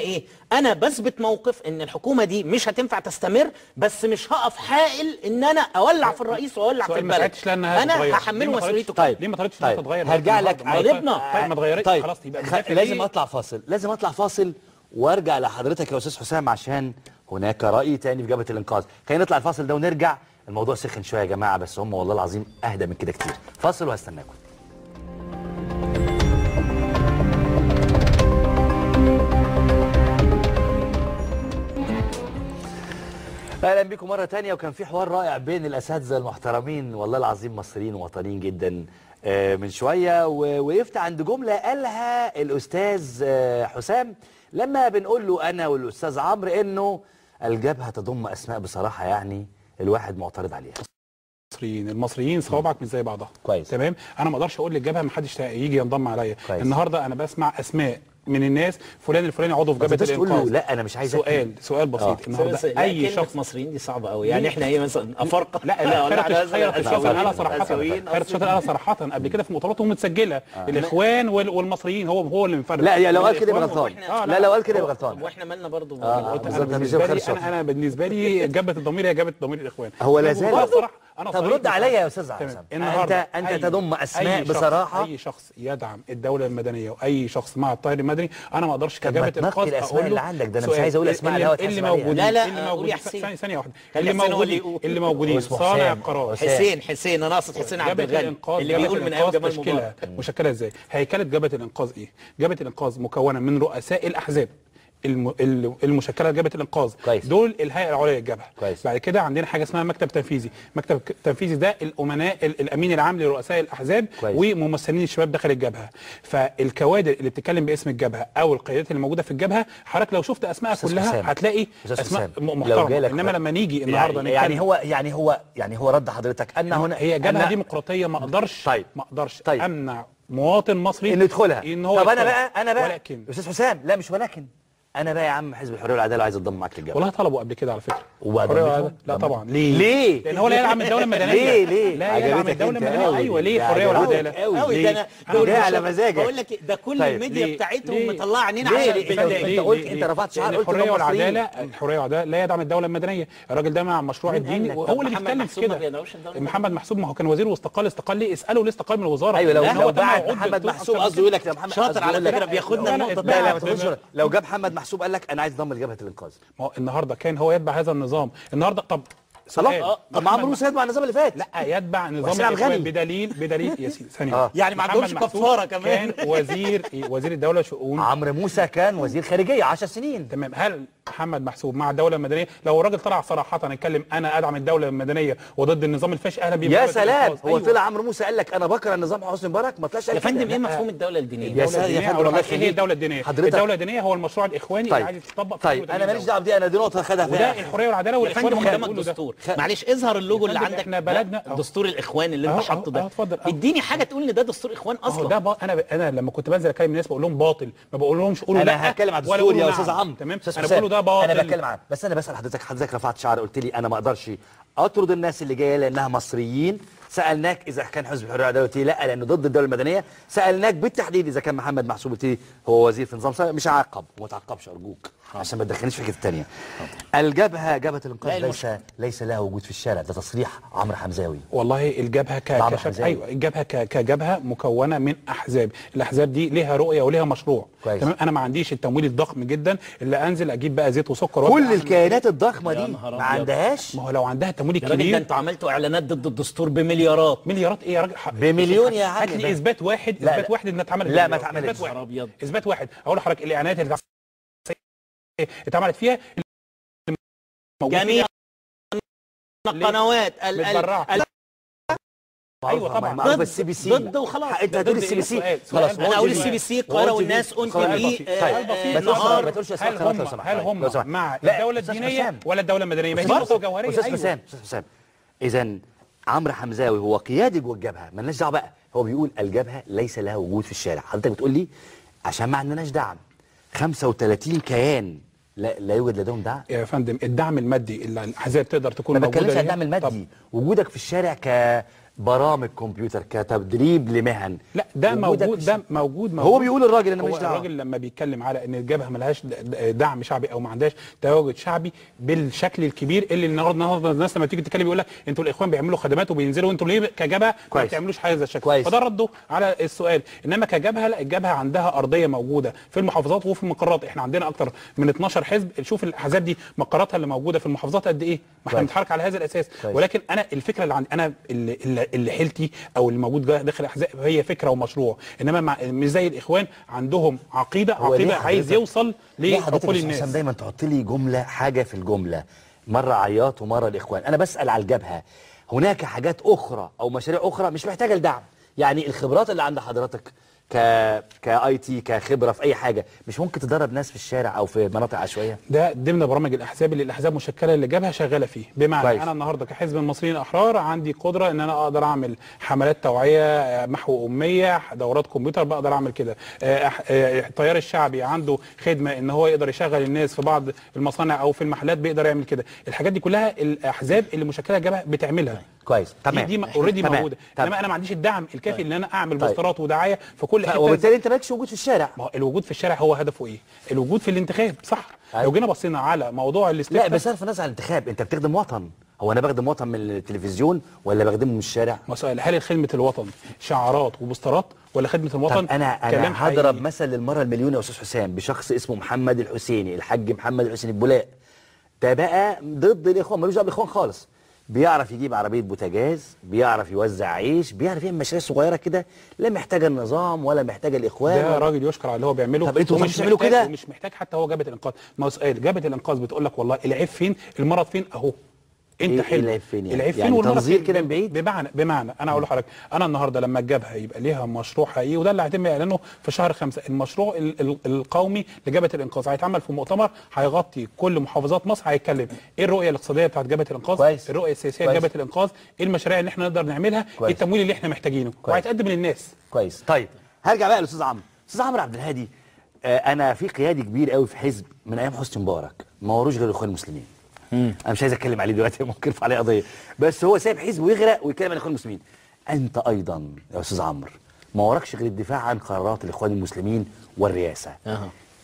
انا بثبت موقف ان الحكومه دي مش هتنفع تستمر، بس مش هقف حائل ان انا اولع في الرئيس واولع في البلد. انا هحمله مسؤوليته. طيب ليه ما طلعتش تتغير؟ هرجع لك غالبنا. طيب ما اتغيرتش خلاص يبقى لازم اطلع فاصل وارجع لحضرتك يا استاذ حسام عشان هناك راي تاني في جبهه الانقاذ. خلينا نطلع الفاصل ده ونرجع. الموضوع سخن شويه يا جماعه، بس هم والله العظيم اهدى من كده كتير. فاصل وهستناكم. اهلا بكم مره ثانيه. وكان في حوار رائع بين الاساتذه المحترمين والله العظيم، مصريين ووطنيين جدا من شويه، ووقفت عند جمله قالها الاستاذ حسام لما بنقول له انا والاستاذ عمرو انه الجبهه تضم اسماء بصراحه يعني الواحد معترض عليها. المصريين صوابعك مش زي بعضها. كويس. تمام. انا ما اقدرش اقول للجبهه ما حدش يجي ينضم عليا. النهارده انا بسمع اسماء من الناس، فلان الفلاني عضو في جبهه الانقاذ. لا انا مش عايز سؤال بسيط. النهارده اي شخص مصريين دي صعبه قوي، يعني احنا ايه مثلا افارقه؟ انا صراحه قبل كده في مؤتمراتهم متسجله الاخوان والمصريين هو اللي مفرق. لا لو قال كده يبقى غلطان. لا لو قال كده يبقى غلطان. واحنا مالنا برضه. انا بالنسبه لي جبهه الضمير هي جبهه ضمير الاخوان. هو لا زال. طب رد عليا يا استاذ حسام. انت تضم اسماء بصراحه. اي شخص يدعم الدوله المدنيه واي شخص مع الطائر المدني انا ما اقدرش كجبهه انقاذ الاسماء اللي عندك ده. انا مش عايز اقول اسماء اللي موجودين. لا قول يا حسين. ثانيه واحده. اللي موجودين صانع القرار حسين انا اقصد حسين عبد الغني اللي بيقول من ايام جمال مبارك. مشكله ازاي؟ هيكله جبهه الانقاذ ايه؟ جبهه الانقاذ مكونه من رؤساء الاحزاب المشكله جبهه الانقاذ. كويس. دول الهيئه العليا للجبهه. كويس. بعد كده عندنا حاجه اسمها مكتب تنفيذي. مكتب تنفيذي ده الامناء الامين العام لرؤساء الاحزاب. كويس. وممثلين الشباب داخل الجبهه. فالكوادر اللي بتتكلم باسم الجبهه او القيادات اللي موجوده في الجبهه، حضرتك لو شفت اسماء كلها هتلاقي اسماء محترمه. انما لما نيجي النهارده يعني هو رد حضرتك ان هنا هي جبهه ديمقراطيه. ما اقدرش امنع مواطن مصري انه يدخلها. طب انا بقى استاذ حسام، لا مش ولكن انا بقى يا عم حزب الحريه والعداله عايز اتضم معاك للجبهه. والله طلبوا قبل كده على فكره. لا طبعا. ليه؟ لان هو لا يدعم الدوله المدنيه. ليه؟ لا يدعم الدوله المدنيه. ايوه ليه؟ الحريه والعداله قوي. ده جاي على مزاجك. بقول لك ده كل الميديا بتاعتهم مطلعه عينينا انت قلت انت رفعت شعار قلت الحريه والعداله لا يدعم الدوله المدنيه. الراجل ده مع المشروع الديني وهو اللي بيتكلم في كده. محمد محسوب ما هو كان وزير واستقال ليه؟ اساله ليه استقال من الوزاره. ايوه لو بعت محمد محسوب قصده يقول لك محمد شاطر على فكره بياخدنا النقطه. لا لو جاب محمد محسوب قال لك انا عايز ضم لجبهه الانقاذ. ما هو النهارده كان هو يتبع هذا النظام. النهارده طب عمرو موسى يتبع النظام اللي فات. لا يتبع نظام الاخوان بدليل يا سيدي ثانيه. يعني ما عندهمش كفاره كمان. كان وزير الدوله شؤون. عمرو موسى كان وزير خارجيه 10 سنين. تمام. هل محمد محسوب مع الدوله المدنيه؟ لو الراجل طلع صراحه يتكلم انا ادعم الدوله المدنيه وضد النظام الفاشي اهلا بيه. يا سلام. هو طلع عمرو موسى قال لك انا بكره النظام حسني مبارك؟ ما طلعش يا فندم. ايه مفهوم الدوله الدينيه؟ يا فندم ايه هي الدوله الدينيه؟ الدوله الدينيه هو المشروع الاخواني اللي عايز يتطبق. طيب انا ماليش دعوه بدي. انا دي نقطه خدها وده الحريه والعداله والاخوان هم قدامك دستور. معلش اظهر اللوجو اللي عندك. احنا بلدنا دستور الاخوان اللي انت حاطه ده. اديني حاجه تقول ان ده دستور اخوان اصلا. ده انا لما كنت بنزل اكلم الناس بقول لهم باطل، ما بقول لهمش قولوا لا. انا هتكلم على الدستور يا استاذ عمرو. تمام. انا بقول له ده باطل. انا بتكلم عنه بس انا بسال حضرتك رفعت شعار قلت لي انا ما اقدرش اطرد الناس اللي جايه لانها مصريين. سالناك اذا كان حزب الحريه والعداله قلت لي لا لانه ضد الدوله المدنيه. سالناك بالتحديد اذا كان محمد محسوب قلت لي هو وزير في نظام مش هعاقب وما تعاقبش ارجوك عشان ما تدخلنيش في حته ثانيه. جبهه الانقاذ ليس لها وجود في الشارع. ده تصريح عمرو حمزاوي. والله الجبهه ايوه الجبهه كجبهه مكونه من احزاب. الاحزاب دي ليها رؤيه وليها مشروع. تمام. انا ما عنديش التمويل الضخم جدا اللي انزل اجيب بقى زيت وسكر. كل الكيانات الضخمه دي ما عندهاش. ما هو لو عندها التمويل الكبير. يا راجل ده انتوا عملتوا اعلانات ضد الدستور بمليارات ايه يا راجل؟ بمليون يا عم. هات لي اثبات واحد انها اتعملت. لا ما اتعملتش. اثبات واحد. اقول لحضرتك الاعلانات اللي اتعملت فيها جميع القنوات ايوه طبعا ضد السي بي سي ضد وخلاص. انت هتقول السي بي سي خلاص. انا اقول السي بي سي القاهره والناس انت بيه النهار. ما تقولش هل هم مع الدوله الدينيه ولا الدوله المدنيه؟ ما هي نقطه جوهريه. استاذ حسام اذا عمرو حمزاوي هو قيادي جوه الجبهه مالناش دعوه بقى. هو بيقول الجبهه ليس لها وجود في الشارع. حضرتك بتقول لي عشان ما عندناش دعم. 35 كيان لا يوجد لديهم دعم يا فندم. الدعم المادي اللي الاحزاب تقدر تكون موجوده. ما بتكلمش عن الدعم المادي. وجودك في الشارع كبرامج كمبيوتر كتدريب لمهن. لا ده موجود. هو بيقول الراجل انا ماليش دعوه. الراجل لما بيتكلم على ان الجبهه ملهاش دعم شعبي او ما عندهاش تواجد شعبي بالشكل الكبير اللي النهارده الناس لما تيجي تتكلم يقول لك انتوا الاخوان بيعملوا خدمات وبينزلوا انتوا ليه كجبهه ما بتعملوش حاجه زي الشكل. فده رده على السؤال. انما كجبهه لا، الجبهه عندها ارضيه موجوده في المحافظات وفي المقرات. احنا عندنا اكتر من 12 حزب. شوف الاحزاب دي مقراتها اللي موجوده في المحافظات قد ايه. ما احنا بنتحرك على هذا الاساس. ولكن انا الفكره اللي عندي انا اللي حيلتي او الموجود داخل الاحزاب هي فكره ومشروع. انما مش زي الاخوان عندهم عقيده عايز يوصل لعقول الناس. دايما تحط لي جمله حاجه في الجمله. مره عياط ومره الاخوان. انا بسال على الجبهه، هناك حاجات اخرى او مشاريع اخرى مش محتاجه لدعم؟ يعني الخبرات اللي عند حضرتك كاي تي كخبره في اي حاجه مش ممكن تدرب ناس في الشارع او في مناطق عشوائيه؟ ده ضمن برامج الاحزاب اللي الاحزاب مشكله اللي جابها شغاله فيه. بمعنى كويس. انا النهارده كحزب المصريين الاحرار عندي قدره ان انا اقدر اعمل حملات توعيه، محو اميه، دورات كمبيوتر، بقدر اعمل كده. التيار الشعبي عنده خدمه ان هو يقدر يشغل الناس في بعض المصانع او في المحلات، بيقدر يعمل كده. الحاجات دي كلها الاحزاب اللي مشكله جابها بتعملها. كويس تمام. دي اوريدي موجوده، انما انا ما عنديش الدعم الكافي ان انا اعمل بوسترات ودعايه في كل حته. وبالتالي انت مالكش وجود في الشارع. ما هو الوجود في الشارع هو هدفه ايه؟ الوجود في الانتخاب، صح؟ لو جينا بصينا على موضوع الاستفتاء، لا بصرف النظر عن الانتخاب، انت بتخدم وطن. هو انا بخدم وطن من التلفزيون ولا بخدمه من الشارع؟ ما سؤال، هل خدمه الوطن شعارات وبوسترات ولا خدمه الوطن انا هضرب مثل للمره المليون يا استاذ حسام بشخص اسمه محمد الحسيني، الحاج محمد الحسيني البولاق. ده بقى ضد الاخوان، ملوش دعوه بالاخوان خالص. بيعرف يجيب عربيه بوتاجاز، بيعرف يوزع عيش، بيعرف يعمل مشاريع صغيره كده لا محتاجه النظام ولا محتاجه الاخوان. ده راجل يشكر على اللي هو بيعمله. طب انتوا مش بتعملوا كده؟ ومش محتاج حتى هو جبهه الانقاذ. ما هو سؤال، جبهه الانقاذ بتقول لك والله العيب فين؟ المرض فين؟ اهو. انت إيه حلو. العيب فين يعني؟ العيب فين يعني والمرض تنظير فين؟ كده من بعيد؟ بمعنى انا اقول لحضرتك، انا النهارده لما الجبهه يبقى ليها مشروع حقيقي، وده اللي هيتم اعلانه في شهر 5، المشروع القومي لجبهه الانقاذ هيتعمل في مؤتمر هيغطي كل محافظات مصر، هيتكلم ايه الرؤيه الاقتصاديه بتاعت جبهه الانقاذ، كويس. الرؤيه السياسيه لجبهه الانقاذ، ايه المشاريع اللي احنا نقدر نعملها، ايه التمويل اللي احنا محتاجينه، وهيتقدم للناس. كويس. طيب هرجع بقى للاستاذ عمرو. استاذ عمرو عبد الهادي، انا في قيادي كبير قوي في حزب من ايام حسني مبارك ما وروش غير الاخوان المسلمين. انا مش عايز اتكلم عليه دلوقتي، ممكن يرفع عليه قضيه، بس هو سايب حزب ويغرق ويتكلم عن الاخوان المسلمين. انت ايضا يا استاذ عمرو ما وراكش غير الدفاع عن قرارات الاخوان المسلمين والرئاسه.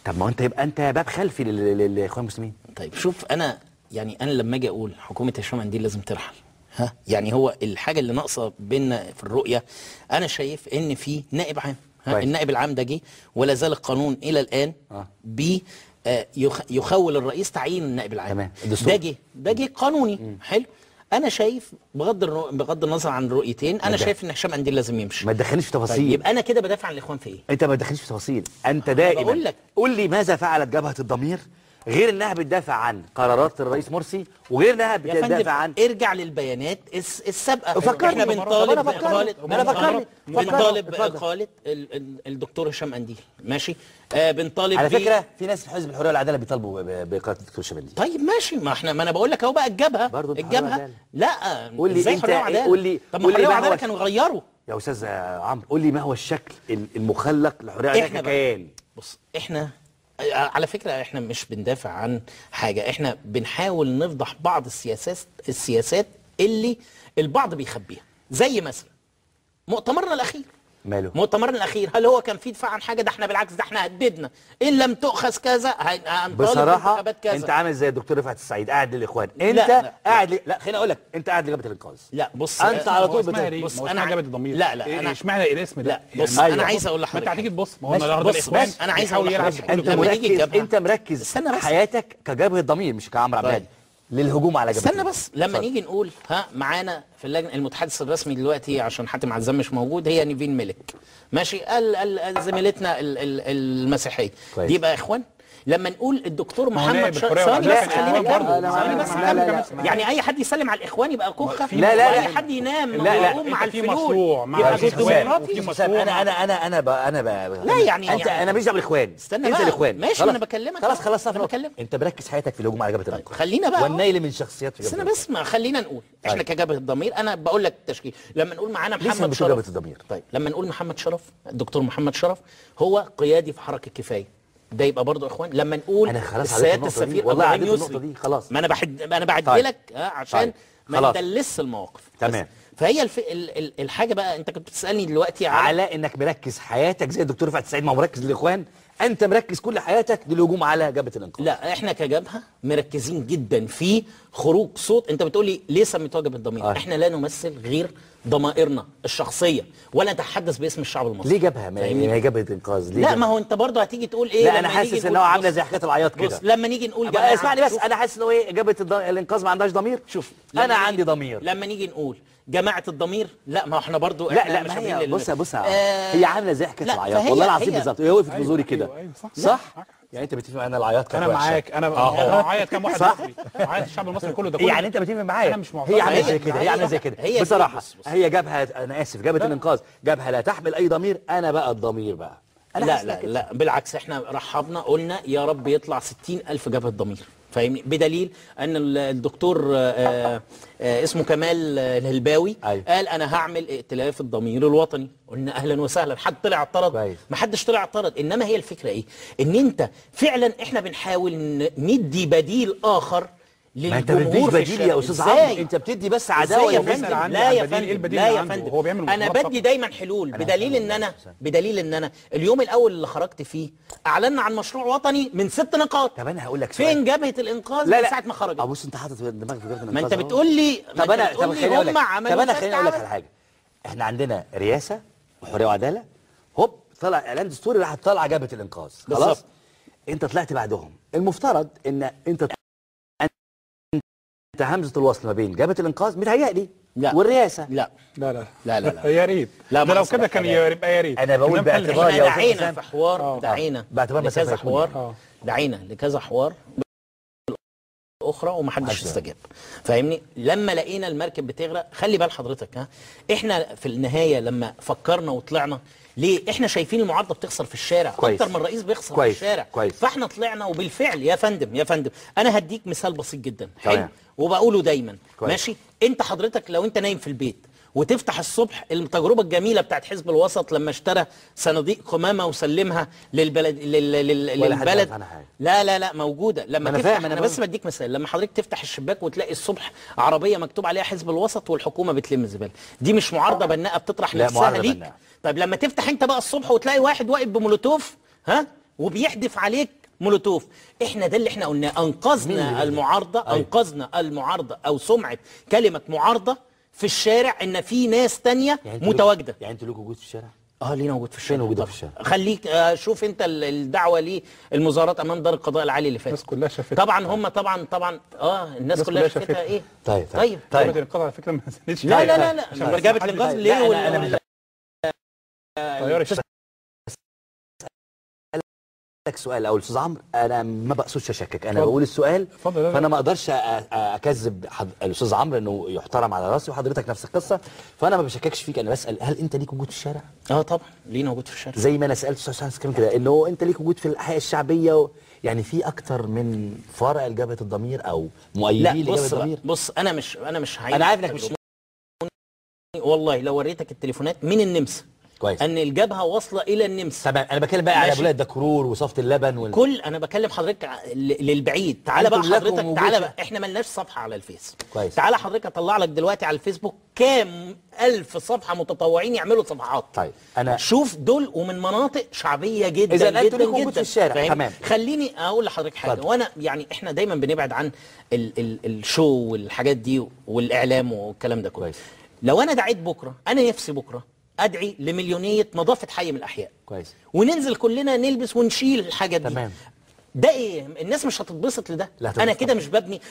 طب ما انت يبقى انت باب خلفي للاخوان المسلمين. طيب شوف، انا لما اجي اقول حكومه هشام قنديل لازم ترحل، يعني هو الحاجه اللي ناقصه بينا في الرؤيه، انا شايف ان في نائب عام. النائب العام ده جه ولا زال القانون الى الان يخول الرئيس تعيين النائب العام. تمام. ده جه قانوني. حلو. انا شايف بغض النظر عن رؤيتين، انا شايف ان هشام قنديل لازم يمشي. ما تدخلنيش في تفاصيل. طيب يبقى انا كده بدافع عن الاخوان في ايه؟ انت ما تدخلنيش في تفاصيل، انت دائما بقول لك قول لي ماذا فعلت جبهه الضمير غير انها بتدافع عن قرارات الرئيس مرسي وغير انها بتدافع عن ارجع للبيانات السابقه. فكرني. احنا بنطالب اقاله الدكتور هشام قنديل، ماشي؟ بنطالب على فكره في ناس في حزب الحريه والعداله بيطالبوا باقاله الدكتور هشام قنديل. طيب ماشي، ما انا بقول لك اهو بقى الجبهه لا قول لي انت قول لي طب ما الحريه والعداله كانوا غيروا يا استاذ عمرو. قول لي ما هو الشكل المخلق للحريه والعداله ككيان؟ بص، احنا على فكرة احنا مش بندافع عن حاجة، احنا بنحاول نفضح بعض السياسات اللي البعض بيخبيها، زي مثلا مؤتمرنا الأخير. ماله؟ مؤتمرنا الأخير هل هو كان فيه دفاع عن حاجة؟ ده احنا بالعكس، ده احنا هددنا إن لم تؤخذ كذا هنطالب بصراحة كذا. انت عامل زي الدكتور رفعت السعيد قاعد للإخوان، انت قاعد لا خليني اقول لك، انت قاعد لجبهة الإنقاذ. لا بص، انت على طول بص انا جبهة الضمير. لا انا اشمعنى الاسم ده؟ لا بص انا عايز اقول لحضرتك، انت هتيجي تبص، ما هو النهارده الاخوان انا عايز اقول لحضرتك، انت مركز حياتك كجبهة ضمير مش كعمرو عبد الهادي للهجوم على جبهة. استنى بس لما نيجي نقول معانا في اللجنه المتحدث الرسمي دلوقتي عشان حاتم عزام مش موجود، هي نيفين ملك، ماشي؟ زميلتنا المسيحيه دي يبقى اخوان. لما نقول الدكتور محمد ثواني بس يعني اي حد يسلم على الاخوان يبقى كوخه؟ لا اي حد ينام ويقوم مع الفلول يبقى ديمقراطي؟ انا لا يعني انا مش دعوه بالاخوان، استنى بقى الاخوان ماشي، انا بكلمك خلاص انا بكلمك. انت مركز حياتك في الهجوم على جبهه الانقاذ. خلينا بقى والنيل من شخصيات استنى بس، ما خلينا نقول احنا كجبهه الضمير. انا بقول لك التشكيل، لما نقول معانا محمد شرف جبهه الضمير. طيب لما نقول محمد شرف، الدكتور محمد شرف هو قيادي في حركه كفايه، ده يبقى برضه اخوان. لما نقول السيادة السفير والله عديت النقطه دي خلاص، ما انا بعدلك عشان ما ندلس المواقف. تمام. فهي الحاجه بقى، انت كنت بتسالني دلوقتي على انك مركز حياتك زي الدكتور رفعت السعيد ما هو مركز للاخوان، انت مركز كل حياتك للهجوم على جبهه الانقاذ. لا احنا كجبهه مركزين جدا في خروج صوت. انت بتقولي ليه سميتوها جبهه الضمير؟ احنا لا نمثل غير ضمائرنا الشخصيه ولا نتحدث باسم الشعب المصري. ليه جبهه؟ ما هي جبهه انقاذ ليه؟ لا ما هو انت برضه هتيجي تقول ايه؟ لا انا حاسس ان هو عامله زي حكايه العياط كده. بص لما نيجي نقول جماعه، اسمعني بس، انا حاسس ان هو ايه، جبهه الانقاذ ما عندهاش ضمير. شوف انا عندي ضمير. لما نيجي نقول جماعه الضمير، لا ما احنا برضه لا ما هي بص هي عامله زي حكايه العياط والله العظيم بالظبط. هي وقفت في زوري كده صح؟ يعني انت بتتفق معانا العياط كانت انا وحشة. معاك، انا عيط كام واحد مصري، عيط الشعب المصري كله ده كله. يعني انت بتتفق معايا. انا مش معترض. هي عامله زي كده، هي عامله زي كده هي بصراحه. بص. هي جابها، انا اسف، جابت الانقاذ، جابها لا تحمل اي ضمير. انا بقى الضمير بقى. لا بالعكس، احنا رحبنا قلنا يا رب يطلع 60,000 جبهة ضمير، فاهمني؟ بدليل ان الدكتور اسمه كمال الهلباوي قال انا هعمل ائتلاف الضمير الوطني. قلنا اهلا وسهلا. حد طلع اعترض؟ ما حدش طلع اعترض. انما هي الفكره ايه؟ ان انت فعلا احنا بنحاول ندي بديل اخر ما انت بتديش بديل يا استاذ عمرو، انت بتدي بس عداوه يا فندم. لا يا فندم، لا يا فندم، هو بيعمل انا بدي دايما حلول. بدليل ان انا اليوم الاول اللي خرجت فيه اعلنا عن مشروع وطني من 6 نقاط. طب انا هقول لك سؤال. فين جبهه الانقاذ من ساعه ما خرجت؟ بص انت حاطط دماغك في جبهه الانقاذ. ما انت بتقول لي هم عملوا. طب انا خليني اقول لك على حاجه. احنا عندنا رئاسه وحريه وعداله، هوب طلع اعلان دستوري راح طالعه جبهه الانقاذ، خلاص. انت طلعت بعدهم. المفترض ان انت همزه الوصل ما بين جبهه الانقاذ متهيألي والرئاسه. لا يا ريت. ده لو كده كان يبقى يا ريت. انا بقول باعتبار يا دعينا في حوار، دعينا باعتبار لكذا حوار، دعينا لكذا حوار اخرى ومحدش استجاب، فاهمني؟ لما لقينا المركب بتغرق، خلي بال حضرتك، احنا في النهايه لما فكرنا وطلعنا ليه؟ احنا شايفين المعارضه بتخسر في الشارع اكتر من الرئيس بيخسر في الشارع. فاحنا طلعنا وبالفعل يا فندم انا هديك مثال بسيط جدا حلو وبقوله دايما. ماشي؟ انت حضرتك لو انت نايم في البيت وتفتح الصبح التجربه الجميله بتاعت حزب الوسط لما اشترى صناديق قمامه وسلمها للبلد لا موجوده. لما تفتح انا بس بديك مثال. لما حضرتك تفتح الشباك وتلاقي الصبح عربيه مكتوب عليها حزب الوسط والحكومه بتلم الزباله، دي مش معارضه بناءه بتطرح نفسها ليك؟ طيب لما تفتح انت بقى الصبح وتلاقي واحد واقف بمولوتوف وبيحدف عليك مولوتوف، احنا ده اللي احنا قلناه. انقذنا المعارضه او سمعه كلمه معارضه في الشارع، ان في ناس تانية متواجده. يعني انتوا لكم وجود في الشارع؟ لينا وجود في الشارع. وجود في الشارع. خليك شوف انت الدعوه للمظاهرات امام دار القضاء العالي اللي فاتت. الناس كلها شافتها. طبعا هم طبعا الناس كلها شافتها. ايه؟ طيب جبهه الانقاذ على فكره ما نزلتش. لا جبهه الانقاذ ليه؟ طيار لك سؤال اول استاذ عمرو، انا ما بقصدش اشكك، انا بقول السؤال فانا ما اقدرش اكذب الاستاذ عمرو انه يحترم على راسي، وحضرتك نفس القصه، فانا ما بشككش فيك. انا بسال هل انت ليك وجود في الشارع؟ طبعا لينا وجود في الشارع، زي ما انا سالت استاذ حسن كمان كده انه انت ليك وجود في الاحياء الشعبيه يعني في اكتر من فرع لجبهه الضمير او مؤيدين لجبهه الضمير. بص انا مش انا عارف انك مش والله لو وريتك التليفونات من النمسا كويس ان الجبهه واصله الى النمسا. طبعا انا بتكلم بقى على بلاد دكرور وصفه اللبن كل انا بكلم حضرتك للبعيد. تعالى بقى حضرتك، تعالى بقى، احنا مالناش صفحه على الفيس. كويس. تعالى حضرتك اطلع لك دلوقتي على الفيسبوك كام الف صفحه متطوعين يعملوا صفحات. طيب انا شوف دول ومن مناطق شعبيه جدا إذا جدا جدا جدا في الشارع. تمام. خليني اقول لحضرتك حاجه. وانا يعني احنا دايما بنبعد عن الشو والحاجات دي والاعلام والكلام ده كويس. لو انا دعيت بكره، انا نفسي بكره ادعي لمليونيه نظافه حي من الاحياء. كويس. وننزل كلنا نلبس ونشيل الحاجات دي. تمام. ده ايه؟ الناس مش هتتبسط لده. انا كده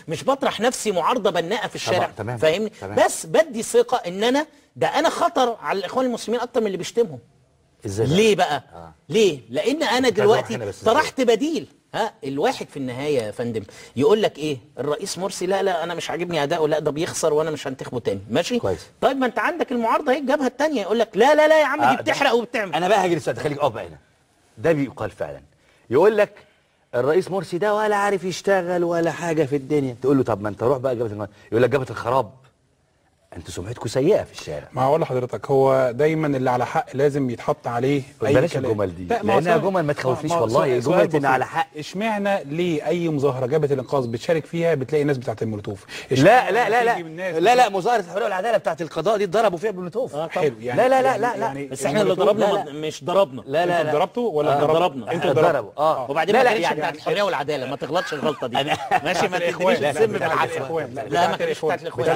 مش بطرح نفسي معارضه بناءه في الشارع. فاهمني؟ بس بدي ثقه ان انا خطر على الاخوان المسلمين اكتر من اللي بيشتمهم. ازاي ليه بقى؟ ليه؟ لان انا دلوقتي طرحت بديل. الواحد في النهايه يا فندم يقول لك ايه؟ الرئيس مرسي لا انا مش عاجبني اداؤه، لا ده بيخسر وانا مش هنتخبه تاني. ماشي؟ كويس. طيب ما انت عندك المعارضه اهي الجبهه الثانيه يقول لك لا يا عم دي بتحرق وبتعمل. انا بقى هاجي للسؤال، خليك اقف هنا. ده بيقال فعلا، يقول لك الرئيس مرسي ده ولا عارف يشتغل ولا حاجه في الدنيا. تقول له طب ما انت روح بقى جبهه، يقول لك جبهه الخراب. انتوا سمعتكم سيئه في الشارع. ما هقول لحضرتك، هو دايما اللي على حق لازم يتحط عليه اي بلاش الجمل دي لانها جمل ما تخوفنيش والله. جمله ان على حق. اشمعنى ليه اي مظاهره جبهه الانقاذ بتشارك فيها بتلاقي ناس بتاعت المولوتوف؟ لا مظاهره الحريه والعداله بتاعت القضاء دي اتضربوا فيها بالمولوتوف. حلو يعني. لا يعني بس احنا اللي ضربنا مش ضربنا. لا انتوا ضربتوا ولا ضربنا؟ انتوا ضربوا. وبعدين ما كانتش بتاعت الحريه والعداله، ما تغلطش الغلطه دي. ماشي؟ ما تدينيش السم بالعافيه. لا ما كانتش بتاعت الاخوان.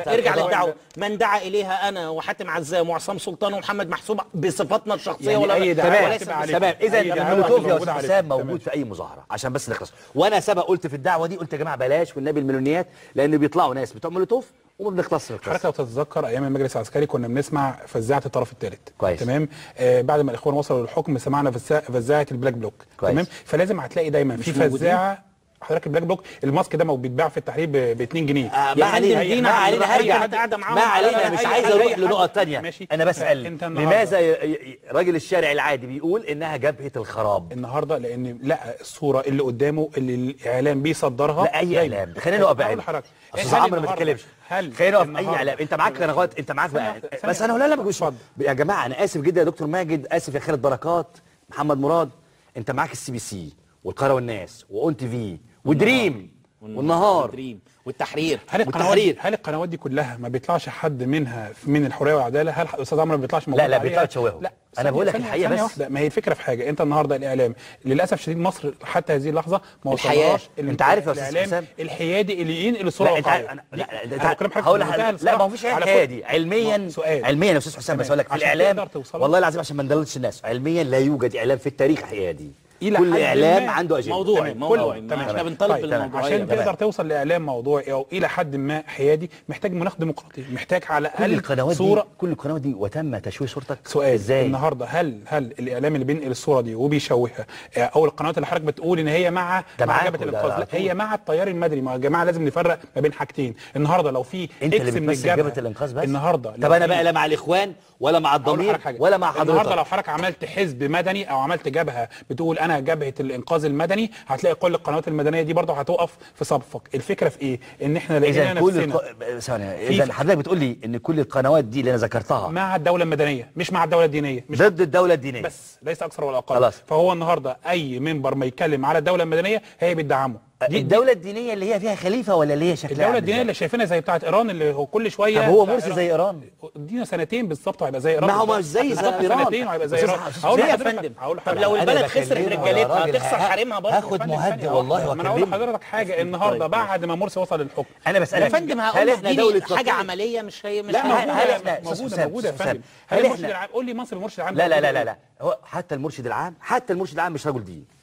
ارجع للدعوه. من دعا اليها انا وحاتم عزام وعصام سلطان ومحمد محسوب بصفاتنا الشخصيه يعني ولا تمام. اذا المولوتوف يا استاذ حسام موجود في اي مظاهره عشان بس نخلص. وانا سبق قلت في الدعوه دي، قلت يا جماعه بلاش والنبي المليونيات، لان بيطلعوا ناس بتوع مولوتوف وما بنخلصش من القصه. حضرتك لو تتذكر ايام المجلس العسكري كنا بنسمع فزاعه الطرف الثالث. كويس. تمام. بعد ما الاخوان وصلوا للحكم سمعنا فزاعه البلاك بلوك. كويس. تمام. فلازم هتلاقي دايما في فزاعه. حضرتك البلاك بلوك الماسك ده بيتباع في التحرير ب 2 جنيه. ما علينا هرجع ما علينا مش عايز اروح لنقط ثانيه. انا بسال لماذا راجل الشارع العادي بيقول انها جبهه الخراب النهارده؟ لان لقى الصوره اللي قدامه اللي الاعلام بيصدرها. لا اي اعلام، خلينا نقف بعيد. استاذ عمرو ما تتكلمش، خلينا نقف اي اعلام. انت معاك قنوات، انت معاك بقى. بس انا لا ما بقولش يا جماعه. انا اسف جدا يا دكتور ماجد، اسف يا خالد بركات، محمد مراد. انت معاك السي بي سي والقاهره والناس واون تي في ودريم والنهار والتحرير. هل القنوات دي كلها ما بيطلعش حد منها من الحريه والعداله؟ هل الاستاذ عمرو ما بيطلعش موجود؟ لا بيطلعوا يتشوهوا. لا انا بقول لك الحقيقه بس واحدة. ما هي الفكره في حاجه، انت النهارده الاعلام للاسف شديد مصر حتى هذه اللحظه ما وصلناش. انت عارف يا استاذ حسام الحيادي اللي ينقل الصوره واقعيه. لا ما فيش حيادي علميا. علميا يا استاذ حسام بس اقول لك في الاعلام والله العظيم عشان ما ندللش الناس، علميا لا يوجد اعلام في التاريخ حيادي. كل اعلام عنده اجنده. موضوعي احنا بنطالب بالموضوعيه. عشان تقدر توصل لاعلام موضوعي او الى حد ما حيادي محتاج مناخ ديمقراطي، محتاج على الاقل صوره. كل القنوات دي وتم تشويه صورتك. سؤال ازاي النهارده هل الاعلام اللي بينقل الصوره دي وبيشوهها او القنوات اللي حضرتك بتقول ان هي مع جبهه الانقاذ؟ لا هي مع التيار المدني. ما يا جماعه لازم نفرق ما بين حاجتين. النهارده لو في انت اللي بتمثل جبهه الانقاذ بس النهارده. طب انا بقى لا مع الاخوان ولا مع الضمير ولا مع حضرتك. النهارده لو حضرتك عملت حزب مدني او عملت جبهه بتقول انا جبهه الانقاذ المدني، هتلاقي كل القنوات المدنيه دي برضه هتقف في صفك. الفكره في ايه؟ ان احنا لقينا نفسنا اذا حضرتك بتقول لي ان كل القنوات دي اللي انا ذكرتها مع الدوله المدنيه مش مع الدوله الدينيه، مش ضد الدوله الدينيه بس، ليس اكثر ولا اقل. خلاص. فهو النهارده اي منبر ما يتكلم على الدوله المدنيه هي بتدعمه. الدوله الدينيه اللي هي فيها خليفه ولا اللي هي شكلها الدوله الدينيه اللي شايفينها زي بتاعه ايران اللي هو كل شويه. طب هو مرسي زي ايران؟ ادينا سنتين بالظبط وهيبقى زي ايران. ما هو مش زي ايران. سنتين وهيبقى زي ايران. هقول يا فندم طب لو البلد خسرت رجالتها هتخسر حريمها برضه. هاخد مهدئ والله. ما انا هقول لحضرتك حاجه النهارده بعد ما مرسي وصل للحكم. انا بسالك يا فندم هقول احنا دوله حاجه عمليه مش هي مش. لا موجوده يا فندم. هل المرشد العام قول لي مصر المرشد العام؟ لا هو حتى المرشد العام مش رجل دين.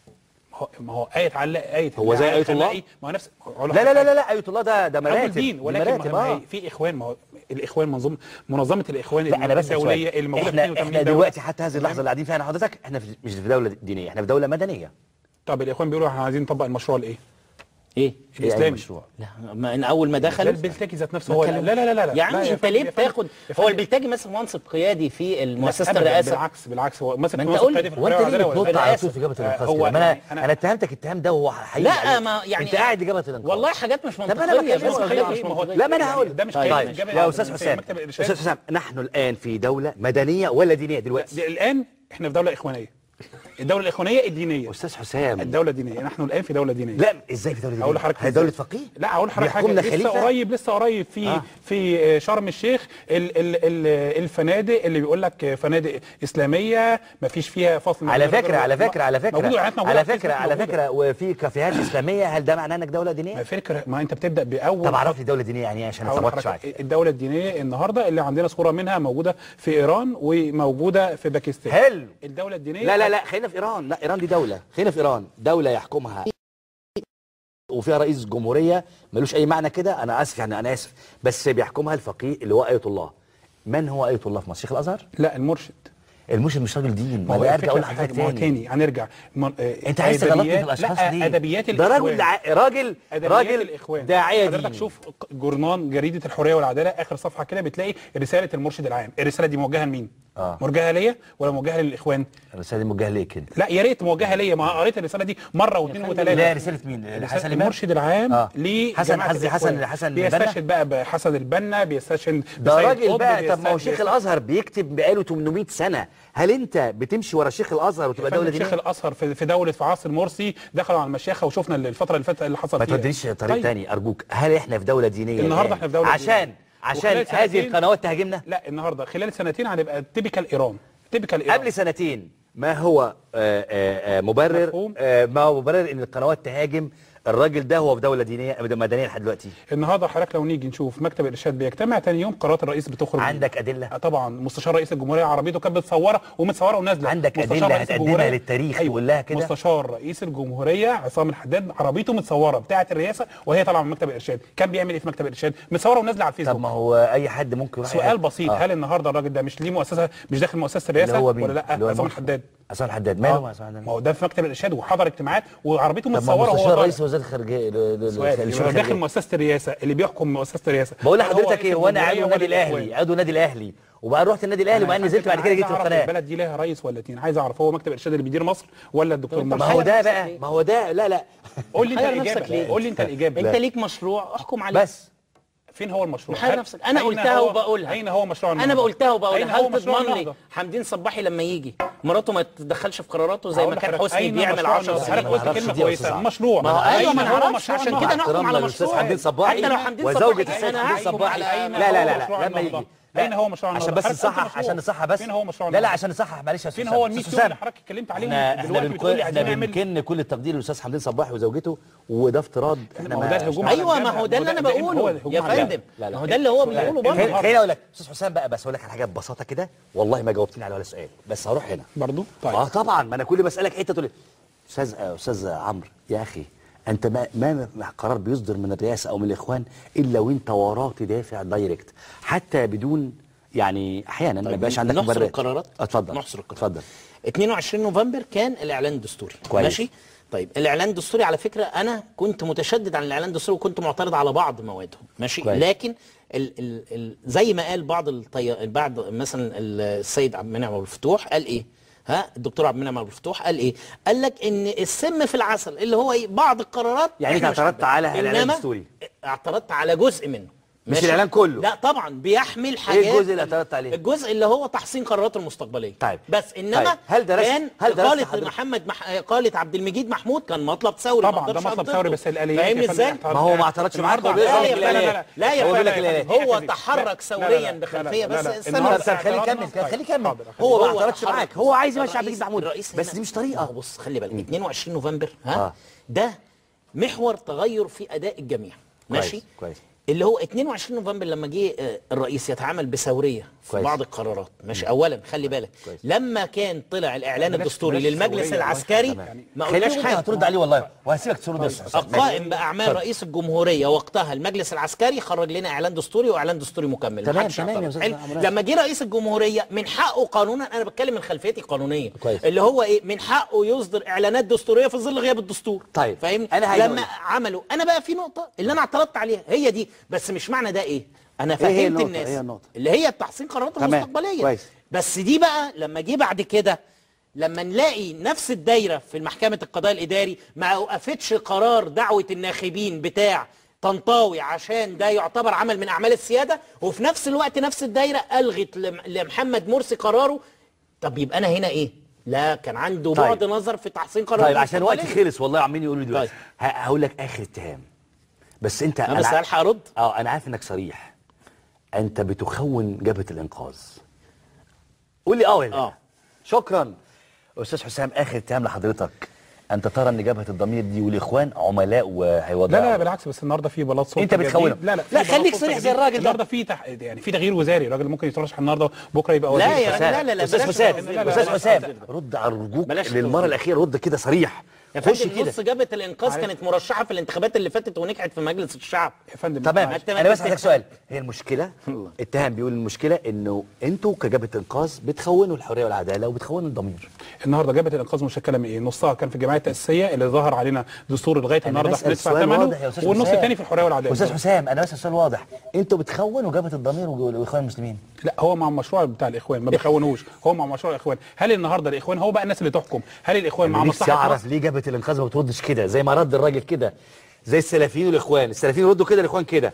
ما هو آية هو زي آية الله؟ ما هو نفس لا آية الله ده مراتب دين. ولكن في إخوان. ما هو الإخوان منظمة الإخوان الدولية اللي موجودة في 82 احنا دلوقتي حتى هذه اللحظة اللي قاعدين فيها أنا حضرتك احنا مش في دولة دينية، احنا في دولة مدنية. طب الإخوان بيقولوا احنا عايزين نطبق المشروع الإيه؟ ايه الاسلامي؟ المشروع لا من اول ما دخلوا البلتاجي ذات نفسه هو لا يعني انت ليه بتاخد هو البلتاجي ماسك منصب قيادي في المؤسسه الرئاسه؟ بالعكس هو ماسك منصب قيادي في الرئاسه. وانت ليه بتنط على طول في جبهه الانقاذ؟ انا اتهمتك الاتهام ده وهو حقيقي. لا ما يعني انت قاعد لجبهه الانقاذ والله حاجات مش منطقيه. طب انا بكلمك لا ما انا هقول ده مش طيب يا استاذ حسام نحن الان في دوله مدنيه ولا دينيه دلوقتي؟ الان احنا في دوله اخوانيه. الدولة الإخوانية الدينية. أستاذ حسام الدولة الدينية، نحن الآن في دولة دينية. لا إزاي في دولة دينية؟ أقول لحضرتك هي دولة فقيه؟ لا أقول لحضرتك حاجة لسه قريب في شرم الشيخ الفنادق اللي بيقول لك فنادق إسلامية ما فيش فيها فصل. على فكرة وفي كافيهات إسلامية، هل ده معناه إنك دولة دينية؟ ما أنت بتبدأ بأول. طب عرف لي دولة دينية يعني إيه عشان أثبت شوية. الدولة الدينية النهاردة اللي عندنا صورة منها موجودة في إيران وموجودة في باكستان. حلو. الدولة الدينية لا خلينا في إيران. لا إيران دي دولة، خلينا في إيران دولة يحكمها وفيها رئيس جمهورية ملوش أي معنى كده. أنا آسف يعني أنا آسف بس بيحكمها الفقيه اللي هو آية الله. من هو آية الله في مصر؟ شيخ الأزهر؟ لا المرشد مش راجل دين. ما ارجع اقول لحضرتك تاني هنرجع. انت عايز تغلطني في الاشخاص دي؟ ادبيات الاخوان. ده راجل الاخوان داعيه حضرتك شوف جريده الحريه والعداله اخر صفحه كده بتلاقي رساله المرشد العام. الرساله دي موجهه لمين؟ موجهه ليا ولا موجهه للاخوان؟ الرساله دي موجهه ليك كده. لا يا ريت موجهه ليا. ما قريت الرساله دي مره واثنين وثلاثه. لا رساله مين؟ حسن المرشد العام حسن بيستشهد بقى بحسن البنا، بيستشهد ده راجل بقى. طب ما هو شيخ الازهر بيكتب بقاله 800 سنه. هل انت بتمشي ورا شيخ الازهر وتبقى دوله دينيه؟ شيخ الازهر في عصر مرسي دخلوا على المشيخه وشفنا الفتره اللي فاتت اللي حصل فيها. ما تودينيش طريق تاني ارجوك. هل احنا في دوله دينيه النهارده؟ احنا في دوله عشان هذه القنوات تهاجمنا؟ لا النهارده خلال سنتين هنبقى تيبيكال ايران. قبل سنتين ما هو مبرر ان القنوات تهاجم الراجل ده هو في دوله دينيه مدنيه لحد دلوقتي؟ النهارده حضرتك لو نيجي نشوف مكتب الارشاد بيجتمع تاني يوم قرارات الرئيس بتخرج. عندك ادله؟ طبعا مستشار رئيس الجمهوريه عربيته كانت متصوره ومتصوره ونازله. عندك ادله هتقدمها للتاريخ تقول لها كده؟ مستشار رئيس الجمهوريه عصام الحداد عربيته متصوره بتاعه الرئاسه وهي طالعه من مكتب الارشاد، كان بيعمل ايه في مكتب الارشاد؟ متصوره ونازله على الفيسبوك. طب ما هو اي حد ممكن يروح. سؤال بسيط، هل النهارده الراجل ده مش ليه مؤسسه، مش داخل مؤسسه الرئاسه ولا لا؟ عصام الحداد. عصام الحداد ماله عصام الحداد؟ ما هو ده في مكتب الارشاد وحضر اجتماعات وعربيته متصوره. هو رئيس وزاره الخارجيه داخل مؤسسه الرئاسه، اللي بيحكم مؤسسه الرئاسه. بقول لحضرتك ايه، هو انا عضو النادي الاهلي، عضو النادي الاهلي، وبقى رحت النادي الاهلي وبقى نزلت بعد كده جيت القناه. البلد دي لها رئيس ولا اتنين؟ عايز اعرف هو مكتب الارشاد اللي بيدير مصر ولا الدكتور مرسي؟ ما هو ده بقى، ما هو ده. لا قول لي انت الاجابه، قول لي انت الاجابه. انت ليك مشروع احكم عليه بس. فين هو المشروع؟ محل نفسك. انا قلتها وبقولها. اين هو مشروع انا قلتها وبقولها. هل تضمن لي حمدين صباحي لما يجي مراته ما تتدخلش في قراراته زي ما كان حسني بيعمل 10 سنين؟ حضرتك قلت كلمه كويسه، مشروع. ايوه ما نعرفش، عشان كده نحكم على مشروع حمدين صباحي حتى لو حمدين وزوجة صباحي حمدين صباحي. لا لما يجي. اين هو مشروع عشان بس نصحح، عشان نصحح بس. فين هو مشروع؟ لا عشان نصحح معلش يا استاذ. فين هو ال 100 يوم اللي حضرتك اتكلمت عليهم دلوقتي؟ احنا بنكن كل التقدير للاستاذ حمدين صباحي وزوجته، وده افتراض. احنا ما ده الهجوم. ايوه ما هو ده اللي انا بقوله يا فندم، ما هو ده اللي هو بيقوله برضه. خليني اقول لك استاذ حسام بقى، بس اقول لك على حاجه ببساطه كده، والله ما جاوبتني على ولا سؤال، بس هروح هنا برضه. طيب طبعا، ما انا كل ما اسالك حته تقول لي استاذ عمرو يا اخي انت ما قرار بيصدر من الرئاسه او من الاخوان الا وانت وراه تدافع دايركت، حتى بدون يعني احيانا ما يبقاش عندك مبرر. نحصر القرارات. اتفضل. نحصر القرارات. اتفضل. 22 نوفمبر كان الاعلان الدستوري. ماشي. طيب الاعلان الدستوري على فكره انا كنت متشدد عن الاعلان الدستوري وكنت معترض على بعض مواده. ماشي. لكن زي ما قال بعض مثلا السيد عبد المنعم ابو الفتوح قال ايه؟ الدكتور عبد المنعم ابو الفتوح قال ايه؟ قال لك ان السم في العسل اللي هو بعض القرارات. يعني انت اعترضت على الاعلان الدستوري؟ اعترضت على جزء منه. مش الاعلان كله؟ لا طبعا بيحمل حاجات. ايه الجزء اللي اعترضت عليه؟ الجزء اللي هو تحسين قرارات المستقبليه. طيب بس انما هل درست كان قالة عبد المجيد محمود كان مطلب ثوري. طبعا ده مطلب ثوري، بس الاليات فاهمني ازاي؟ ما هو ما اعترضش معاك. لا يا فندم هو تحرك ثوريا بخلفيه. بس استنى خليه يكمل. هو ما اعترضش معاك، هو عايز يمشي عبد المجيد محمود، بس دي مش طريقه. بص خلي بالك 22 نوفمبر ده محور تغير في اداء الجميع. ماشي كويس. اللي هو 22 نوفمبر لما جه الرئيس يتعامل بثوريه في بعض القرارات. ماشي. اولا خلي بالك لما كان طلع الاعلان الدستوري للمجلس العسكري ما قلناش حاجه هترد عليه والله وهسيبك ترد بس. القائم باعمال رئيس الجمهوريه وقتها المجلس العسكري خرج لنا اعلان دستوري واعلان دستوري مكمل. تمام يا استاذ. لما جه رئيس الجمهوريه من حقه قانونا، انا بتكلم من خلفيتي قانونيه، اللي هو ايه، من حقه يصدر اعلانات دستوريه في ظل غياب الدستور. طيب فاهمني؟ لما عملوا انا بقى في نقطه اللي انا اعترضت عليها هي دي، بس مش معنى ده ايه، انا فهمت الناس اللي هي تحسين قرارات المستقبليه. كويس. بس دي بقى لما جه بعد كده، لما نلاقي نفس الدايره في محكمه القضاء الاداري ما اوقفتش قرار دعوه الناخبين بتاع طنطاوي عشان ده يعتبر عمل من اعمال السياده، وفي نفس الوقت نفس الدايره الغت لمحمد مرسي قراره. طب يبقى انا هنا ايه؟ لا كان عنده بعد نظر في تحسين قرارات. طيب عشان وقتي خلص والله عمالين يقولوا لي دلوقتي. هقول لك اخر اتهام بس انت انا بس هلحق ارد. انا عارف انك صريح، انت بتخون جبهه الانقاذ. قول لي ولا شكرا استاذ حسام. اخر اتهام لحضرتك، انت ترى ان جبهه الضمير دي والاخوان عملاء وهيوضعوا؟ لا بالعكس، بس النهارده في بلاط سلطه. انت بتخونه. لا خليك صريح زي الراجل ده. النهارده في يعني في تغيير وزاري، الراجل ممكن يترشح النهارده بكره يبقى وزير. لا استاذ حسام رد على ارجوك للمره الاخيره، رد كده صريح. يا فندم نص جبهه الانقاذ كانت مرشحه في الانتخابات اللي فاتت ونجحت في مجلس الشعب يا فندم. تمام. انا بس هسألك سؤال، هي المشكله اتهام بيقول المشكله انه انتوا كجبهه انقاذ بتخونوا الحريه والعداله وبتخونوا الضمير. النهارده جبهه الانقاذ مشكله من ايه؟ نصها كان في الجمعيه التاسيسيه اللي ظهر علينا دستور لغايه النهارده احنا بندفع ثمنه، والنص الثاني في الحريه والعداله. استاذ حسام انا بس السؤال واضح، انتوا بتخونوا جبهه الضمير والاخوان المسلمين؟ لا هو مع المشروع بتاع الاخوان ما بيخونوش، هو مع مشروع الاخوان. هل النهارده الاخوان هو بقى الناس اللي تحكم؟ هل الاخوان مع مصلحه؟ اعرف ليه جبهه الانقاذ ما بتردش كده زي ما رد الراجل كده، زي السلفيين والاخوان، السلفيين يردوا كده الاخوان كده.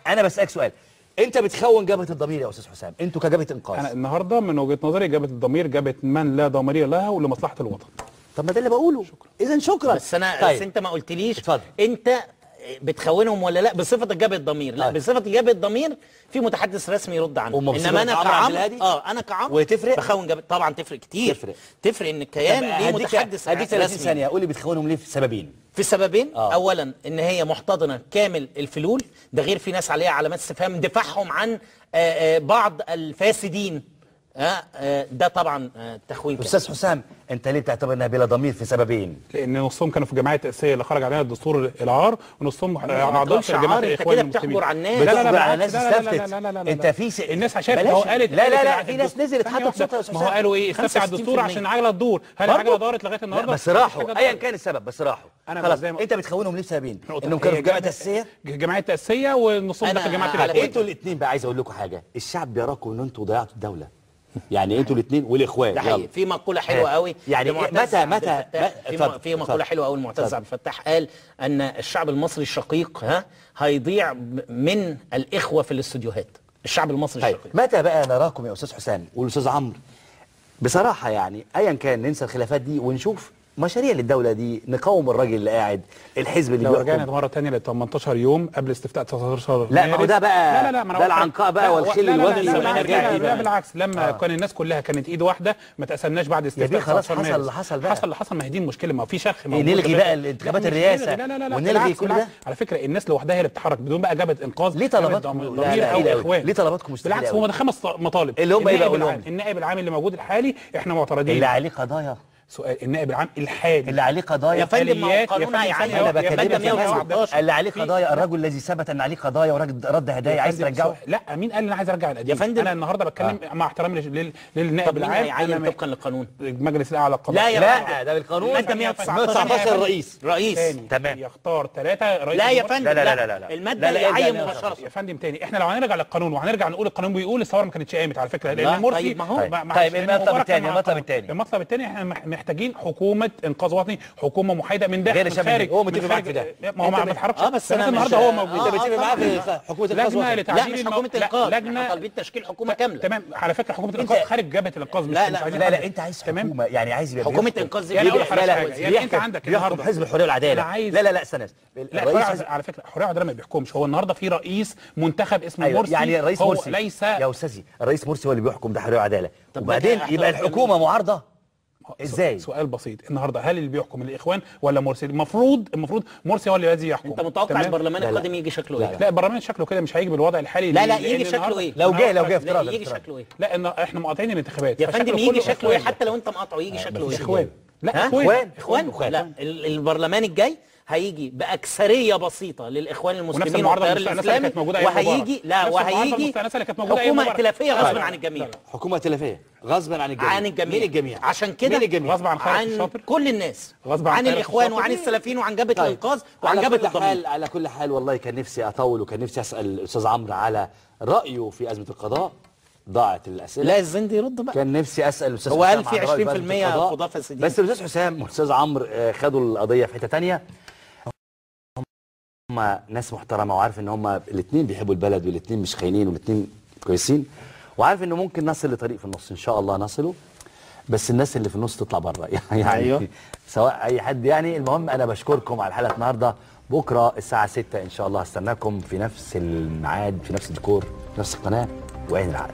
انا بسالك سؤال، انت بتخون جبهه الضمير يا استاذ حسام، انتوا كجبهه انقاذ. انا النهارده من وجهه نظري جبهه الضمير جبهه من لا ضمير لها ولمصلحه الوطن. طب ما ده اللي بقوله. اذا شكرا. بس انا بس انت ما قلتليش. اتفضل. انت بتخونهم ولا لا بصفه اجابه الضمير؟ لا بصفه اجابه الضمير في متحدث رسمي يرد عنه. انما انا كعمرو انا كعمرو وتفرق بخون طبعا تفرق كتير. تفرق ان الكيان ليه متحدث رسمي. 30 ثانيه قول لي بتخونهم ليه في سببين. في سببين اولا ان هي محتضنه كامل الفلول، ده غير في ناس عليها علامات استفهام دفاعهم عن بعض الفاسدين. ده طبعا تخوين. استاذ حسام انت ليه بتعتبر انها بلا ضمير في سببين؟ لان نصهم كانوا في الجمعيه التاسيسيه اللي خرج عليها الدستور العار، ونصهم اعضاء في جماعه الاخوان المسلمين. بتحجر على الناس. بتحجر على الناس استفتت. انت في الناس شافت هو قالت لا في ناس نزلت حطت صوتها. ما هو قالوا ايه؟ استفتى على الدستور عشان العجله تدور. هل العجله دارت لغايه النهارده؟ بس راحوا ايا كان السبب بس راحوا. خلاص انت بتخونهم ليه بسببين؟ انهم كانوا في الجمعيه التاسيسيه؟ الجمعيه التاسيسيه ونصهم داخل جماعه الاخوان. انتوا الاثنين بقى عايز اقول لكم حاجه، الشعب بيراكم ان انتوا ضيعتوا الدوله. يعني انتوا الاثنين والاخوان. ده حقيقي. في مقوله حلوه قوي يعني متى في مقوله حلوه قوي المعتز عبد الفتاح قال ان الشعب المصري الشقيق هيضيع من الاخوه في الاستوديوهات. الشعب المصري الشقيق. متى بقى نراكم يا استاذ حسام والاستاذ عمرو بصراحه يعني ايا كان ننسى الخلافات دي ونشوف مشاريع للدوله دي، نقاوم الراجل اللي قاعد، الحزب اللي لو رجعنا مره ثانيه ل 18 يوم قبل استفتاء 19 لا ما هو ده بقى لا ده العنقاء بقى والخيل الوفي. لا بالعكس لما كان الناس كلها كانت ايد واحده ما تقسمناش بعد استفتاء خلاص حصل بقى حصل ما هي دي المشكله. ما هو في شرخ نلغي بقى الانتخابات الرئاسه ونلغي كل ده. على فكره الناس لوحدها هي اللي بتتحرك بدون بقى جبهه انقاذ. ليه طلباتكم ضمير او اخوان؟ ليه طلباتكم مستحيله؟ بالعكس هم 5 مطالب اللي هم ايه بقى؟ النائب العام اللي موجود الحالي احنا معترضين. اللي عليه قضايا سؤال النائب العام الحالي اللي عليه قضايا يا فندم قانون انا بكلمك اللي عليه قضايا الرجل الذي ثبت ان عليه قضايا ورد هدايا عايز ترجعه. لا مين قال انا عايز ارجع القديم؟ يا فندم انا النهارده بتكلم مع احترامي للنائب العام. انا طبقا للقانون المجلس الاعلى للقضاء. لا ده بالقانون الماده 119 رئيس تمام يختار 3 رئيس. لا يا فندم لا الماده يعين مباشره يا فندم. تاني احنا لو هنرجع للقانون وهنرجع نقول القانون بيقول الثوره ما كانتش قامت على فكره لان مرسي. طيب المطلب الثاني احنا محتاجين حكومه انقاذ وطني، حكومه محايده من داخل غير الشعب. هو متفق معاك في ده. ما هو ما بيتحركش. بس انا النهارده هو موجود. انت متفق معاه في حكومه الانقاذ لجنه لتعديل لا مش حكومه الانقاذ، لجنه طالبين تشكيل حكومه كامله. تمام على فكره حكومه الانقاذ خارج جبهه الانقاذ. لا انت عايز حكومه يعني عايز يبقى حكومه انقاذ. يعني انت عندك النهارده حزب الحريه والعداله. لا استنى الرئيس على فكره الحريه والعداله ما بيحكمش. هو النهارده في رئيس منتخب اسمه مرسي. يعني الرئيس مرسي ليس يا استاذي الرئيس مرسي هو اللي بيحكم، ده حريه وعداله. وبعدين يبقى الحكومه معارضه ازاي؟ سؤال بسيط النهارده، هل اللي بيحكم الاخوان ولا مرسي؟ المفروض مرسي هو اللي يحكم. انت متوقع البرلمان القادم يجي شكله ايه؟ لا البرلمان شكله كده مش هيجي بالوضع الحالي. لا يجي شكله ايه؟ لو جه افتراض يجي شكله ايه؟ لا احنا مقاطعين الانتخابات يا فندم. يجي شكله ايه حتى لو انت مقاطعه؟ يجي شكله ايه؟ اخوان. لا اخوان. لا البرلمان الجاي هيجي باكثريه بسيطه للاخوان المسلمين والتيار الاسلامي وهيجي حكومه ائتلافيه غصب عن الجميع. حكومه ائتلافيه غصب عن الجميع. مين الجميع؟ عشان كده غصب عن كل الناس، عن الاخوان وعن السلفيين وعن جبهه الانقاذ وعن جبهه الضمير. على كل حال والله كان نفسي اطول وكان نفسي اسال الاستاذ عمرو على رايه في ازمه القضاء. ضاعت الاسئله. لا الزندي يرد بقى. كان نفسي اسال الاستاذ هو قال في 20% قضاه فاسدين. بس الاستاذ حسام والاستاذ عمرو خدوا القضيه في حته ثانيه. هم ناس محترمه وعارف ان هم الاثنين بيحبوا البلد والاثنين مش خاينين والاثنين كويسين، وعارف انه ممكن نصل لطريق في النص ان شاء الله نصله، بس الناس اللي في النص تطلع بره يعني أيوه. سواء اي حد يعني. المهم انا بشكركم على الحلقه النهارده. بكره الساعه 6 ان شاء الله هستناكم في نفس الميعاد في نفس الديكور في نفس القناه وعين العقل.